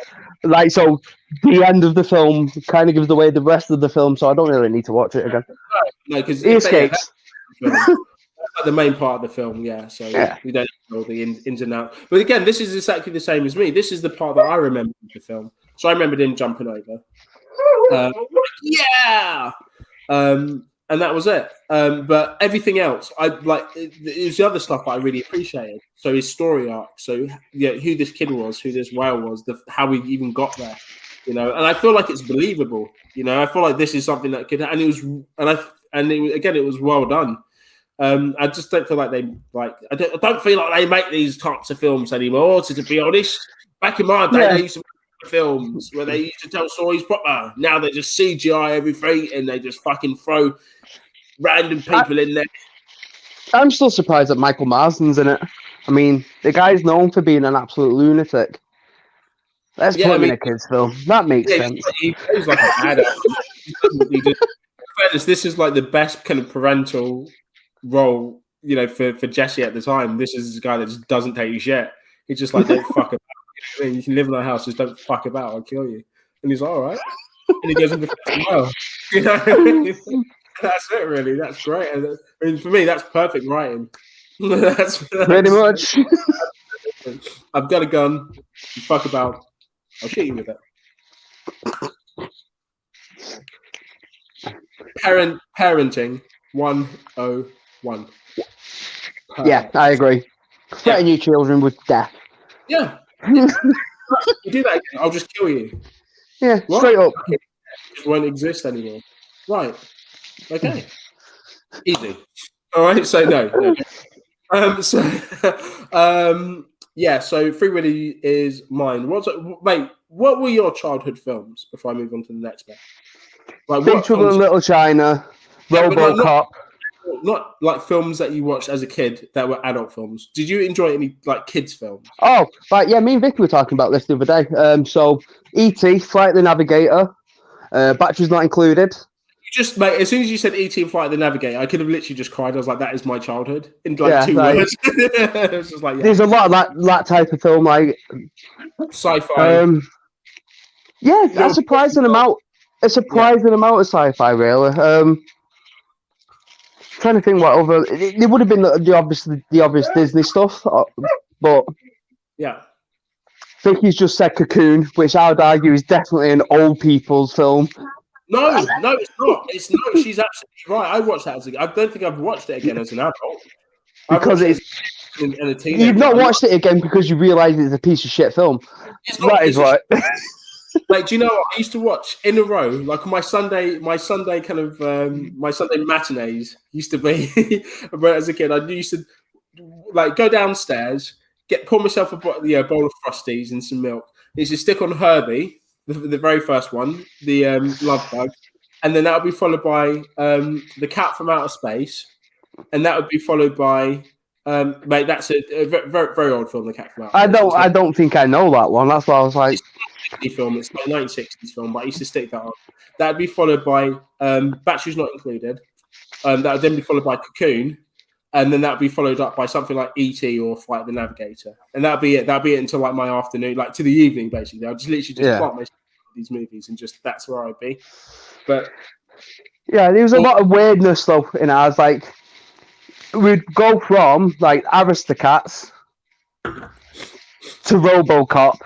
Speaker 1: Like, so the end of the film kind of gives away the rest of the film, so I don't really need to watch it again.
Speaker 2: No, because
Speaker 1: he escapes.
Speaker 2: That's like the main part of the film, so we don't know the ins and outs. But again, this is exactly the same as me. This is the part that I remember of the film. So I remembered him jumping over. And that was it. But everything else, it was the other stuff that I really appreciated. So his story arc, so who this kid was, who this whale was, how we even got there, and I feel like it's believable. I feel like this is something that could, and it was well done. I just don't feel like I don't feel like they make these types of films anymore. To be honest, back in my day, they used to make films where they used to tell stories proper. Now they just CGI everything and they just fucking throw random people in there.
Speaker 1: I'm still surprised that Michael Marsden's in it. I mean, the guy's known for being an absolute lunatic. Let's put him in a kid's film. That makes sense.
Speaker 2: He plays like a badass. Fairness, this is like the best kind of parental role, for Jesse at the time. This is a guy that just doesn't take shit. He's just like, don't fuck about. You can live in our house, just don't fuck about. I'll kill you. And he's like, all right. And he goes into well. That's it, really. That's great. I mean, for me, that's perfect writing. that's
Speaker 1: pretty much.
Speaker 2: I've got a gun. You fuck about. I'll shoot you with it. Parenting 101.
Speaker 1: Yeah, I agree. Threaten your children with death.
Speaker 2: Yeah. You do that again, I'll just kill you.
Speaker 1: Yeah, what? Straight up.
Speaker 2: It won't exist anymore. Right. Okay. Easy. All right. So no. yeah, so Free Willy is mine. Mate, what were your childhood films before I move on to the next bit? Like,
Speaker 1: Big Trouble in Little China, RoboCop.
Speaker 2: Not like films that you watched as a kid that were adult films. Did you enjoy any like kids films?
Speaker 1: Oh, right, yeah, me and Vicky were talking about this the other day. So E.T., Flight the Navigator, Batteries Not Included.
Speaker 2: Just, mate, as soon as you said E.T. and Flight the Navigator, I could have literally just cried. I was like, that is my childhood in like 2 words. It was just like,
Speaker 1: There's a lot of that type of film, like
Speaker 2: sci-fi.
Speaker 1: Yeah, a surprising amount of sci-fi, really. Trying to think what other. It would have been the obvious Disney stuff, but
Speaker 2: yeah.
Speaker 1: Vicky's just said Cocoon, which I would argue is definitely an old people's film.
Speaker 2: No, it's not. She's absolutely right. I watched that I don't think I've watched it again as an adult.
Speaker 1: Because you've not watched it again because you realise it's a piece of shit film. That is right.
Speaker 2: Like, do you know what I used to watch in a row? Like my Sunday kind of my Sunday matinees used to be. But as a kid, I used to like go downstairs, pour myself a bowl of Frosties and some milk. I used to stick on Herbie, the very first one, the Love Bug, and then that would be followed by the Cat from Outer Space, and that would be followed by. Mate, that's a very, very old film, The Cat from Outer Space.
Speaker 1: I don't think I know that one. That's why I was like.
Speaker 2: Film. It's like a 1960s film, but I used to stick that on. That'd be followed by Batteries Not Included. That would then be followed by Cocoon, and then that'd be followed up by something like E.T. or Flight the Navigator, and that'd be it. That'd be it until like my afternoon, like to the evening, basically. I'd just literally plot myself these movies, and just that's where I'd be. But
Speaker 1: yeah, there was a lot of weirdness though in ours. Like we'd go from like Aristocats to RoboCop.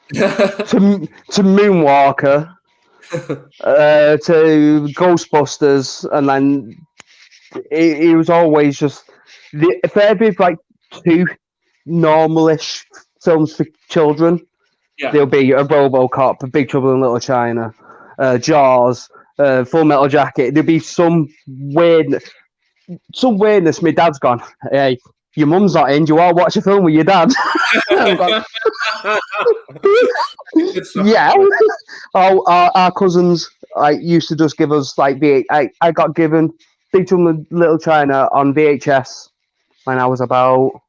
Speaker 1: to Moonwalker, to Ghostbusters, and then it was always just if there'd like 2 normalish films for children, there'll be a RoboCop, a Big Trouble in Little China, Jaws, Full Metal Jacket. There'll be some weirdness. My dad's gone, hey, your mum's not in. Do you want to watch a film with your dad? Yeah. Our cousins used to just give us like I got given Big Trouble in Little China on VHS when I was about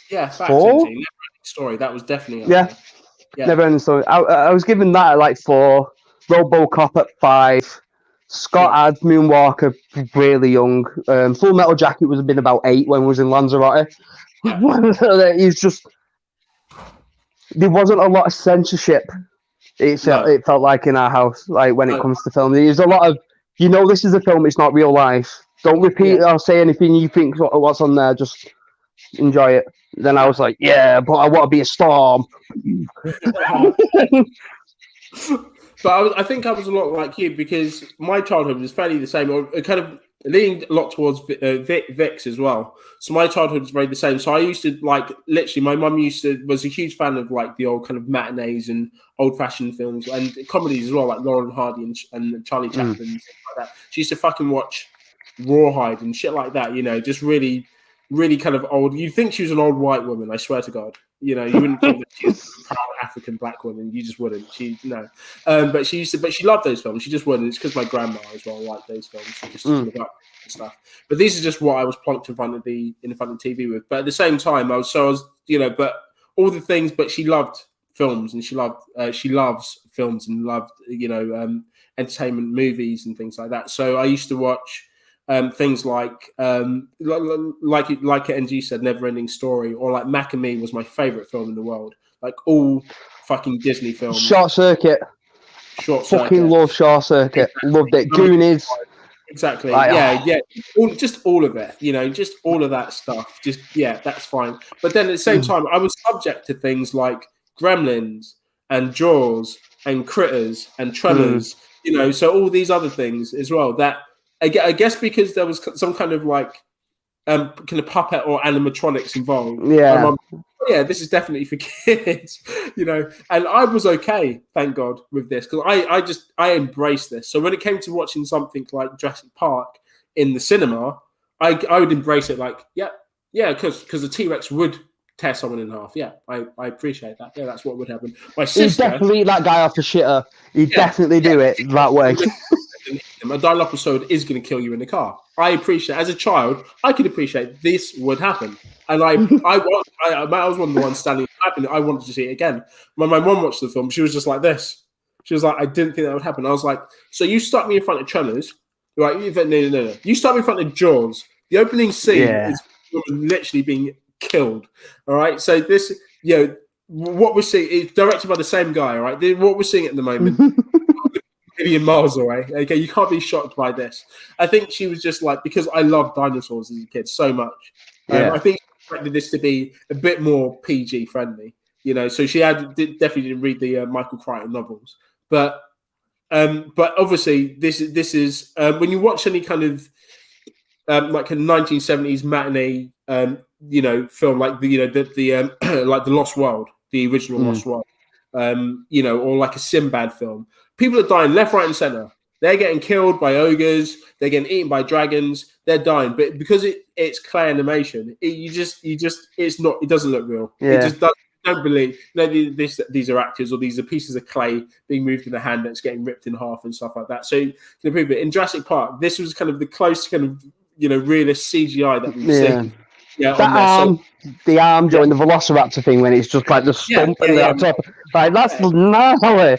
Speaker 1: 4.
Speaker 2: Story that was definitely
Speaker 1: Never ending story. I was given that at like 4. RoboCop at 5. Scott had Moonwalker really young. Full Metal Jacket would have been about 8 when we was in Lanzarote. He's just there wasn't a lot of censorship. It felt like in our house, like when it comes to film. There's a lot of this is a film. It's not real life. Don't repeat or say anything you think what's on there. Just enjoy it. Then I was like, yeah, but I want to be a storm.
Speaker 2: But I think I was a lot like you because my childhood was fairly the same, or kind of leaning a lot towards Vic's as well. So my childhood was very the same. So I used to like literally, my mum was a huge fan of like the old kind of matinees and old-fashioned films and comedies as well, like Laurel and Hardy and Charlie Chaplin and things like that. She used to fucking watch Rawhide and shit like that. Just really, really kind of old. You'd think she was an old white woman. I swear to God. You wouldn't think that she was a proud African black woman. You just wouldn't. But she loved those films. She just wouldn't. It's because my grandma as well liked those films. She just looked up and stuff. But these are just what I was plonked in front of the TV with. But at the same time, I was but all the things. But she loved films and she loves films and loved entertainment movies and things like that. So I used to watch. Things like NG said, Never Ending Story, or like Mac and Me was my favorite film in the world. Like all fucking Disney films.
Speaker 1: Short Circuit. Fucking love Short Circuit. Loved it. Goonies.
Speaker 2: Exactly. Just all of it. Just all of that stuff. That's fine. But then at the same time, I was subject to things like Gremlins and Jaws and Critters and Tremors. So all these other things as well that. I guess because there was some kind of like kind of puppet or animatronics involved.
Speaker 1: Yeah.
Speaker 2: This is definitely for kids, And I was okay, thank God, with this because I embraced this. So when it came to watching something like Jurassic Park in the cinema, I would embrace it like, because the T-Rex would tear someone in half. Yeah, I appreciate that. Yeah, that's what would happen. My sister...
Speaker 1: He'd definitely eat that guy off a shitter. He'd definitely do it that way.
Speaker 2: A Dilophosaurus is going to kill you in the car. I appreciate, as a child, I could appreciate this would happen. And I was one of the ones standing happy. I wanted to see it again. When my mum watched the film, she was just like this. She was like, I didn't think that would happen. I was like, so you stuck me in front of Tremors, right? No. You stuck me in front of Jaws. The opening scene is literally being killed. All right. So this, what we're seeing is directed by the same guy. All right. What we're seeing at the moment. Million miles away. Okay, you can't be shocked by this. I think she was just like, because I loved dinosaurs as a kid so much. I think she expected this to be a bit more PG friendly. So she definitely didn't read the Michael Crichton novels, but obviously this is when you watch any kind of like a 1970s matinee film like the like The Lost World, the original Lost World, or like a Sinbad film. People are dying left, right, and center. They're getting killed by ogres. They're getting eaten by dragons. They're dying, but because it's clay animation, it doesn't look real.
Speaker 1: Yeah.
Speaker 2: It just don't believe. These are actors or these are pieces of clay being moved in the hand that's getting ripped in half and stuff like that. So you can prove it. In Jurassic Park, this was kind of the close kind of realist CGI that we've seen. Yeah,
Speaker 1: the arm during the Velociraptor thing when it's just like the stump and the top. Like that's gnarly.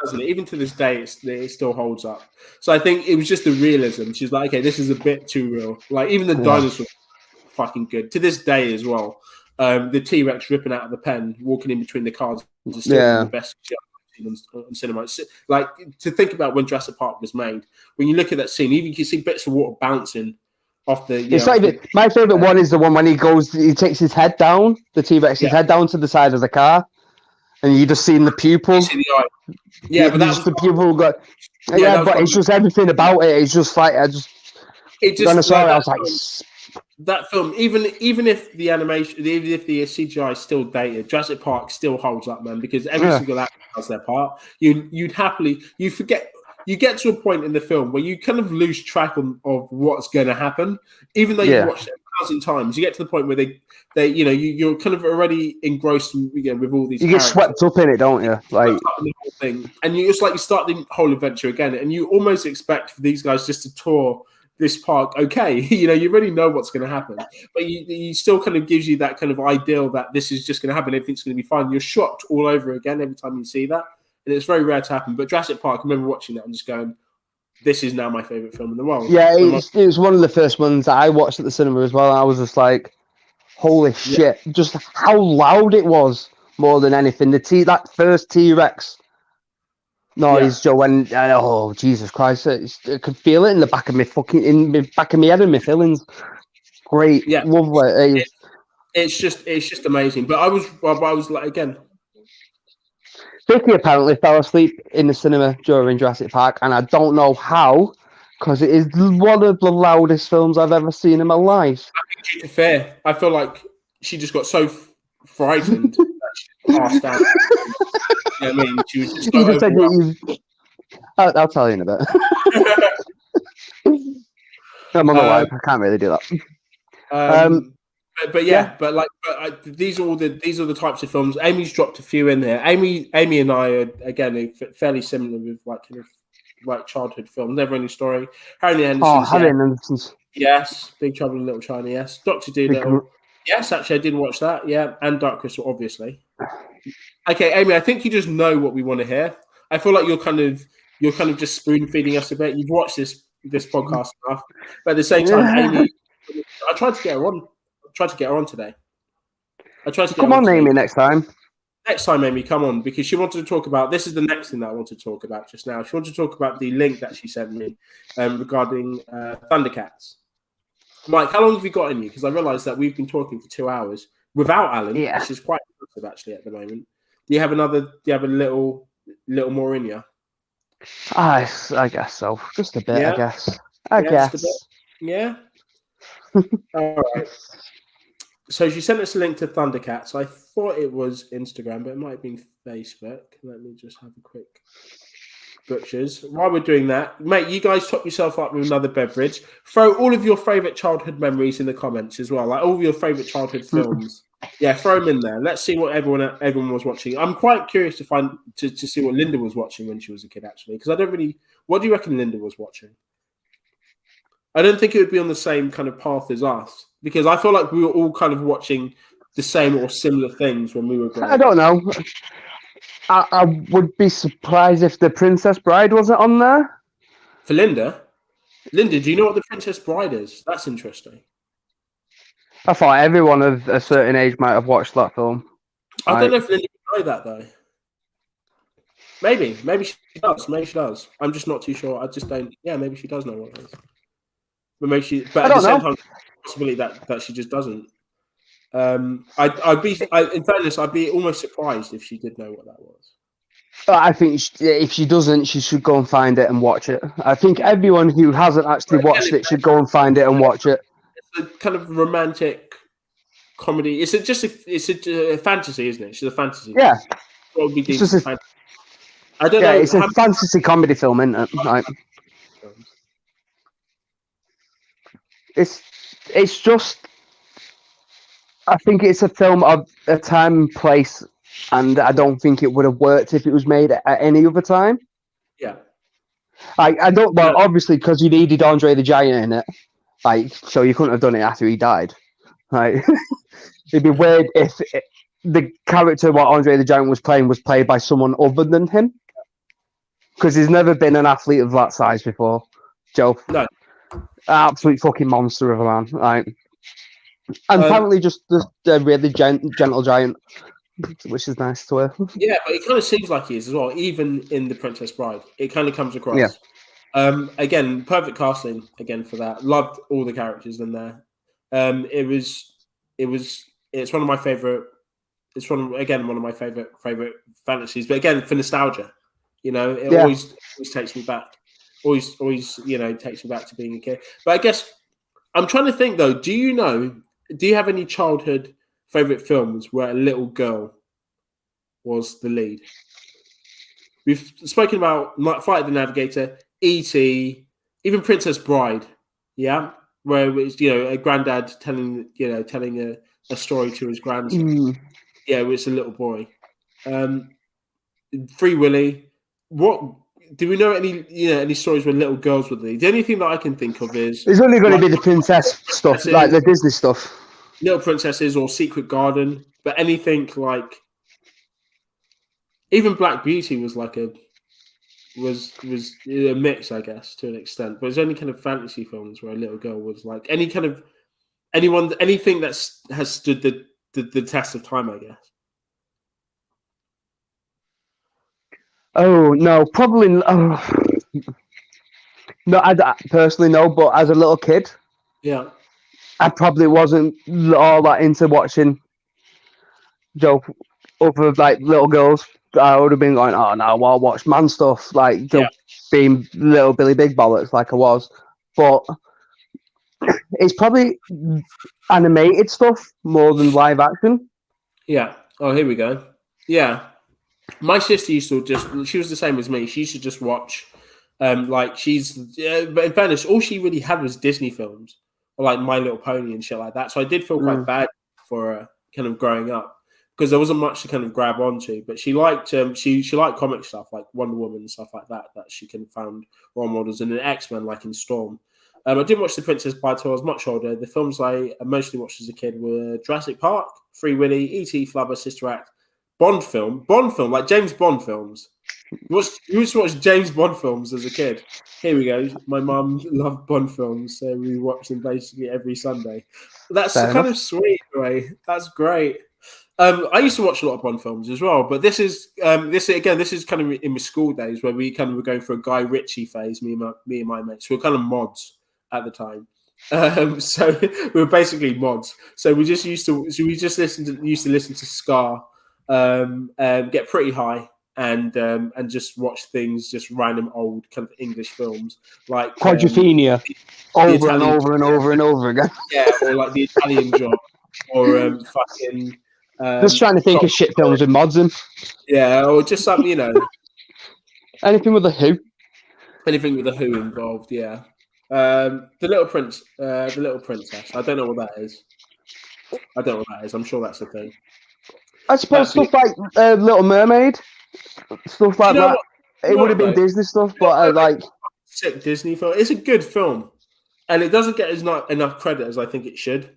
Speaker 2: Doesn't it? Even to this day, it still holds up. So I think it was just the realism. She's like, okay, this is a bit too real. Like even the dinosaurs are fucking good to this day as well. The T-Rex ripping out of the pen, walking in between the cars, is still the best on cinema. Like to think about when Jurassic Park was made, when you look at that scene, even you can see bits of water bouncing off the.
Speaker 1: It's like my favorite one is the one when he takes his head down, the T-Rex's head down to the side of the car, and you just see the pupil.
Speaker 2: You see the eye. Yeah, but that's
Speaker 1: the pupil got. But it's just everything about it. It's just like I was like.
Speaker 2: That film, even if the animation, even if the CGI is still dated, Jurassic Park still holds up, man. Because every single actor does their part. You get to a point in the film where you kind of lose track of what's going to happen, even though you've watched it 1,000 times. You get to the point where you're kind of already engrossed with all these.
Speaker 1: You get swept up in it, don't you? Like
Speaker 2: the whole thing, and you start the whole adventure again, and you almost expect for these guys just to tour this park, okay, you already know what's going to happen, but you still kind of gives you that kind of ideal that this is just going to happen, everything's going to be fine. You're shocked all over again every time you see that, and it's very rare to happen. But Jurassic Park, I remember watching that and just going, this is now my favorite film in the world.
Speaker 1: Yeah, it was one of the first ones that I watched at the cinema as well. I was just like, holy shit, just how loud it was more than anything. That first T-Rex noise, Joe, when oh Jesus Christ, I could feel it in the back of my head and my feelings. Great, lovely.
Speaker 2: It's just amazing. But I was like, again,
Speaker 1: Vicky apparently fell asleep in the cinema during Jurassic Park, and I don't know how, because it is one of the loudest films I've ever seen in my life.
Speaker 2: I think she's fair. I feel like she just got so frightened that she passed out. I mean, she was just.
Speaker 1: I'll tell you in a bit. I'm on the live. I can't really do that.
Speaker 2: These are the types of films. Amy's dropped a few in there. Amy and I are again fairly similar with like childhood films. Never Ending Story. Harry and
Speaker 1: Anderson's.
Speaker 2: Yes. Big Trouble in Little China. Yes. Dr. Dolittle. Yes, actually, I did watch that. Yeah, and Dark Crystal, obviously. Okay, Amy, I think you just know what we want to hear. I feel like you're kind of just spoon feeding us a bit. You've watched this podcast enough, but at the same time, Amy, I tried to get her on. Today.
Speaker 1: Come on, Amy, next time.
Speaker 2: Next time, Amy, come on, because she wanted to talk about. This is the next thing that I wanted to talk about just now. She wanted to talk about the link that she sent me regarding Thundercats. Mike, how long have you got in you? Because I realised that we've been talking for 2 hours without Alan, which is quite impressive actually at the moment. Do you have a little more in you?
Speaker 1: I guess so. Just a bit, I guess. I guess.
Speaker 2: Yeah. All right. So she sent us a link to Thundercats. I thought it was Instagram, but it might have been Facebook. Let me just have a quick. Butchers, while we're doing that, mate, you guys top yourself up with another beverage. Throw all of your favourite childhood memories in the comments as well, like all of your favourite childhood films. Yeah, throw them in there. Let's see what everyone was watching. I'm quite curious to see what Linda was watching when she was a kid, actually, because I don't really. What do you reckon Linda was watching? I don't think it would be on the same kind of path as us, because I feel like we were all kind of watching the same or similar things when we were growing up.
Speaker 1: I don't know. I would be surprised if The Princess Bride wasn't on there.
Speaker 2: For Linda? Linda, do you know what The Princess Bride is? That's interesting.
Speaker 1: I thought everyone of a certain age might have watched that film.
Speaker 2: I don't know if Linda would know that, though. Maybe she does. Maybe she does. I'm just not too sure. I just don't. Yeah, maybe she does know what it is. But maybe she. But at the same time, possibility that she just doesn't. In fairness, I'd be almost surprised if she did know what that was.
Speaker 1: I think if she doesn't, she should go and find it and watch it. I think everyone who hasn't actually watched it should go and find it and watch it.
Speaker 2: It's a kind of romantic comedy. It's a fantasy, isn't it? It's a fantasy.
Speaker 1: Yeah.
Speaker 2: It's just a fantasy. I don't know.
Speaker 1: It's a fantasy comedy film, isn't it? Like, it's just. I think it's a film of a time and place, and I don't think it would have worked if it was made at any other time.
Speaker 2: Yeah.
Speaker 1: I don't. Well, obviously, because you needed Andre the Giant in it, like, so you couldn't have done it after he died. Like, it'd be weird if the character what Andre the Giant was played by someone other than him, because he's never been an athlete of that size before. Joe,
Speaker 2: no,
Speaker 1: absolute fucking monster of a man. Like, and apparently just the really gentle giant, which is nice to hear.
Speaker 2: Yeah, but it kind of seems like he is as well. Even in The Princess Bride, it kind of comes across.
Speaker 1: Yeah.
Speaker 2: Again, perfect casting again for that. Loved all the characters in there. It's one of my favorite. It's one of my favorite fantasies. But again, for nostalgia, it always takes me back. Always, takes me back to being a kid. But I guess I'm trying to think though. Do you have any childhood favorite films where a little girl was the lead? We've spoken about Flight of the Navigator, E.T., even Princess Bride. Yeah, where it was a granddad telling a story to his grandson. Yeah, it was a little boy. Free Willy. What do we know? Any stories where little girls were the lead? The only thing that I can think of is
Speaker 1: it's only going to be the princess stuff, like the Disney stuff.
Speaker 2: Little Princesses or Secret Garden, but anything like even Black Beauty was like was a mix, I guess, to an extent. But there's only kind of fantasy films where a little girl was like anything that has stood the test of time, I guess.
Speaker 1: Oh no, probably no. I personally no, but as a little kid,
Speaker 2: yeah.
Speaker 1: I probably wasn't all that into watching other like little girls. I would have been going, oh no, I'll watch man stuff, like being little Billy Big Bollocks like I was. But it's probably animated stuff more than live action.
Speaker 2: Yeah. Oh, here we go. Yeah. My sister used to she was the same as me. She used to just watch, but in fairness, all she really had was Disney films. Like My Little Pony and shit like that. So I did feel quite bad for her kind of growing up because there wasn't much to kind of grab onto. But she liked she liked comic stuff like Wonder Woman and stuff like that she kind of found role models, and then X-Men like in Storm. I didn't watch The Princess Bride until I was much older. The films I mostly watched as a kid were Jurassic Park, Free Willy, E.T., Flubber, Sister Act, Bond film, like James Bond films. You used to watch James Bond films as a kid. Here we go. My mum loved Bond films, so we watched them basically every Sunday. That's kind of sweet, right? That's great. I used to watch a lot of Bond films as well, but this is kind of in my school days where we kind of were going for a Guy Ritchie phase. Me and my mates. We were kind of mods at the time. So we were basically mods. So we just used to listen to Scar, get pretty high. And just watch things, just random old kind of English films like
Speaker 1: Quadrophenia, over and over and over and over again.
Speaker 2: Yeah, or like The Italian Job, or fucking.
Speaker 1: Just trying to think of shit films with mods in.
Speaker 2: Yeah, or just something,
Speaker 1: Anything with a Who.
Speaker 2: Anything with a Who involved, yeah. The Little Prince, the Little Princess. I don't know what that is. I'm sure that's a thing.
Speaker 1: I suppose stuff like Little Mermaid, stuff like that. It would have been Disney stuff, but like
Speaker 2: sick Disney film. It's a good film, and it doesn't get enough credit as I think it should,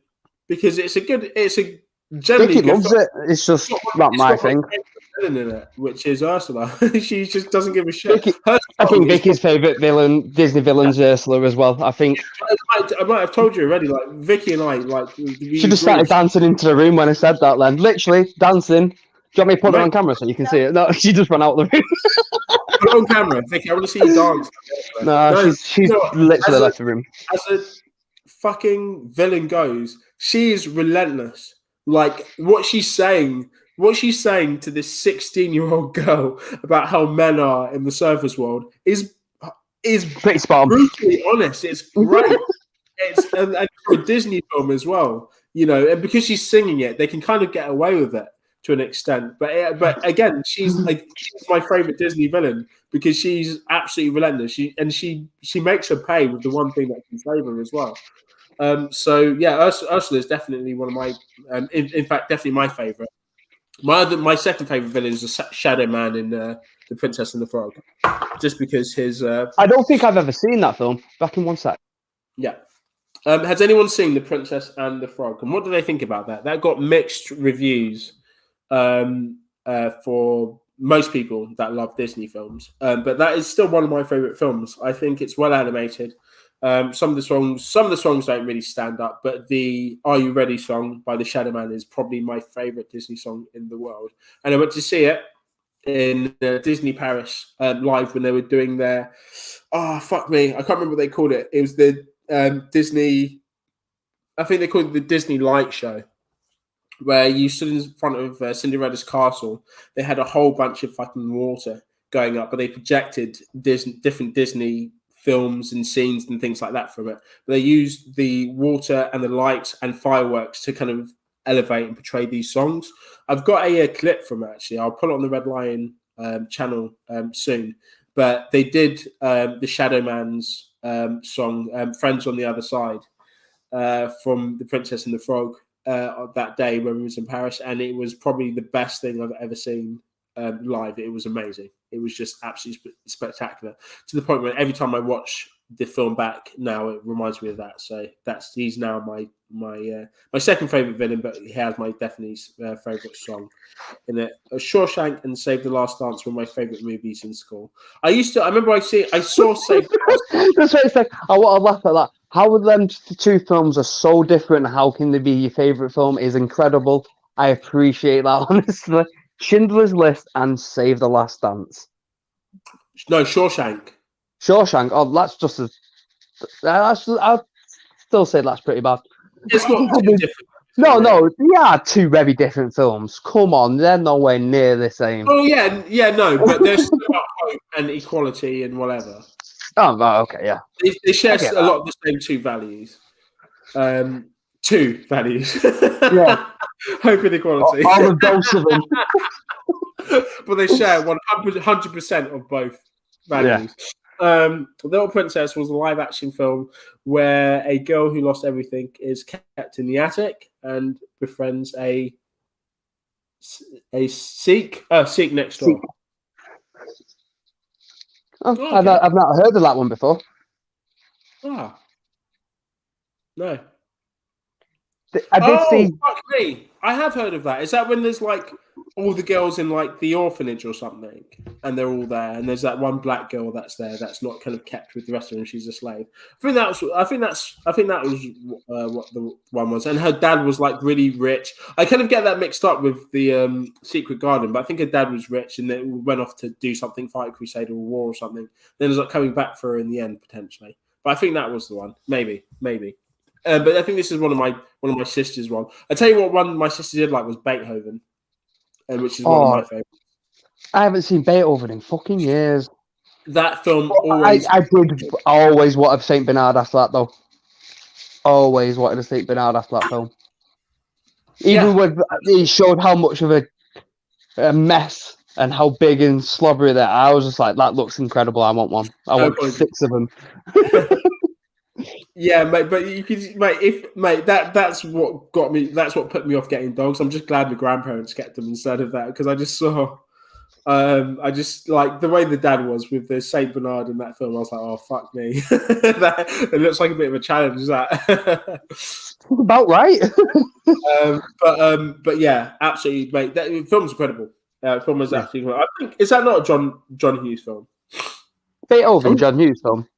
Speaker 2: because it's a generally.
Speaker 1: Vicky loves it. It's just not my thing.
Speaker 2: Villain in it, which is Ursula. She just doesn't give a shit.
Speaker 1: I think Vicky's favourite villain, Disney villain's Ursula as well. I think
Speaker 2: I might have told you already. Like Vicky and I,
Speaker 1: she just started dancing into the room when I said that. Then literally dancing. Do you want me to put it on camera so you can see it? No, she just ran out of the room.
Speaker 2: Put it on camera, Vicky. I want to see you dance.
Speaker 1: No, she's literally left the room.
Speaker 2: As a fucking villain goes, she is relentless. Like what she's saying to this 16-year-old girl about how men are in the surface world is
Speaker 1: pretty spot on.
Speaker 2: Brutally honest. It's great. and for a Disney film as well, you know, and because she's singing it, they can kind of get away with it to an extent. But again, she's my favorite Disney villain because she's absolutely relentless. She makes her pay with the one thing that can save her as well. So yeah, Ursula is definitely one of my, in fact, definitely my favorite. My second favorite villain is the Shadow Man in The Princess and the Frog, just because his.
Speaker 1: I don't think I've ever seen that film. Back in one sec.
Speaker 2: Yeah. Has anyone seen The Princess and the Frog? And what do they think about that? That got mixed reviews for most people that love Disney films, but that is still one of my favorite films. I think it's well animated. Some of the songs don't really stand up, but the "Are You Ready" song by the Shadow Man is probably my favorite Disney song in the world. And I went to see it in Disney Paris live when they were doing their fuck me, I can't remember what they called it. It was the Disney, I think they called it the Disney Light Show, where you stood in front of Cinderella's castle. They had a whole bunch of fucking water going up, but they projected different Disney films and scenes and things like that from it. But they used the water and the lights and fireworks to kind of elevate and portray these songs. I've got a clip from it, actually. I'll put it on the Red Lion channel soon. But they did the Shadow Man's song, Friends on the Other Side, from The Princess and the Frog that day when we was in Paris. And it was probably the best thing I've ever seen live. It was amazing. It was just absolutely spectacular, to the point where every time I watch the film back now, it reminds me of that. So he's now my second favorite villain, but he has my definitely favorite song in it. Shawshank and Save the Last Dance were my favorite movies in school. I saw Save the Last.
Speaker 1: That's what it's like. I want to laugh at that. How them two films are so different. How can they be your favorite film? Is incredible. I appreciate that, honestly. Schindler's List and Save the Last Dance.
Speaker 2: No, Shawshank.
Speaker 1: Shawshank. Oh, that's just I'll still say that's pretty bad.
Speaker 2: It's not too different.
Speaker 1: No, they are two very different films. Come on, they're nowhere near the same.
Speaker 2: Oh yeah, no, but there's still hope and equality and whatever.
Speaker 1: Oh, okay, yeah.
Speaker 2: They share a lot of the same two values. Two values.
Speaker 1: Yeah.
Speaker 2: Hope and equality.
Speaker 1: All of those of them.
Speaker 2: But they share 100% of both values. Yeah. The Little Princess was a live-action film where a girl who lost everything is kept in the attic and befriends a Sikh next door.
Speaker 1: Okay. I've not heard of that one before.
Speaker 2: Ah, no.
Speaker 1: I did see.
Speaker 2: Fuck me. I have heard of that. Is that when there's like all the girls in like the orphanage or something, and they're all there, and there's that one black girl that's there that's not kind of kept with the rest of them. She's a slave. I think that was what the one was, and her dad was like really rich. I kind of get that mixed up with the Secret Garden, but I think her dad was rich, and then went off to do something, fight a crusade or a war or something. Then it's like coming back for her in the end potentially. But I think that was the one. Maybe. But I think this is one of my sister's one. I tell you what, one my sister did like was Beethoven, which is one of my favorites.
Speaker 1: I haven't seen Beethoven in fucking years.
Speaker 2: That film always.
Speaker 1: I always wanted Saint Bernard after that though. Always wanted a Saint Bernard after that film. Even with it showed how much of a mess and how big and slobbery they are. I was just like, that looks incredible. I want one. I want 6 of them.
Speaker 2: Yeah, mate, but you could, mate, that's what got me. That's what put me off getting dogs. I'm just glad my grandparents kept them instead of that, because I just saw, I just like the way the dad was with the Saint Bernard in that film. I was like, oh fuck me, it looks like a bit of a challenge. Is that
Speaker 1: about right?
Speaker 2: but yeah, absolutely, mate. That film's incredible. Film is absolutely. I think, is that not a John Hughes film?
Speaker 1: Beethoven, John Hughes film.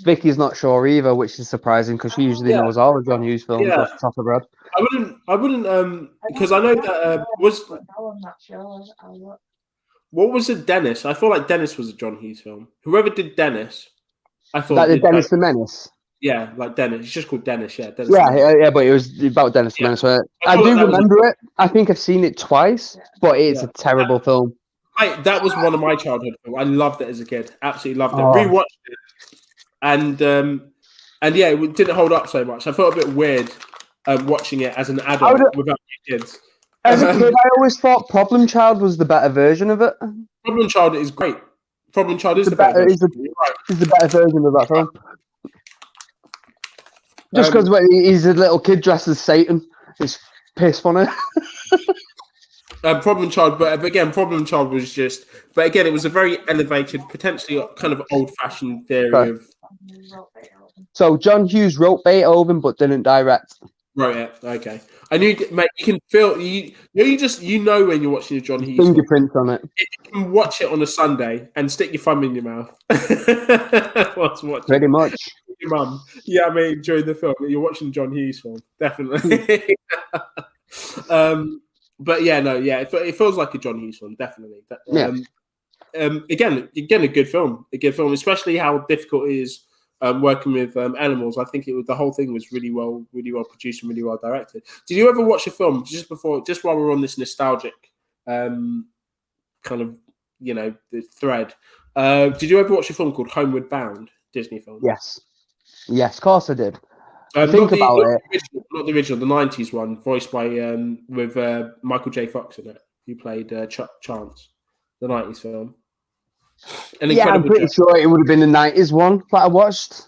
Speaker 1: Vicky's not sure either, which is surprising because she usually knows all of John Hughes films off the top of her head.
Speaker 2: I wouldn't, because I know that what was it, Dennis? I feel like Dennis was a John Hughes film. Whoever did Dennis, I thought
Speaker 1: that did Dennis the Menace.
Speaker 2: Yeah, like Dennis. It's just called Dennis. Yeah, Dennis
Speaker 1: yeah, but it was about Dennis the Menace. Right? I do remember it. I think I've seen it twice, but it's a terrible film.
Speaker 2: That was one of my childhood films. I loved it as a kid. Absolutely loved it. Rewatched it. And yeah, it didn't hold up so much. I felt a bit weird watching it as an adult without kids.
Speaker 1: As a kid, I always thought Problem Child was the better version of it.
Speaker 2: Problem Child is great. Problem Child is the better version.
Speaker 1: Is the better version of that film. Just because he's a little kid dressed as Satan. It's piss funny.
Speaker 2: Problem Child, but again, Problem Child was just... But again, it was a very elevated, potentially kind of old-fashioned theory of...
Speaker 1: So John Hughes wrote Beethoven, but didn't direct.
Speaker 2: Right, yeah, okay. I knew, mate, you can feel... You know when you're watching a John Hughes
Speaker 1: fingerprints on it.
Speaker 2: You can watch it on a Sunday and stick your thumb in your mouth.
Speaker 1: Pretty much.
Speaker 2: Your mum. Yeah, I mean, during the film, you're watching John Hughes film, definitely. But yeah, no, yeah, it feels like a John Hughes film, definitely. Again, a good film, especially how difficult it is working with animals. I think the whole thing was really well produced and really well directed. Did you ever watch a film just while we're on this nostalgic kind of the thread? Did you ever watch a film called Homeward Bound? Disney film?
Speaker 1: Yes, of course I did. Think about it.
Speaker 2: Not the original, the 90s one, voiced by with Michael J. Fox in it. He played Chance, the 90s film.
Speaker 1: I'm pretty sure it would have been the 90s one that I watched.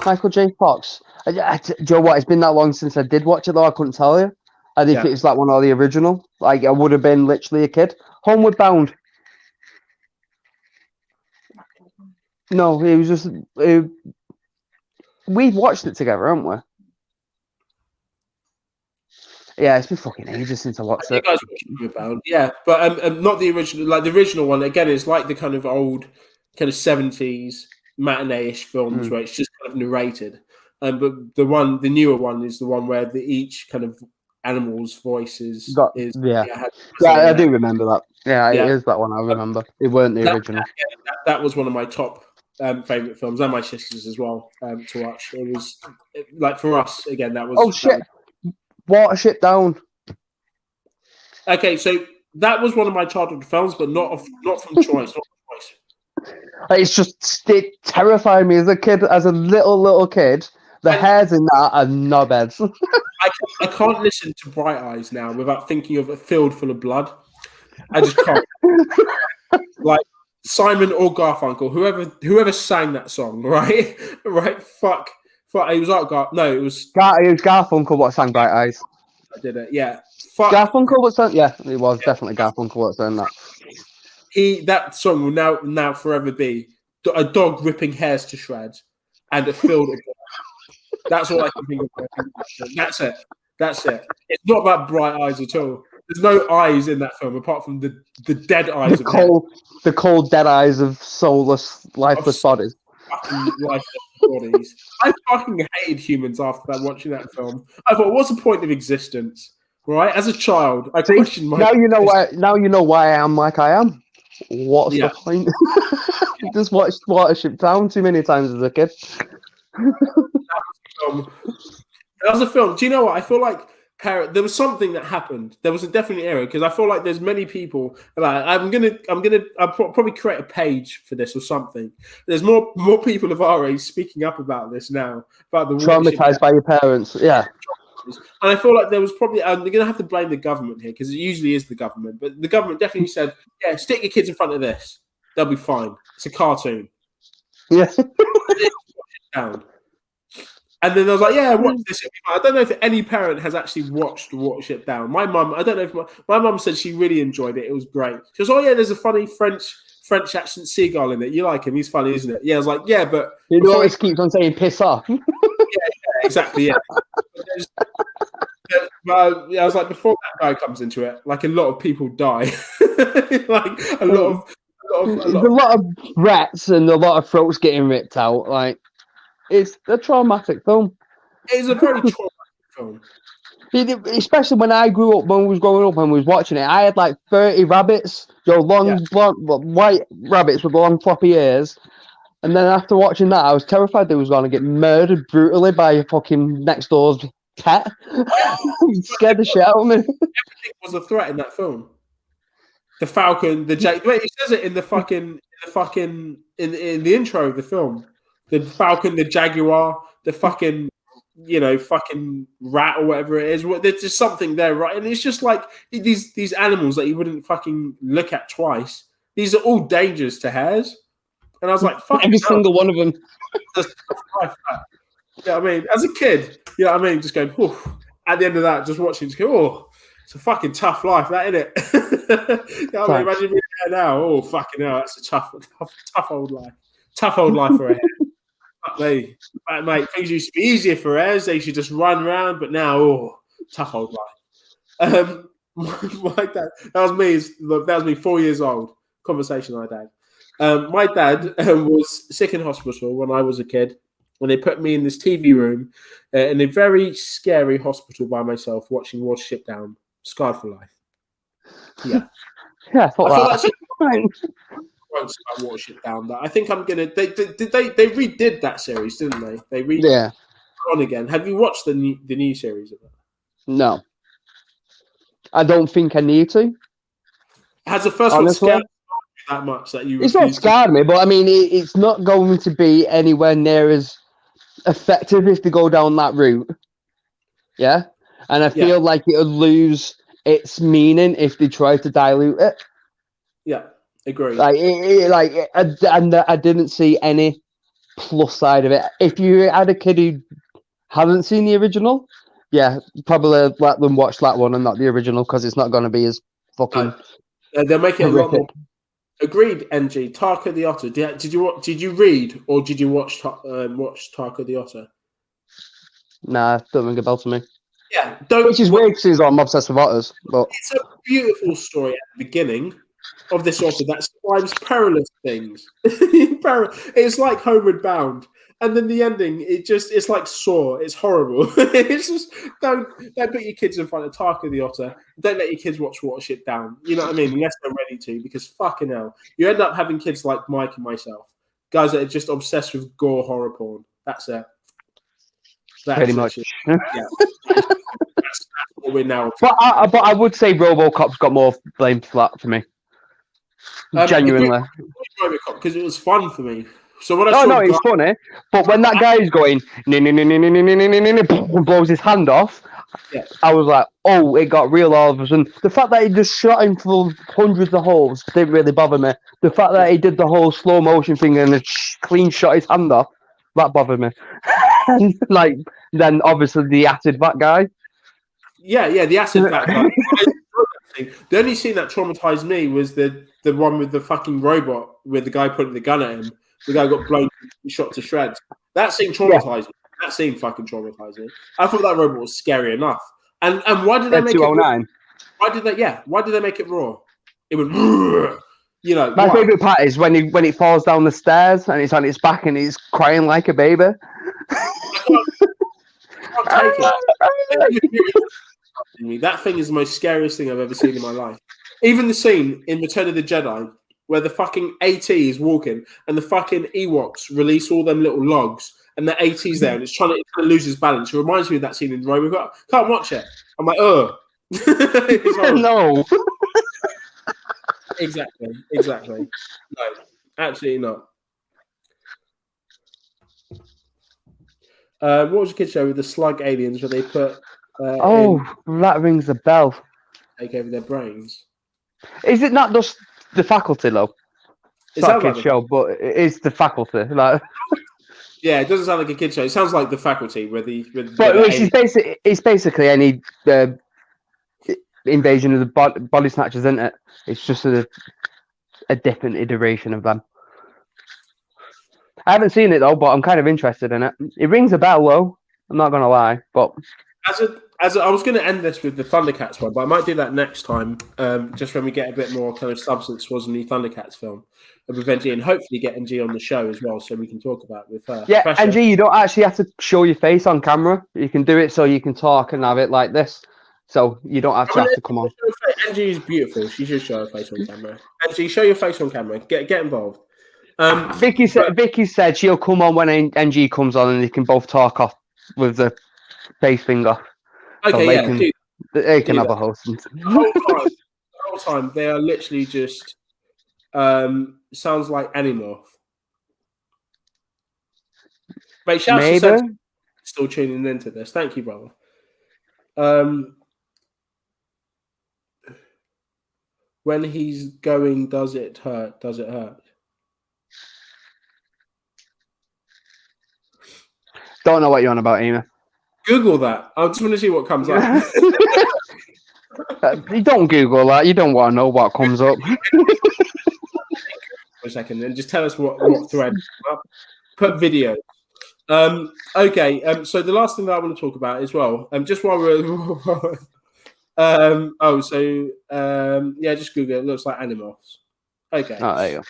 Speaker 1: Michael J. Fox. Do you know what? It's been that long since I did watch it, though. I couldn't tell you. I think it's like one of the original. Like, I would have been literally a kid. Homeward Bound. No, it was just... we've watched it together, haven't we? Yeah, it's been fucking ages since I watched it.
Speaker 2: You guys watched Homeward Bound, but not the original. Like the original one, again, is like the kind of old, kind of 70s matinee-ish films where it's just kind of narrated. But the newer one is the one where each kind of animal's voice is.
Speaker 1: I do remember that. Yeah, it is that one I remember. It weren't the original.
Speaker 2: That was one of my top favorite films, and my sister's as well, to watch. It was like, for us again, that was...
Speaker 1: Oh shit, Watership Down.
Speaker 2: Okay, so that was one of my childhood films, but not from choice.
Speaker 1: It terrified me as a kid, as a little kid. The hairs in that are knobheads.
Speaker 2: I can't listen to Bright Eyes now without thinking of A Field Full of Blood. I just can't. Like Simon or Garfunkel, whoever sang that song, right? Fuck. It was like it was
Speaker 1: Garfunkel what sang Bright Eyes.
Speaker 2: I did it, yeah. Fuck.
Speaker 1: Garfunkel what sang? Yeah, it was definitely Garfunkel what sang that.
Speaker 2: That song will now forever be a dog ripping hairs to shreds and a field of blood. That's all I can think of. That's it. It's not about Bright Eyes at all. There's no eyes in that film apart from the dead eyes.
Speaker 1: The cold dead eyes of soulless, lifeless bodies.
Speaker 2: Lifeless bodies. I fucking hated humans after watching that film. I thought, what's the point of existence? Right? As a child, I questioned my...
Speaker 1: Now you know why I am like I am. What's the point? Just watched Watership Down too many times as a kid.
Speaker 2: That was a film. Do you know what? I feel like there was something that happened. There was a definite error because I feel like there's many people. Like, I'll probably create a page for this or something. There's more people of our age speaking up about this now. About the
Speaker 1: traumatized by your parents. Yeah.
Speaker 2: And I feel like there was probably they're going to have to blame the government here because it usually is the government, but the government definitely said, "Yeah, stick your kids in front of this; they'll be fine. It's a cartoon."
Speaker 1: Yeah.
Speaker 2: Down. And then I was like, "Yeah, watch this." I don't know if any parent has actually watched Watch It Down. My mum, I don't know if my mum said she really enjoyed it. It was great. She goes, "Oh yeah, there's a funny French accent seagull in it. You like him? He's funny, isn't it?" Yeah, I was like, "Yeah, but
Speaker 1: he always keeps on saying piss off."
Speaker 2: Yeah, exactly. Yeah. I was like, before that guy comes into it, like a lot of people die. Like a lot of
Speaker 1: rats and a lot of throats getting ripped out. Like, it's a traumatic film.
Speaker 2: It's a very traumatic film.
Speaker 1: Especially when I grew up, when we was growing up and we was watching it, I had like 30 rabbits, blonde, white rabbits with long floppy ears. And then after watching that, I was terrified they was going to get murdered brutally by a fucking next door's pet. It scared the shit out of me.
Speaker 2: Everything was a threat in that film. The Falcon, the wait, he says it in the intro of the film. The Falcon, the Jaguar, the fucking rat or whatever it is. There's just something there, right? And it's just like these animals that you wouldn't fucking look at twice. These are all dangerous to hares. And I was like, fuck.
Speaker 1: Every single one of them.
Speaker 2: You know what I mean? As a kid, you know what I mean? Just going, oh, at the end of that, just watching, just go, oh, it's a fucking tough life, that, isn't it? You know what I mean? Imagine being there now. Oh, fucking hell, that's a tough old life. Tough old life for a hare. Mate, things used to be easier for hares. They should just run around, but now, oh, tough old life. My dad, that was me 4 years old. Conversation I had. My dad was sick in hospital when I was a kid, and they put me in this TV room in a very scary hospital by myself, watching Watch It Down, scarred for life. Yeah,
Speaker 1: yeah, I thought that.
Speaker 2: Watch It Down. But I think I'm gonna. They redid that series, didn't they? They redid it on again. Have you watched the new series of it?
Speaker 1: No, I don't think I need to.
Speaker 2: Has the first one scared that much that you?
Speaker 1: It's not scared me, but I mean, it's not going to be anywhere near as effective if they go down that route. Yeah, and I feel like it'll lose its meaning if they try to dilute it.
Speaker 2: Yeah, agree.
Speaker 1: I didn't see any plus side of it. If you had a kid who hasn't seen the original, yeah, probably let them watch that one and not the original because it's not going to be as fucking.
Speaker 2: They'll make it horrific. A lot more. Agreed, NG. Tarka the Otter. Did you read or did you watch Tarka the Otter?
Speaker 1: Nah, don't ring a bell to me.
Speaker 2: Yeah,
Speaker 1: which is weird because I'm obsessed with otters. But
Speaker 2: it's a beautiful story at the beginning of this otter that describes perilous things. It's like Homeward Bound, and then the ending, it's like Saw. It's horrible. It's just don't put your kids in front of Tarka the Otter. Don't let your kids watch It Down. You know what I mean? Unless they're ready to, because fucking hell, you end up having kids like Mike and myself, guys that are just obsessed with gore horror porn. That's it.
Speaker 1: Pretty much.
Speaker 2: Yeah. That's what we're now.
Speaker 1: But I would say RoboCop's got more blame for that for me. Genuinely.
Speaker 2: Because it was fun for me. So when
Speaker 1: it's funny. But when that guy is going and blows his hand off, I was like, oh, it got real all of a sudden. The fact that he just shot him full of hundreds of holes didn't really bother me. The fact that he did the whole slow motion thing and clean shot his hand off, that bothered me. And then obviously the acid vat guy.
Speaker 2: Yeah, the acid vat guy. The only scene that traumatized me was the one with the fucking robot with the guy putting the gun at him. The guy got blown and shot to shreds. That scene traumatized me. That scene fucking traumatized me. I thought that robot was scary enough. And why did they make it raw? Why did they make it raw? It would
Speaker 1: My favourite part is when it falls down the stairs and it's on its back and it's crying like a baby.
Speaker 2: I can't take it. That thing is the most scariest thing I've ever seen in my life. Even the scene in Return of the Jedi where the fucking AT is walking and the fucking Ewoks release all them little logs and the AT's there and it's trying to lose its balance. It reminds me of that scene in RoboCop. Can't watch it. I'm like, ugh.
Speaker 1: No.
Speaker 2: Exactly. No, absolutely not. What was the kid show with the slug aliens where they put
Speaker 1: That rings a bell.
Speaker 2: Take over their brains.
Speaker 1: Is it not just The Faculty though? It's not a kid's show, but it is The Faculty. Like...
Speaker 2: Yeah, it doesn't sound like a kid's show. It sounds like The Faculty,
Speaker 1: it's basically any invasion of the body snatchers, isn't it? It's just a different iteration of them. I haven't seen it though, but I'm kind of interested in it. It rings a bell though. I'm not gonna lie, but
Speaker 2: I was going to end this with the Thundercats one, but I might do that next time, just when we get a bit more kind of substance towards the new Thundercats film with NG, and hopefully get NG on the show as well, so we can talk about it with her.
Speaker 1: Yeah, NG, you don't actually have to show your face on camera. You can do it so you can talk and have it like this, so you don't actually have to come on.
Speaker 2: NG is beautiful. She should show her face on camera. NG, show your face on camera. Get involved.
Speaker 1: Vicky said she'll come on when NG comes on, and they can both talk off with the face finger.
Speaker 2: Okay, so
Speaker 1: they can have a host.
Speaker 2: The whole time they are literally just sounds like Animorph. Mate, shout out to still tuning into this. Thank you, brother. When he's going, does it hurt? Does it hurt?
Speaker 1: Don't know what you're on about, Ema.
Speaker 2: Google that. I just want to see what comes up.
Speaker 1: You don't Google that. You don't want to know what comes up.
Speaker 2: For a second, and just tell us what thread. Put video. Okay. So the last thing that I want to talk about as well. Just while we're. Just Google it. It looks like Animorphs. Okay.
Speaker 1: Oh, there you
Speaker 2: go.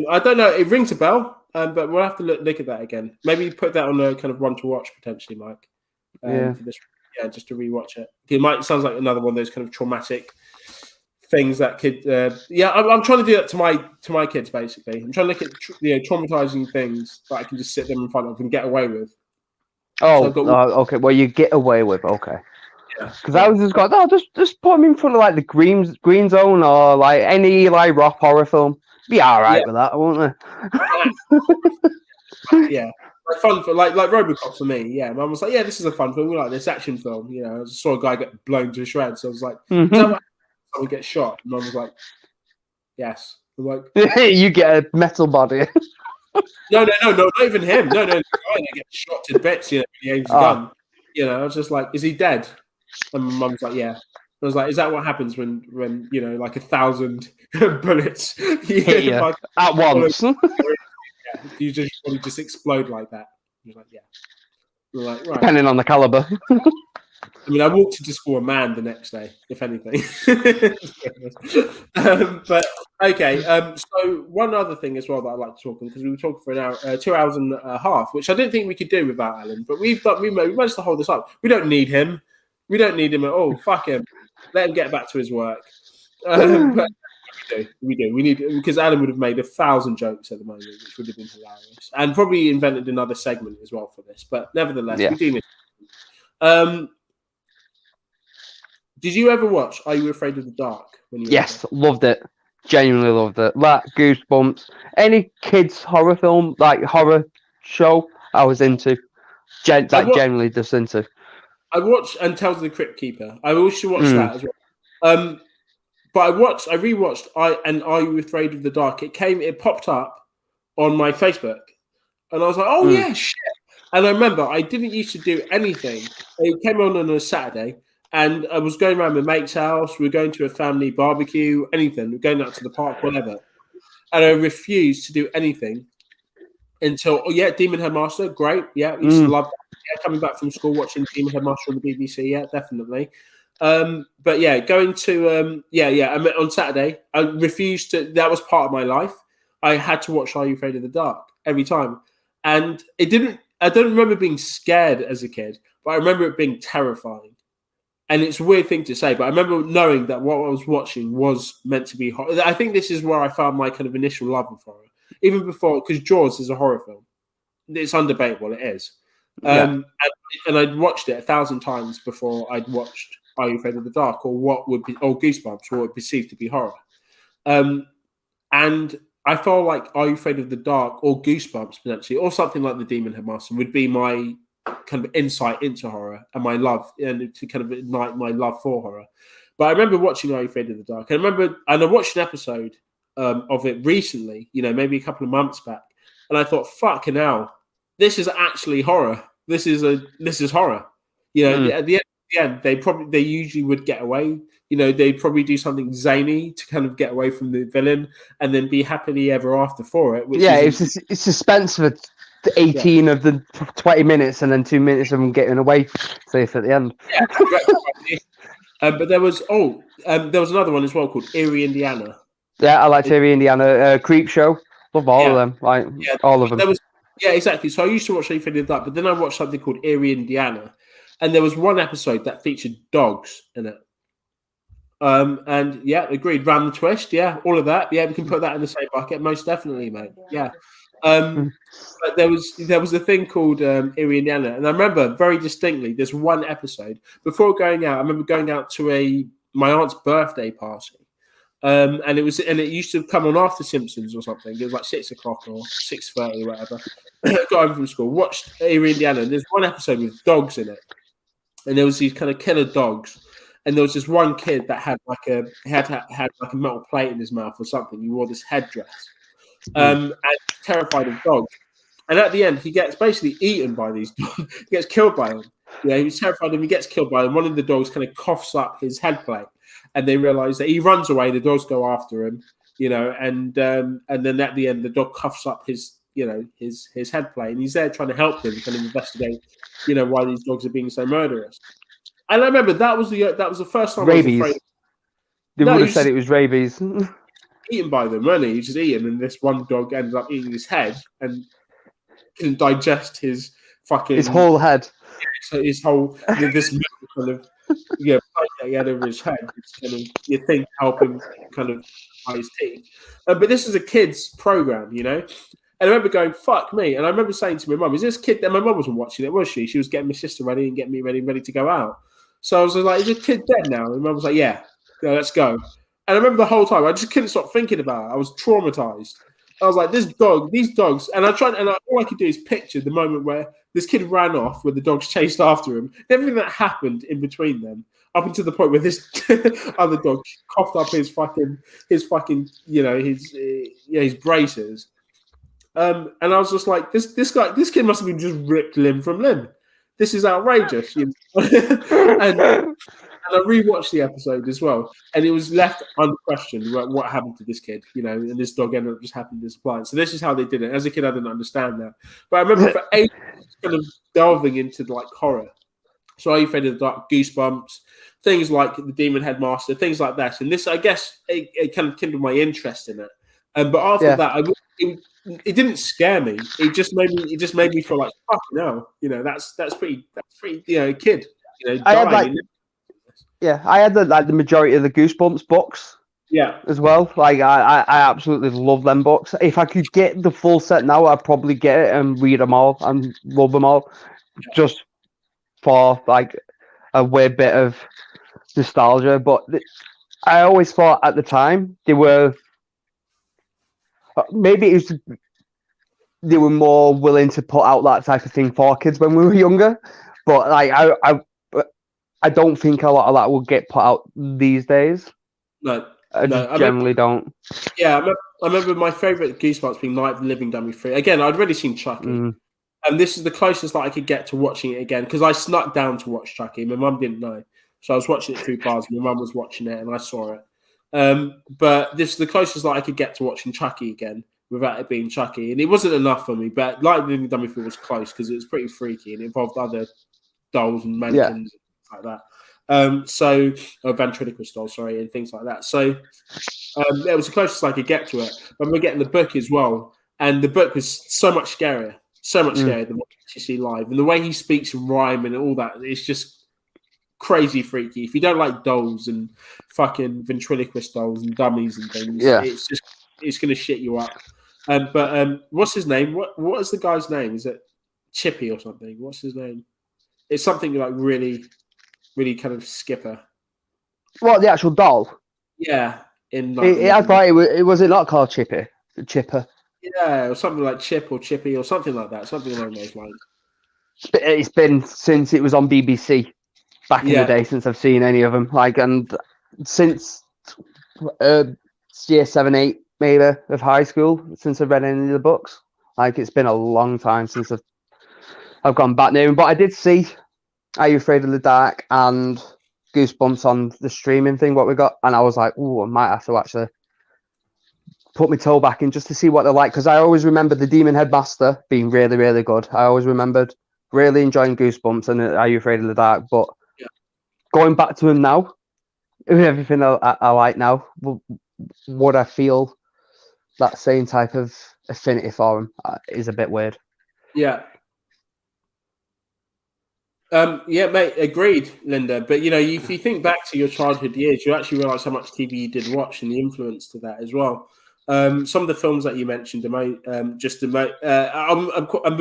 Speaker 2: I don't know. It rings a bell, but we'll have to look at that again. Maybe put that on a kind of one to watch potentially, Mike. For this, just to rewatch it. It sounds like another one of those kind of traumatic things that could. I'm trying to do that to my kids. Basically, I'm trying to look at traumatizing things that I can just sit them in front of and get away with.
Speaker 1: Okay. Well, you get away with because I was just going, just put them in front of like the Green Zone or like any Eli Roth horror film. Be all right with that, won't
Speaker 2: they? Yeah. Fun for like RoboCop for me, yeah. Mum was like, "Yeah, this is a fun film. We like this action film." You know, I saw a guy get blown to shreds. So I was like, "Is that what someone gets shot?" And Mum was like, "Yes." I'm like,
Speaker 1: "You get a metal body."
Speaker 2: No, not even him. No, the guy gets shot to bits. You know, when he aims a gun. You know, I was just like, "Is he dead?" And my mum was like, "Yeah." I was like, "Is that what happens when like 1,000 bullets
Speaker 1: hit you at once?"
Speaker 2: You just explode like that. You're like, yeah. You're like, right.
Speaker 1: Depending on the caliber.
Speaker 2: I mean, I walked into school a man the next day, if anything. But okay. So one other thing as well that I'd like to talk on, because we were talking for an hour, 2 hours and a half, which I didn't think we could do without Alan. But we managed to hold this up. We don't need him. We don't need him at all. Fuck him. Let him get back to his work. But we do. We need, because Alan would have made 1,000 jokes at the moment, which would have been hilarious, and probably invented another segment as well for this. But nevertheless, we do need. Did you ever watch Are You Afraid of the Dark?
Speaker 1: Yes, loved it. Genuinely loved it. Like Goosebumps, any kids horror film, like horror show, I was into. Generally just into.
Speaker 2: I watched and Tales of the Crypt Keeper. I also watched that as well. But I rewatched Are You Afraid of the Dark? It popped up on my Facebook, and I was like, "Oh yeah, shit!" And I remember I didn't used to do anything. It came on a Saturday, and I was going around my mate's house. We were going to a family barbecue, anything. We were going out to the park, whatever. And I refused to do anything until Demon Headmaster, great, used to love that. Yeah, coming back from school watching Demon Headmaster on the BBC, definitely. But going to I met on Saturday. I refused to. That was part of my life. I had to watch Are You Afraid of the Dark every time, and it didn't. I don't remember being scared as a kid, but I remember it being terrifying. And it's a weird thing to say, but I remember knowing that what I was watching was meant to be horror. I think this is where I found my kind of initial love of horror, even before, because Jaws is a horror film. It's undebatable, it is. And I'd watched it 1,000 times before I'd watched Are You Afraid of the Dark, or Goosebumps, or what would perceived to be horror. And I felt like Are You Afraid of the Dark or Goosebumps potentially, or something like The Demon Headmaster would be my kind of insight into horror and my love, and to kind of ignite my love for horror. But I remember watching Are You Afraid of the Dark? And I watched an episode of it recently, maybe a couple of months back, and I thought, fucking hell, this is actually horror. This is horror. At the end, they usually would get away. They'd probably do something zany to kind of get away from the villain, and then be happily ever after for it.
Speaker 1: It's suspense for 18 of the 20 minutes, and then 2 minutes of them getting away safe at the end.
Speaker 2: Yeah. But there was another one as well called Erie, Indiana.
Speaker 1: Yeah, I liked Erie, Indiana. Creep Show. Love all of them. All of them.
Speaker 2: Exactly. So I used to watch anything like that, but then I watched something called Erie, Indiana, and there was one episode that featured dogs in it. And yeah, agreed. Round the twist, yeah, all of that. Yeah, we can put that in the same bucket, most definitely, mate. Yeah. But there was a thing called Erie, Indiana, and I remember very distinctly this one episode before going out. I remember going out to my aunt's birthday party, and it used to come on after Simpsons or something. It was like 6 o'clock or 6:30 or whatever. Got home from school, watched Erie, Indiana, and there's one episode with dogs in it, and there was these kind of killer dogs. And there was this one kid that had had a metal plate in his mouth or something. He wore this headdress, and terrified of dogs. And at the end, he gets basically eaten by these dogs. He gets killed by them. Yeah, he was terrified of him. He gets killed by them. One of the dogs kind of coughs up his head plate, and they realize that he runs away. The dogs go after him, and then at the end, the dog coughs up his head plate, and he's there trying to help them, kind of investigate, why these dogs are being so murderous. And I remember that was the first time
Speaker 1: rabies.
Speaker 2: I was afraid.
Speaker 1: They would have said it was rabies.
Speaker 2: Eaten by them, weren't he? He was just eating, and this one dog ended up eating his head and couldn't digest his
Speaker 1: whole head.
Speaker 2: So his whole this kind of plate that he had over his head. It's kind of, you think, help him kind of by his teeth. But this is a kids program, And I remember going, fuck me. And I remember saying to my mum, is this kid that my mum wasn't watching it, was she? She was getting my sister ready and getting me ready to go out. So I was like, is the kid dead now? And mum was like, yeah, let's go. And I remember the whole time, I just couldn't stop thinking about it. I was traumatized. I was like, these dogs. And all I could do is picture the moment where this kid ran off, where the dogs chased after him. Everything that happened in between them, up until the point where this other dog coughed up his braces. And I was just like, this kid must have been just ripped limb from limb. This is outrageous. And I rewatched the episode as well, and it was left unquestioned what happened to this kid, and this dog ended up just happening to supply. So this is how they did it. As a kid, I didn't understand that, but I remember for ages kind of delving into like horror. So Are You Afraid of the Dark, Goosebumps, things like The Demon Headmaster, things like that. And this, I guess, it kind of kindled my interest in it. But after that, it didn't scare me. It just made me feel like, fuck no, that's pretty, kid,
Speaker 1: I had the majority of the Goosebumps books.
Speaker 2: Yeah,
Speaker 1: as well. Like I absolutely love them books. If I could get the full set now, I'd probably get it and read them all and love them all, just for like a weird bit of nostalgia. But I always thought at the time they were they were more willing to put out that type of thing for kids when we were younger. But like I don't think a lot of that will get put out these days.
Speaker 2: No.
Speaker 1: I generally don't.
Speaker 2: Yeah, I remember my favourite Goosebumps being Night of the Living Dummy 3. Again, I'd already seen Chucky. And this is the closest that I could get to watching it again, because I snuck down to watch Chucky. My mum didn't know. So I was watching it through bars, and my mum was watching it, and I saw it. But this is the closest that I could get to watching Chucky again without it being Chucky. And it wasn't enough for me, but Night of the Living Dummy 3 was close because it was pretty freaky and it involved other dolls and mannequins and things like that. Ventriloquist dolls, sorry, and things like that. So it was the closest I could get to it. But we're getting the book as well, and the book was so much scarier than what you actually see live. And the way he speaks and rhyme and all that, it's just crazy freaky. If you don't like dolls and fucking ventriloquist dolls and dummies and things, it's gonna shit you up. But what's his name? What is the guy's name? Is it Chippy or something? What's his name? It's something like really kind of skipper.
Speaker 1: What, the actual doll?
Speaker 2: Yeah.
Speaker 1: I thought it was it not called Chippy? Chipper.
Speaker 2: Yeah, or something like Chip or Chippy or something like that. Something along those lines.
Speaker 1: It's been since it was on BBC back in the day since I've seen any of them. Like, and since year 7, 8 maybe of high school, since I've read any of the books. Like, it's been a long time since I've gone back near them. But I did see Are You Afraid of the Dark and Goosebumps on the streaming thing, what we got, and I was like, oh, I might have to actually put my toe back in just to see what they're like, because I always remember the Demon Headmaster being really, really good. I always remembered really enjoying Goosebumps and Are You Afraid of the Dark, but going back to him now, with everything I like now, would I feel that same type of affinity for him is a bit weird.
Speaker 2: Yeah. Yeah, mate, agreed, Linda. But, you know, if you think back to your childhood years, you actually realise how much TV you did watch and the influence to that as well. Some of the films that you mentioned, I'm a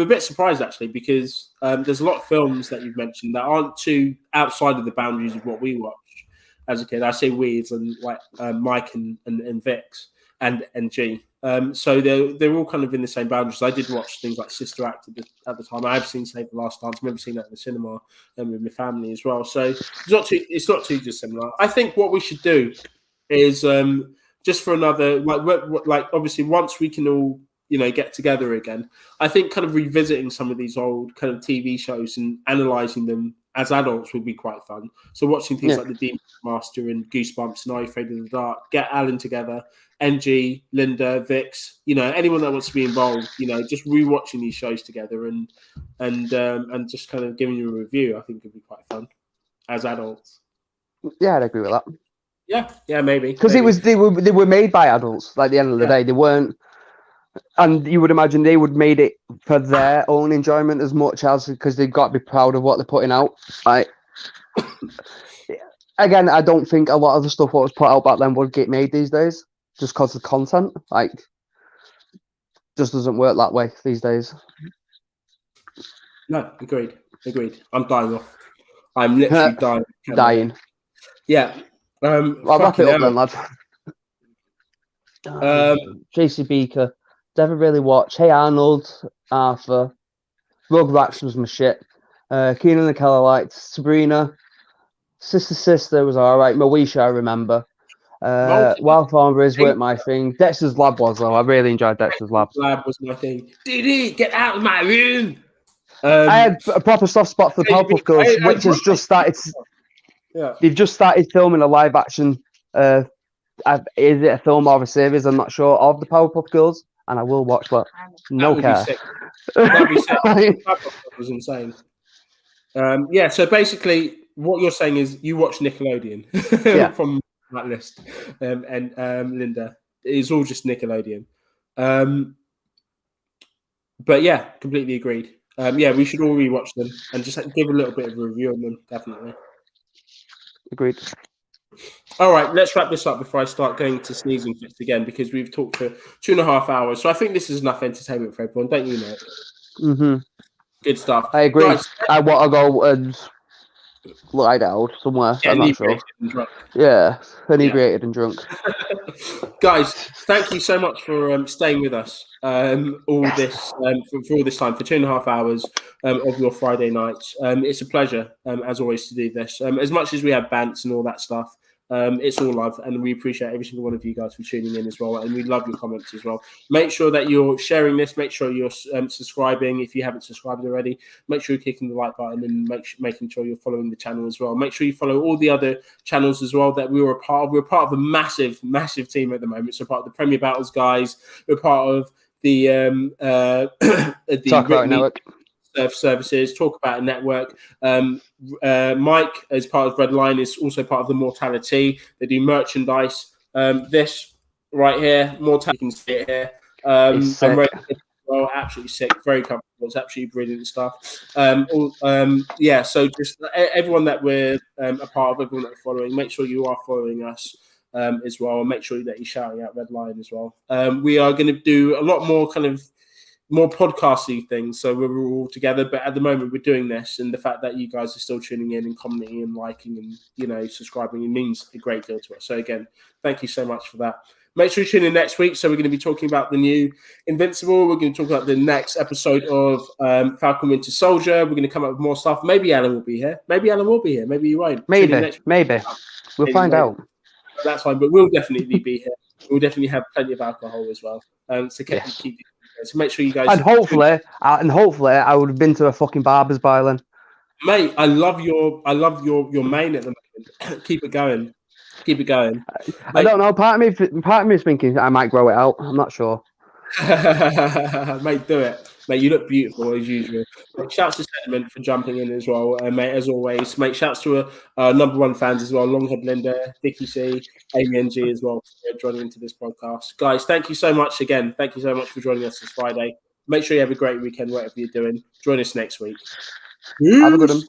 Speaker 2: bit surprised, actually, because there's a lot of films that you've mentioned that aren't too outside of the boundaries of what we watched as a kid. I say we as in like Mike and Vix and G. So they're all kind of in the same boundaries. I did watch things like Sister Act at the time. I have seen Save the Last Dance. I've never seen that in the cinema with my family as well. So it's not too dissimilar. I think what we should do is just for another like obviously once we can all get together again. I think kind of revisiting some of these old kind of TV shows and analysing them as adults would be quite fun. So watching things like The Demon Master and Goosebumps and Are You Afraid of the Dark, get Alan together, NG, Linda, Vix, anyone that wants to be involved, just rewatching these shows together and just kind of giving you a review, I think would be quite fun as adults.
Speaker 1: Yeah, I'd agree with that.
Speaker 2: Yeah, maybe.
Speaker 1: Because they were made by adults, like, at the end of the day. They weren't, and you would imagine they would made it for their own enjoyment as much as, because they've got to be proud of what they're putting out. Like, again, I don't think a lot of the stuff what was put out back then would get made these days, just because the content, like, just doesn't work that way these days.
Speaker 2: No, agreed. I'm dying off. I'm literally dying. Yeah.
Speaker 1: I'll wrap it up then, lad. JC Beaker, never really watched. Hey Arnold, Arthur, Rugrats was my shit. Keenan and Kel I liked. Sabrina, Sister was alright. Moesha I remember. Wild Thornberries weren't my thing. Dexter's Lab was, though. I really enjoyed Dexter's Lab.
Speaker 2: Lab was my thing. Didi, get out of my room!
Speaker 1: I had a proper soft spot for the Powerpuff Girls, which has just started.
Speaker 2: Yeah.
Speaker 1: They've just started filming a live action. Is it a film or a series? I'm not sure, of the Powerpuff Girls, and I will watch, but no care.
Speaker 2: That'd be sick. That was insane. Yeah, so basically, what you're saying is you watch Nickelodeon from that list, and Linda, it's all just Nickelodeon. But yeah, completely agreed. Yeah, we should all rewatch them and just give a little bit of a review on them, definitely.
Speaker 1: Agreed.
Speaker 2: All right, let's wrap this up before I start going to sneezing fits again, because we've talked for 2.5 hours. So I think this is enough entertainment for everyone, don't you, Nick?
Speaker 1: Mm-hmm.
Speaker 2: Good stuff.
Speaker 1: I agree. Guys, I want to go and lie down somewhere. I'm not sure. Yeah, inebriated and drunk.
Speaker 2: Guys, thank you so much for staying with us for all this time, for 2.5 hours of your Friday nights. It's a pleasure, as always, to do this. As much as we have bants and all that stuff, it's all love, and we appreciate every single one of you guys for tuning in as well, and we love your comments as well. Make sure that you're sharing this. Make sure you're subscribing if you haven't subscribed already. Make sure you're clicking the like button and making sure you're following the channel as well. Make sure you follow all the other channels as well that we were a part of. We're part of a massive team at the moment. So part of the Premier Battles guys. We're part of the
Speaker 1: Talk About Network
Speaker 2: services, Talk About a Network. Mike, as part of Red Line, is also part of the Mortality. They do merchandise. This right here, Mortality, you can see it here. I'm very well, absolutely sick, very comfortable. It's absolutely brilliant stuff. Yeah, so just everyone that we're a part of, everyone that we're following, make sure you are following us as well, and make sure that you're shouting out Red Line as well. We are going to do a lot more more podcasty things, so we're all together, but at the moment we're doing this, and the fact that you guys are still tuning in and commenting and liking and subscribing, it means a great deal to us. So again, thank you so much for that. Make sure you tune in next week. So we're going to be talking about the new Invincible. We're going to talk about the next episode of Falcon Winter Soldier. We're going to come up with more stuff. Maybe Alan will be here. Maybe Alan will be here. Maybe you won't.
Speaker 1: Maybe. We'll find out.
Speaker 2: That's fine, but we'll definitely be here. We'll definitely have plenty of alcohol as well. So make sure you guys.
Speaker 1: And hopefully, I would have been to a fucking barber's by then.
Speaker 2: Mate, I love your mane at the moment. Keep it going.
Speaker 1: I don't know. Part of me is thinking I might grow it out. I'm not sure.
Speaker 2: Mate, do it. Mate, you look beautiful as usual. Shouts to Sentiment for jumping in as well, mate. As always, mate. Shouts to our number one fans as well, Longhead Linda, Vicky C, Amy NG as well for joining into this podcast, guys. Thank you so much again. Thank you so much for joining us this Friday. Make sure you have a great weekend, whatever you're doing. Join us next week.
Speaker 1: Have a good one.